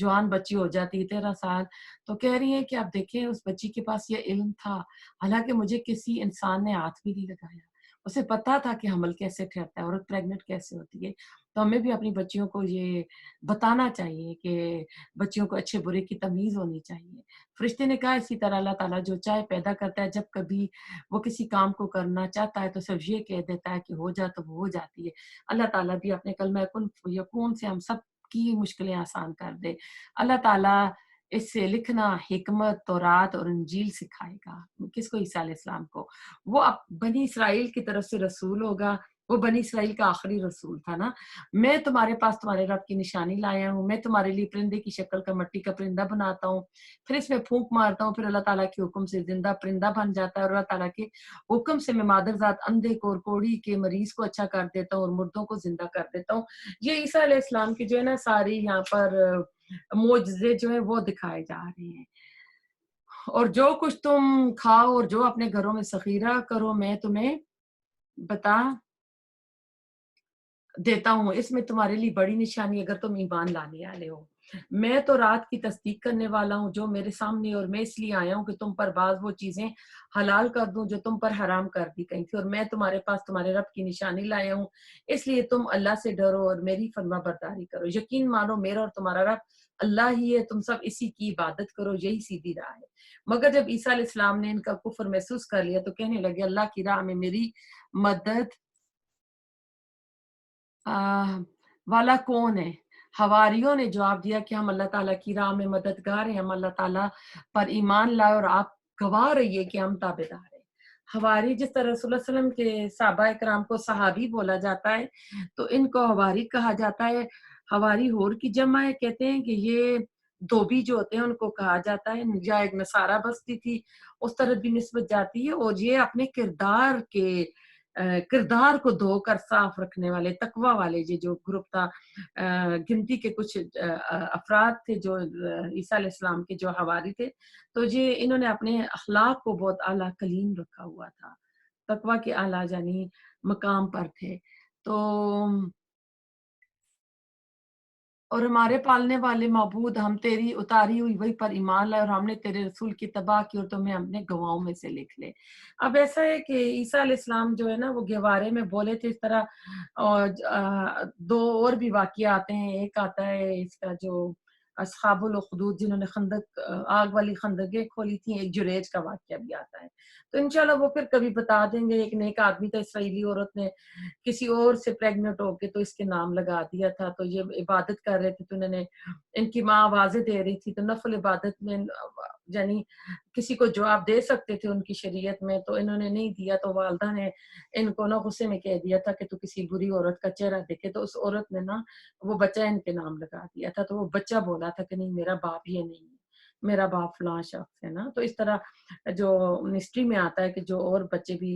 جوان بچی ہو جاتی ہے 13 سال۔ تو کہہ رہی ہیں کہ آپ دیکھیں اس بچی کے پاس یہ علم تھا، حالانکہ مجھے کسی انسان نے ہاتھ بھی نہیں لگایا، اسے پتا تھا کہ حمل کیسے ٹھہرتا ہے، عورت پریگنٹ کیسے ہوتی ہے۔ تو ہمیں بھی اپنی بچیوں کو یہ بتانا چاہیے کہ بچیوں کو اچھے برے کی تمیز ہونی چاہیے۔ فرشتے نے کہا اسی طرح اللہ تعالیٰ جو چاہے پیدا کرتا ہے، جب کبھی وہ کسی کام کو کرنا چاہتا ہے تو صرف یہ کہہ دیتا ہے کہ ہو جا تو وہ ہو جاتی ہے۔ اللہ تعالیٰ بھی اپنے کلمہ کن یکون سے ہم سب کی مشکلیں آسان کر دے۔ اللہ تعالیٰ اس سے لکھنا، حکمت، تورات اور انجیل سکھائے گا۔ کس کو؟ عیسیٰ علیہ السلام کو۔ وہ بنی اسرائیل کی طرف سے رسول ہوگا، وہ بنی اسرائیل کا آخری رسول تھا نا۔ میں تمہارے پاس تمہارے رب کی نشانی لایا ہوں، میں تمہارے لیے پرندے کی شکل کا مٹی کا پرندہ بناتا ہوں، پھر اس میں پھونک مارتا ہوں، پھر اللہ تعالیٰ کے حکم سے زندہ پرندہ بن جاتا ہے، اور اللہ تعالیٰ کے حکم سے میں مادر ذات اندھے کو اور کوڑی کے مریض کو اچھا کر دیتا ہوں اور مردوں کو زندہ کر دیتا ہوں۔ یہ عیسیٰ علیہ السلام کی جو ہے نا ساری یہاں پر معجزے جو ہیں وہ دکھائے جا رہے ہیں۔ اور جو کچھ تم کھاؤ اور جو اپنے گھروں میں ذخیرہ کرو میں تمہیں بتا دیتا ہوں، اس میں تمہارے لیے بڑی نشانی اگر تم ایمان لانے والے ہو۔ میں تو رات کی تصدیق کرنے والا ہوں جو میرے سامنے، اور میں اس لیے آیا ہوں کہ تم پر بعض وہ چیزیں حلال کر دوں جو تم پر حرام کر دی گئی تھی، اور میں تمہارے پاس تمہارے رب کی نشانی لایا ہوں، اس لیے تم اللہ سے ڈرو اور میری فرما برداری کرو۔ یقین مانو میرا اور تمہارا رب اللہ ہی ہے، تم سب اسی کی عبادت کرو، یہی سیدھی راہ ہے۔ مگر جب عیسیٰ علیہ السلام نے ان کا کفر محسوس کر لیا تو کہنے لگے اللہ کی راہ میں میری مدد والا کون ہے؟ حواریوں نے جواب دیا کہ ہم اللہ تعالیٰ کی راہ میں مددگار ہیں، ہم اللہ تعالیٰ پر ایمان لائے اور آپ گواہ رہیے کہ ہم تابعدار ہیں۔ حواری جس طرح رسول اللہ صلی اللہ علیہ وسلم کے صحابہ اکرام کو صحابی بولا جاتا ہے تو ان کو حواری کہا جاتا ہے۔ حواری ہور کی جمع ہے، کہتے ہیں کہ یہ دھوبی جو ہوتے ہیں ان کو کہا جاتا ہے، یا ایک نصارہ بستی تھی اس طرف بھی نسبت جاتی ہے، اور یہ اپنے کردار کو دھو کر صاف رکھنے والے تقوی والے یہ جو گروپ تھا، گنتی کے کچھ افراد تھے جو عیسیٰ علیہ السلام کے جو حواری تھے، تو یہ انہوں نے اپنے اخلاق کو بہت اعلیٰ کلیم رکھا ہوا تھا، تقوی کے اعلیٰ یعنی مقام پر تھے۔ تو اور ہمارے پالنے والے معبود، ہم تیری اتاری ہوئی وہی پر ایمان لائے، اور ہم نے تیرے رسول کی تباہ کی اور تمہیں اپنے گواہوں میں سے لکھ لے۔ اب ایسا ہے کہ عیسیٰ علیہ السلام جو ہے نا وہ گہوارے میں بولے تھے اس طرح، اور دو اور بھی واقعہ آتے ہیں، ایک آتا ہے اس کا جو اصحاب الاخدود جنہوں نے خندق آگ والی خندقیں کھولی تھیں، ایک جریج کا واقعہ بھی آتا ہے، تو انشاءاللہ وہ پھر کبھی بتا دیں گے۔ ایک نیک آدمی تھا، اسرائیلی عورت نے کسی اور سے پریگنٹ ہو کے تو اس کے نام لگا دیا تھا، تو یہ عبادت کر رہے تھے، تو انہوں نے، ان کی ماں آوازیں دے رہی تھی، تو نفل عبادت میں یعنی کسی کو جواب دے سکتے تھے ان کی شریعت میں، تو انہوں نے نہیں دیا، تو والدہ نے ان کو نا غصے میں کہہ دیا تھا کہ تو کسی بری عورت کا چہرہ دیکھے، تو اس عورت نے نا وہ بچہ ان کے نام لگا دیا تھا، تو وہ بچہ بولا تھا کہ نہیں میرا باپ یہ نہیں ہے، میرا باپ فلاں شخص ہے نا۔ تو اس طرح جو مسٹری میں آتا ہے کہ جو اور بچے بھی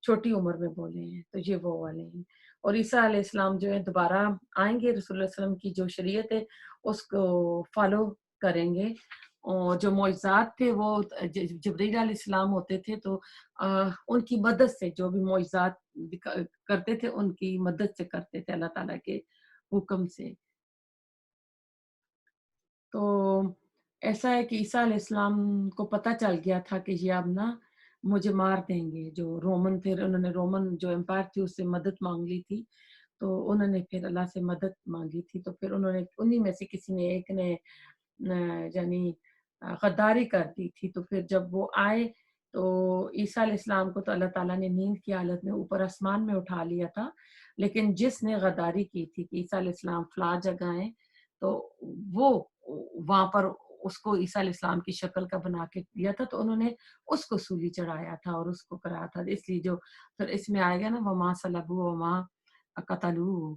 چھوٹی عمر میں بولے ہیں، تو یہ وہ والے ہیں۔ اور عیسیٰ علیہ السلام جو ہے دوبارہ آئیں گے، رسول اللہ علیہ وسلم کی جو شریعت ہے اس کو فالو کریں گے، اور جو معجزات تھے وہ جبرائیل علیہ السلام ہوتے تھے، تو ان کی مدد سے جو بھی معجزات کرتے تھے ان کی مدد سے کرتے تھے اللہ تعالیٰ کے حکم سے۔ تو ایسا ہے کہ عیسیٰ علیہ السلام کو پتہ چل گیا تھا کہ یہ اب نا مجھے مار دیں گے، جو رومن تھے انہوں نے رومن جو امپائر تھی اس سے مدد مانگ لی تھی، تو انہوں نے پھر اللہ سے مدد مانگی تھی، تو پھر انہوں نے انہی میں سے کسی نے ایک نے یعنی غداری کر دی تھی، تو پھر جب وہ آئے تو عیسیٰ علیہ السلام کو تو اللہ تعالیٰ نے نیند کی حالت میں اوپر آسمان میں اٹھا لیا تھا، لیکن جس نے غداری کی تھی کہ عیسیٰ علیہ السلام فلاں جگہ ہیں، تو وہ وہاں پر اس کو عیسیٰ علیہ السلام کی شکل کا بنا کے دیا تھا، تو انہوں نے اس کو سولی چڑھایا تھا اور اس کو کرایا تھا، اس لیے جو پھر اس میں آئے گا نا وما صلبوہ وما قتلوہ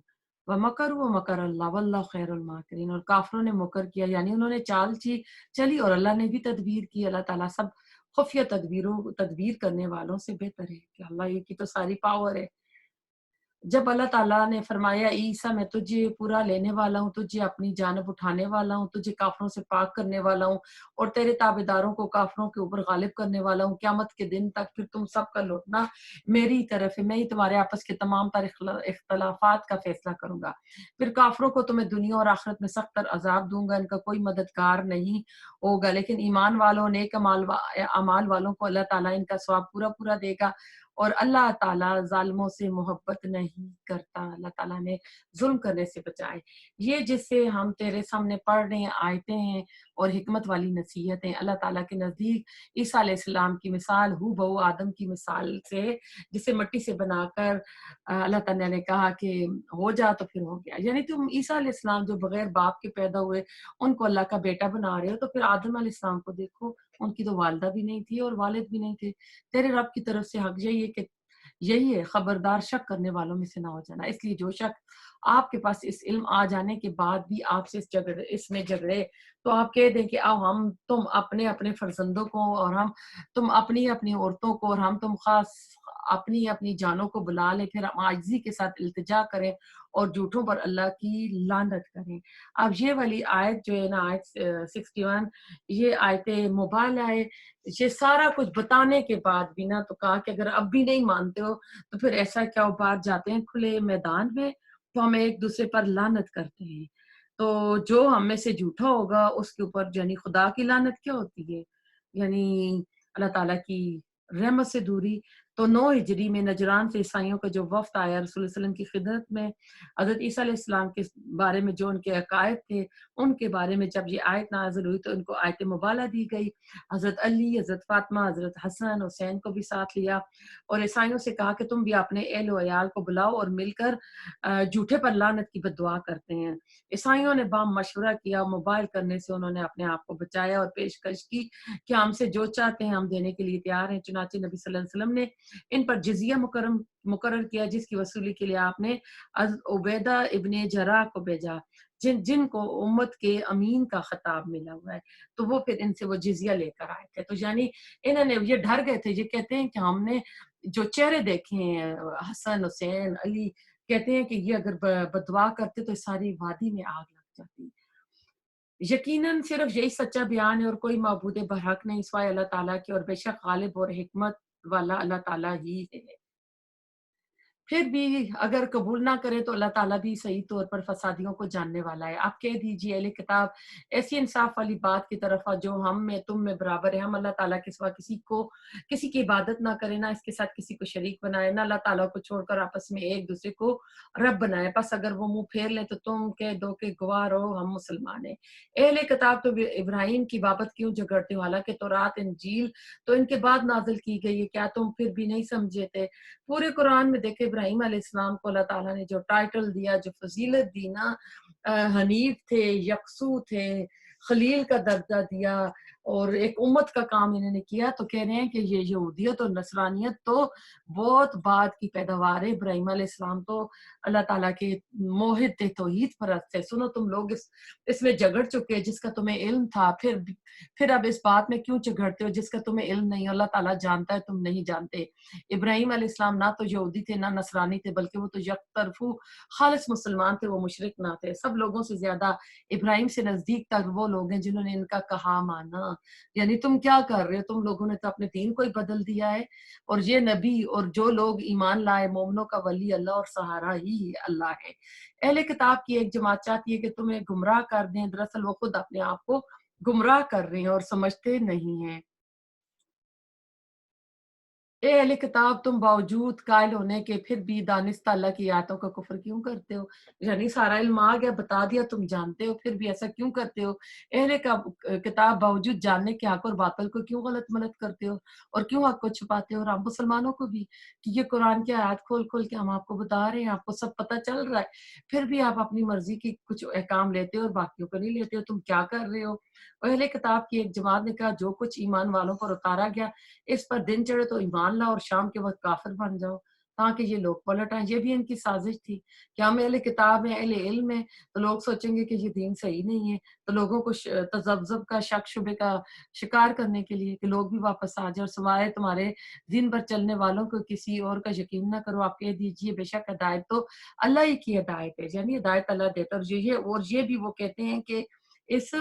ومکروا ومکر اللہ واللہ خیر الماکرین، اور کافروں نے مکر کیا یعنی انہوں نے چال چلی، اور اللہ نے بھی تدبیر کی، اللہ تعالیٰ سب خفیہ تدبیر کرنے والوں سے بہتر ہے، کہ اللہ یہ کی تو ساری پاور ہے۔ جب اللہ تعالیٰ نے فرمایا عیسیٰ میں تجھے پورا لینے والا ہوں، تجھے اپنی جانب اٹھانے والا ہوں، تجھے کافروں سے پاک کرنے والا ہوں، اور تیرے تابعداروں کو کافروں کے اوپر غالب کرنے والا ہوں قیامت کے دن تک، پھر تم سب کا لوٹنا میری طرف ہے، میں ہی تمہارے آپس کے تمام تر اختلافات کا فیصلہ کروں گا، پھر کافروں کو تمہیں دنیا اور آخرت میں سخت تر عذاب دوں گا، ان کا کوئی مددگار نہیں ہوگا، لیکن ایمان والوں نیک اعمال والوں کو اللہ تعالیٰ ان کا ثواب پورا پورا دے گا، اور اللہ تعالیٰ ظالموں سے محبت نہیں کرتا، اللہ تعالیٰ نے ظلم کرنے سے بچائے۔ یہ جس سے ہم تیرے سامنے پڑھ رہے ہیں آیتیں ہیں اور حکمت والی نصیحتیں، اللہ تعالیٰ کے نزدیک عیسیٰ علیہ السلام کی مثال ہو بہو آدم کی مثال سے، جسے مٹی سے بنا کر اللہ تعالیٰ نے کہا کہ ہو جا تو پھر ہو گیا، یعنی تم عیسیٰ علیہ السلام جو بغیر باپ کے پیدا ہوئے ان کو اللہ کا بیٹا بنا رہے ہو، تو پھر آدم علیہ السلام کو دیکھو، ان کی تو والدہ بھی نہیں تھی اور والد بھی نہیں تھے، تیرے رب کی طرف سے حق یہی ہے کہ یہی ہے خبردار شک کرنے والوں میں سے نہ ہو جانا، اس لیے جو شک آپ کے پاس اس علم آ جانے کے بعد بھی آپ سے اس میں جھگڑے، تو آپ کہہ دیں کہ آؤ تم اپنے اپنے فرزندوں کو اور تم اپنی اپنی عورتوں کو اور ہم تم خاص اپنی اپنی جانوں کو بلا لیں، پھر ہم عاجزی کے ساتھ التجا کریں اور جھوٹوں پر اللہ کی لعنت کریں۔ اب یہ والی آیت جو ہے نا، آیت 61، یہ آیت موبائل ہے، یہ سارا کچھ بتانے کے بعد بھی نا تو کہا کہ اگر اب بھی نہیں مانتے ہو تو پھر ایسا کیا ہو، باہر جاتے ہیں کھلے میدان میں تو ہم ایک دوسرے پر لعنت کرتے ہیں، تو جو ہم میں سے جھوٹا ہوگا اس کے اوپر یعنی خدا کی لعنت کیا ہوتی ہے، یعنی اللہ تعالیٰ کی رحمت سے دوری۔ تو 9 ہجری میں نجران سے عیسائیوں کا جو وفد آیا رسول اللہ علیہ وسلم کی خدمت میں، حضرت عیسیٰ علیہ السلام کے بارے میں جو ان کے عقائد تھے ان کے بارے میں جب یہ آیت نازل ہوئی تو ان کو آیت مبالہ دی گئی، حضرت علی، حضرت فاطمہ، حضرت حسن حسین کو بھی ساتھ لیا، اور عیسائیوں سے کہا کہ تم بھی اپنے اہل و عیال کو بلاؤ اور مل کر جھوٹے پر لعنت کی بد دعا کرتے ہیں۔ عیسائیوں نے بام مشورہ کیا، موبائل کرنے سے انہوں نے اپنے آپ کو بچایا اور پیشکش کی کہ ہم سے جو چاہتے ہیں ہم دینے کے لیے تیار ہیں، چنانچہ نبی صلی اللہ علیہ وسلم نے ان پر جزیہ مقرر کیا جس کی وصولی کے لیے آپ نے عبیدہ ابن جراح کو بھیجا جن کو امت کے امین کا خطاب ملا ہوا ہے، تو وہ پھر ان سے وہ جزیہ لے کر آئے تھے۔ تو یعنی انہوں نے یہ ڈر گئے تھے، یہ کہتے ہیں کہ ہم نے جو چہرے دیکھے ہیں حسن حسین علی، کہتے ہیں کہ یہ اگر بدعا کرتے تو ساری وادی میں آگ لگ جاتی۔ یقیناً صرف یہی سچا بیان ہے اور کوئی معبود برحق نہیں سوائے اللہ تعالیٰ کی، اور بے شک غالب اور حکمت والا اللہ تعالیٰ ہی ہے۔ پھر بھی اگر قبول نہ کرے تو اللہ تعالیٰ بھی صحیح طور پر فسادیوں کو جاننے والا ہے۔ آپ کہہ دیجئے اہل کتاب ایسی انصاف والی بات کی طرف جو ہم میں تم میں برابر ہے، ہم اللہ تعالیٰ کے سوا کسی کی عبادت نہ کریں، نہ اس کے ساتھ کسی کو شریک بنائے، نہ اللہ تعالیٰ کو چھوڑ کر آپس میں ایک دوسرے کو رب بنائے۔ بس اگر وہ منہ پھیر لیں تو تم کہہ دو کہ گواہ رہو ہم مسلمان ہیں۔ اہل کتاب تو ابراہیم کی بابت کیوں جھگڑتے ہو، حالانکہ تورات انجیل تو ان کے بعد نازل کی گئی ہے، کیا تم پھر بھی نہیں سمجھے تھے؟ پورے قرآن میں دیکھے ابراہیم علیہ السلام کو اللہ تعالیٰ نے جو ٹائٹل دیا، جو فضیلت دی نا، حنیف تھے، یکسو تھے، خلیل کا درجہ دیا، اور ایک امت کا کام انہوں نے کیا، تو کہہ رہے ہیں کہ یہ یہودیت اور نصرانیت تو بہت بعد کی پیداوار ہے۔ ابراہیم علیہ السلام تو اللہ تعالیٰ کے موحد تھے، توحید پرست تھے۔ سنو تم لوگ اس میں جھگڑ چکے جس کا تمہیں علم تھا، پھر اب اس بات میں کیوں جھگڑتے ہو جس کا تمہیں علم نہیں؟ اللہ تعالیٰ جانتا ہے، تم نہیں جانتے۔ ابراہیم علیہ السلام نہ تو یہودی تھے نہ نصرانی تھے، بلکہ وہ تو یک طرفو خالص مسلمان تھے، وہ مشرک نہ تھے۔ سب لوگوں سے زیادہ ابراہیم سے نزدیک تک وہ لوگ ہیں جنہوں نے ان کا کہا مانا۔ یعنی تم کیا کر رہے ہو؟ تم لوگوں نے تو اپنے دین کو ہی بدل دیا ہے، اور یہ نبی اور جو لوگ ایمان لائے، مومنوں کا ولی اللہ اور سہارا ہی اللہ ہے۔ اہل کتاب کی ایک جماعت چاہتی ہے کہ تمہیں گمراہ کر دیں، دراصل وہ خود اپنے آپ کو گمراہ کر رہے ہیں اور سمجھتے نہیں ہیں۔ اے اہل کتاب، تم باوجود قائل ہونے کے پھر بھی دانستہ اللہ کی آیاتوں کا کفر کیوں کرتے ہو؟ یعنی سارا علم آ گیا، بتا دیا، تم جانتے ہو، پھر بھی ایسا کیوں کرتے ہو؟ اہل کتاب باوجود جاننے کے حق اور باطل کو کیوں غلط ملت کرتے ہو، اور کیوں حق کو چھپاتے ہو؟ اور ہم مسلمانوں کو بھی کہ یہ قرآن کی آیات کھول کھول کے ہم آپ کو بتا رہے ہیں، آپ کو سب پتہ چل رہا ہے، پھر بھی آپ اپنی مرضی کی کچھ احکام لیتے ہو اور باقیوں کو نہیں لیتے ہو۔ تم کیا کر رہے ہو؟ اہل کتاب کی ایک جماعت نے کہا جو کچھ ایمان والوں پر اتارا گیا اس پر دن چڑھے تو ایمان لاؤ اور شام کے وقت کافر بن جاؤ تاکہ یہ لوگ پلٹ آئیں۔ یہ بھی ان کی سازش تھی کہ ہم اہل کتاب ہیں، اہل علم ہیں، تو لوگ سوچیں گے کہ یہ دین صحیح نہیں ہے، تو لوگوں کو تذبذب کا، شک شبے کا شکار کرنے کے لیے کہ لوگ بھی واپس آ جائیں، اور سوائے تمہارے دین پر چلنے والوں کو کسی اور کا یقین نہ کرو۔ آپ کہہ دیجئے بے شک ہدایت تو اللہ ہی کی ہدایت ہے، یعنی ہدایت اللہ دیتا ہے۔ اور یہ بھی وہ کہتے ہیں کہ اس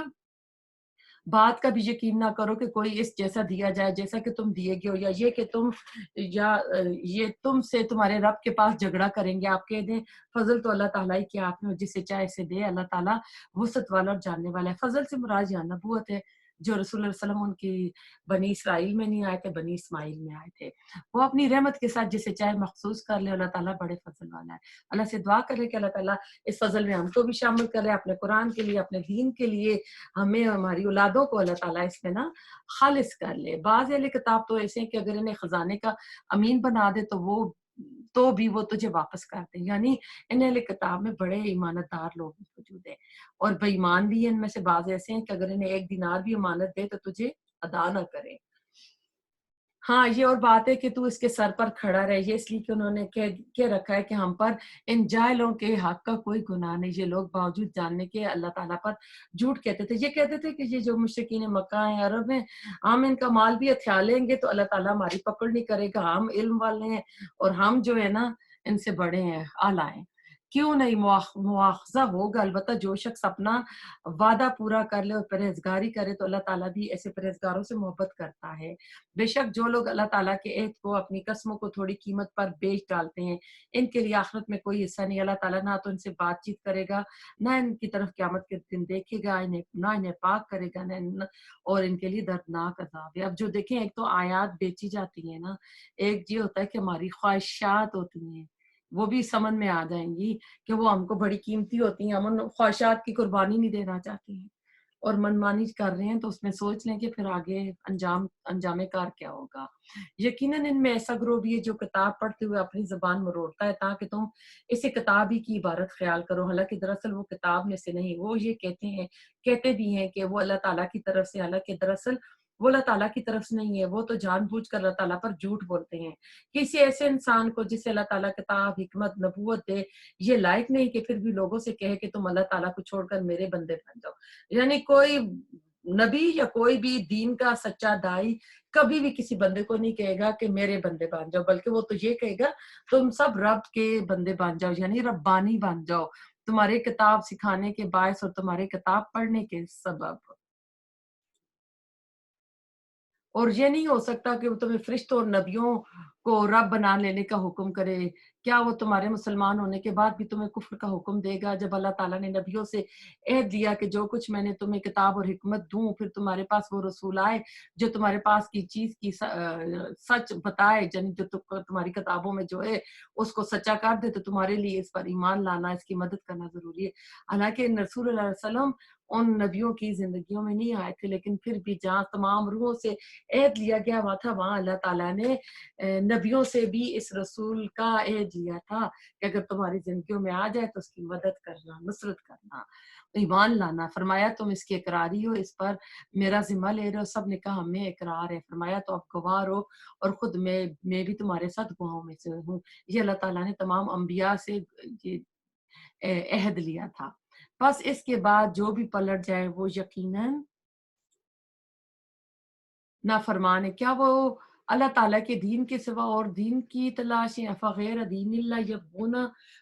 بات کا بھی یقین نہ کرو کہ کوئی اس جیسا دیا جائے جیسا کہ تم دیے گئے ہو، یا یہ تم سے تمہارے رب کے پاس جھگڑا کریں گے۔ آپ کہہ دیں فضل تو اللہ تعالیٰ ہی کے ہاتھ میں، جسے چاہے اسے دے، اللہ تعالیٰ وسعت والا اور جاننے والا ہے۔ فضل سے مراد یہاں نبوت ہے، جو رسول اللہ صلی اللہ علیہ وسلم ان کی بنی اسرائیل میں نہیں آئے تھے، بنی اسماعیل میں آئے تھے۔ وہ اپنی رحمت کے ساتھ جسے چاہے مخصوص کر لے، اللہ تعالیٰ بڑے فضل والا ہے۔ اللہ سے دعا کرے کہ اللہ تعالیٰ اس فضل میں ہم کو بھی شامل کرے، اپنے قرآن کے لیے، اپنے دین کے لیے، ہمیں ہماری اولادوں کو اللہ تعالیٰ اس میں نا خالص کر لے۔ بعض اہل کتاب تو ایسے ہیں کہ اگر انہیں خزانے کا امین بنا دے تو بھی وہ تجھے واپس کر دیں۔ یعنی ان اہل کتاب میں بڑے ایمانت دار لوگ موجود ہیں، اور بے ایمان بھی ہیں۔ ان میں سے بعض ایسے ہیں کہ اگر انہیں 1 دینار بھی امانت دے تو تجھے ادا نہ کریں۔ ہاں یہ اور بات ہے کہ تو اس کے سر پر کھڑا رہے، یہ اس لیے کہ انہوں نے کہہ رکھا ہے کہ ہم پر ان جاہلوں کے حق کا کوئی گناہ نہیں۔ یہ لوگ باوجود جاننے کے اللہ تعالیٰ پر جھوٹ کہتے تھے، یہ کہتے تھے کہ یہ جو مشرکین مکہ ہیں، عرب ہیں، ہم ان کا مال بھی ہتھیا لیں گے تو اللہ تعالیٰ ہماری پکڑ نہیں کرے گا، ہم علم والے ہیں اور ہم جو ہے نا ان سے بڑے ہیں، اعلیٰ ہیں۔ کیوں نہیں مواخذہ ہوگا، البتہ جو شخص اپنا وعدہ پورا کر لے اور پرہیزگاری کرے تو اللہ تعالیٰ بھی ایسے پرہیزگاروں سے محبت کرتا ہے۔ بے شک جو لوگ اللہ تعالیٰ کے عہد کو، اپنی قسموں کو تھوڑی قیمت پر بیچ ڈالتے ہیں، ان کے لیے آخرت میں کوئی حصہ نہیں۔ اللہ تعالیٰ نہ تو ان سے بات چیت کرے گا، نہ ان کی طرف قیامت کے دن دیکھے گا، نہ انہیں پاک کرے گا، اور ان کے لیے دردناک عذاب ہے۔ اب جو دیکھیں، ایک تو آیات بیچی جاتی ہیں نا، ایک یہ ہوتا ہے کہ ہماری خواہشات ہوتی ہیں، وہ بھی سمجھ میں آ جائیں گی کہ وہ ہم کو بڑی قیمتی ہوتی ہیں، ہم ان خواہشات کی قربانی نہیں دینا چاہتی ہیں اور منمانی کر رہے ہیں، تو اس میں سوچ لیں کہ پھر آگے انجام کار کیا ہوگا۔ یقیناً ان میں ایسا گروہ بھی ہے جو کتاب پڑھتے ہوئے اپنی زبان مروڑتا ہے تاکہ تم اسے کتاب ہی کی عبارت خیال کرو، حالانکہ دراصل وہ کتاب میں سے نہیں۔ وہ یہ کہتے بھی ہیں کہ وہ اللہ تعالیٰ کی طرف سے، حالانکہ دراصل وہ اللہ تعالیٰ کی طرف سے نہیں ہے، وہ تو جان بوجھ کر اللہ تعالیٰ پر جھوٹ بولتے ہیں۔ کسی ایسے انسان کو جسے اللہ تعالیٰ کتاب، حکمت، نبوت دے، یہ لائق نہیں کہ پھر بھی لوگوں سے کہے کہ تم اللہ تعالیٰ کو چھوڑ کر میرے بندے بن جاؤ۔ یعنی کوئی نبی یا کوئی بھی دین کا سچا دائی کبھی بھی کسی بندے کو نہیں کہے گا کہ میرے بندے بن جاؤ، بلکہ وہ تو یہ کہے گا تم سب رب کے بندے بن جاؤ، یعنی ربانی بن جاؤ، تمہارے کتاب سکھانے کے باعث اور تمہارے کتاب پڑھنے کے سبب۔ اور یہ نہیں ہو سکتا کہ وہ تمہیں فرشتوں اور نبیوں کو رب بنا لینے کا حکم کرے۔ کیا وہ تمہارے مسلمان ہونے کے بعد بھی تمہیں کفر کا حکم دے گا؟ جب اللہ تعالیٰ نے نبیوں سے عہد دیا کہ جو کچھ میں نے تمہیں کتاب اور حکمت دوں، پھر تمہارے پاس وہ رسول آئے جو تمہارے پاس کی چیز کی سچ بتائے، یعنی جو تمہاری کتابوں میں جو ہے اس کو سچا کر دے، تو تمہارے لیے اس پر ایمان لانا، اس کی مدد کرنا ضروری ہے۔ حالانکہ رسول اللہ علیہ وسلم ان نبیوں کی زندگیوں میں نہیں آئے تھے، لیکن پھر بھی جہاں تمام روحوں سے عہد لیا گیا ہوا تھا، وہاں اللہ تعالیٰ نے نبیوں سے بھی اس رسول کا عہد لیا تھا کہ اگر تمہاری زندگیوں میں آ جائے تو اس کی مدد کرنا، نصرت کرنا، ایمان لانا۔ فرمایا تم اس کے اقراری ہو، اس پر میرا ذمہ لے رہے ہو؟ سب نے کہا ہمیں اقرار ہے۔ فرمایا تو اب گواہ رہو، اور خود میں بھی تمہارے ساتھ گواہوں میں سے ہوں۔ یہ اللہ تعالیٰ نے تمام انبیاء سے یہ عہد لیا تھا۔ بس اس کے بعد جو بھی پلٹ جائے وہ یقیناً نافرمان ہے۔ کیا وہ اللہ تعالیٰ کے دین کے سوا اور دین کی تلاش ہے؟ فغیر دین اللہ یبغون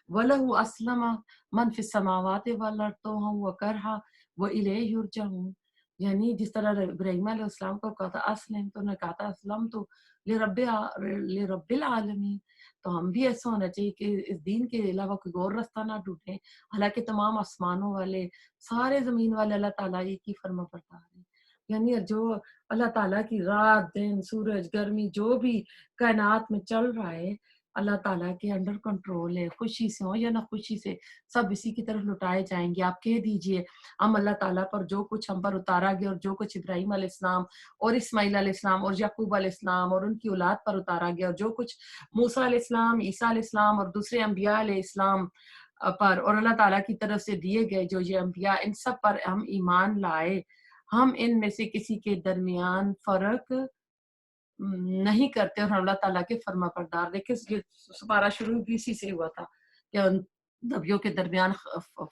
وَلَهُ أَسْلَمَ مَنْ فِي السَّمَاوَاتِ وَالْأَرْضِ طَوْعًا وَكَرْهًا وَإِلَيْهِ يُرْجَعُونَ۔ یعنی جس طرح ابراہیم علیہ السلام کو کہا تھا اسلم، تو انہوں نے کہا تھا اسلم تو لرب العالمین۔ تو ہم بھی ایسا ہونا چاہیے کہ اس دین کے علاوہ کوئی اور راستہ نہ ڈھونڈیں، حالانکہ تمام آسمانوں والے، سارے زمین والے اللہ تعالیٰ کی فرما بردار ہیں۔ یعنی جو اللہ تعالیٰ کی رات دن سورج گرمی جو بھی کائنات میں چل رہا ہے، اللہ تعالیٰ کے انڈر کنٹرول ہے۔ خوشی سے ہو یا نہ خوشی سے، سب اسی کی طرف لٹائے جائیں گے۔ آپ کہہ دیجئے ہم اللہ تعالیٰ پر جو کچھ ہم پر اتارا گیا، اور جو کچھ ابراہیم علیہ السلام اور اسماعیل علیہ السلام اور یعقوب علیہ السلام اور ان کی اولاد پر اتارا گیا، اور جو کچھ موسیٰ علیہ السلام، عیسیٰ علیہ السلام اور دوسرے انبیاء علیہ السلام پر اور اللہ تعالیٰ کی طرف سے دیے گئے جو یہ انبیاء، ان سب پر ہم ایمان لائے۔ ہم ان میں سے کسی کے درمیان فرق نہیں کرتے، اور ہم اللہ تعالیٰ کے فرما بردار۔ دیکھیں سپارہ شروع بھی اسی سے ہوا تھا کہ ان نبیوں کے درمیان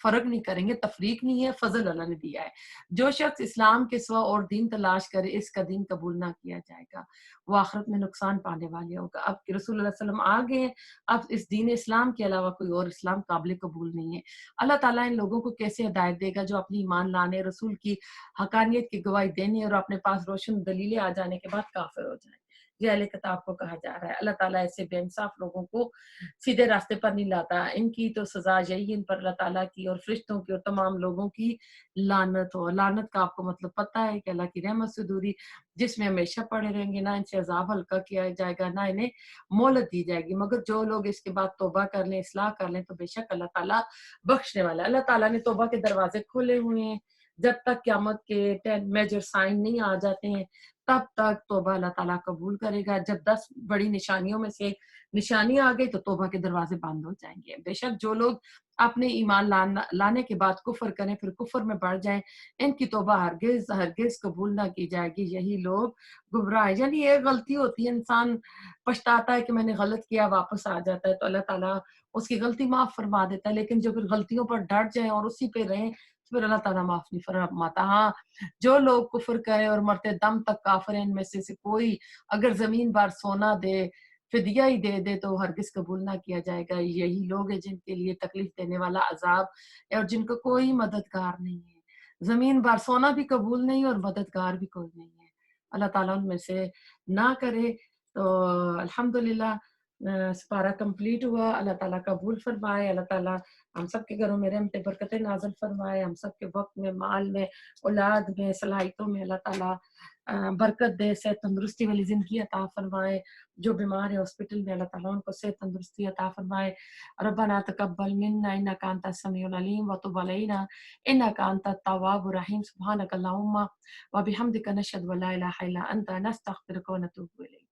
فرق نہیں کریں گے، تفریق نہیں ہے، فضل اللہ نے دیا ہے۔ جو شخص اسلام کے سوا اور دین تلاش کرے، اس کا دین قبول نہ کیا جائے گا، وہ آخرت میں نقصان پانے والے ہوگا۔ اب کہ رسول اللہ صلی اللہ علیہ وسلم آ گئے ہیں، اب اس دین اسلام کے علاوہ کوئی اور اسلام قابل قبول نہیں ہے۔ اللہ تعالیٰ ان لوگوں کو کیسے ہدایت دے گا جو اپنی ایمان لانے، رسول کی حقانیت کی گواہی دینے اور اپنے پاس روشن دلیلیں آ جانے کے بعد کافر ہو جائیں؟ یہ اہل کتاب کو کہا جا رہا ہے۔ اللہ تعالیٰ ایسے بے انصاف لوگوں کو سیدھے راستے پر نہیں لاتا۔ ان کی تو سزا یہی، ان پر اللہ تعالیٰ کی اور فرشتوں کی اور تمام لوگوں کی لعنت ہو۔ لعنت کا آپ کو مطلب پتہ ہے کہ اللہ کی رحمت سے دوری، جس میں ہمیشہ پڑے رہیں گے، نہ ان سے عذاب ہلکا کیا جائے گا، نہ انہیں مہلت دی جائے گی، مگر جو لوگ اس کے بعد توبہ کر لیں، اصلاح کر لیں، تو بے شک اللہ تعالیٰ بخشنے والا ہے۔ اللہ تعالیٰ نے توبہ کے دروازے کھولے ہوئے ہیں۔ جب تک قیامت کے 10 میجر سائن نہیں آ جاتے ہیں، تب تک توبہ اللہ تعالیٰ قبول کرے گا۔ جب 10 بڑی نشانیوں میں سے ایک نشانی آ گئی تو توبہ کے دروازے بند ہو جائیں گے۔ بے شک جو لوگ اپنے ایمان لانے کے بعد کفر کریں، پھر کفر میں بڑھ جائیں، ان کی توبہ ہرگز ہرگز قبول نہ کی جائے گی۔ یہی لوگ گمراہ ہیں۔ یعنی ایک غلطی ہوتی ہے، انسان پچھتاتا ہے کہ میں نے غلط کیا، واپس آ جاتا ہے تو اللہ تعالیٰ اس کی غلطی معاف فرما دیتا ہے، لیکن جو پھر غلطیوں پر ڈٹ جائیں اور اسی پہ رہیں، پھر اللہ تعالیٰ معاف نہیں فرماتا۔ ہاں، جو لوگ کفر کریں اور مرتے دم تک کافر ہیں، ان میں سے کوئی اگر زمین بار سونا دے، فدیہ ہی دے دے، تو ہرگز قبول نہ کیا جائے گا۔ یہی لوگ ہیں جن کے لیے تکلیف دینے والا عذاب ہے اور جن کو کوئی مددگار نہیں ہے۔ زمین بار سونا بھی قبول نہیں اور مددگار بھی کوئی نہیں ہے۔ اللہ تعالیٰ ان میں سے نہ کرے۔ تو الحمدللہ سپارہ کمپلیٹ ہوا۔ اللہ تعالیٰ قبول فرمائے۔ اللہ تعالیٰ ہم سب کے گھروں میں رحمت برکت نازل فرمائے۔ ہم سب کے وقت میں، مال میں، اولاد میں، صلاحیتوں میں اللہ تعالیٰ برکت دے، صحت تندرستی والی زندگی عطا فرمائے۔ جو بیمار ہیں ہاسپٹل میں، اللہ تعالیٰ ان کو صحت تندرستی عطا فرمائے۔ ربنا تقبل منا انک انت السمیع العلیم وتب علینا انک انت التواب الرحیم۔ سبحانک اللہم وبحمدک نشہد ان لا الہ الا انت نستغفرک ونتوب الیک۔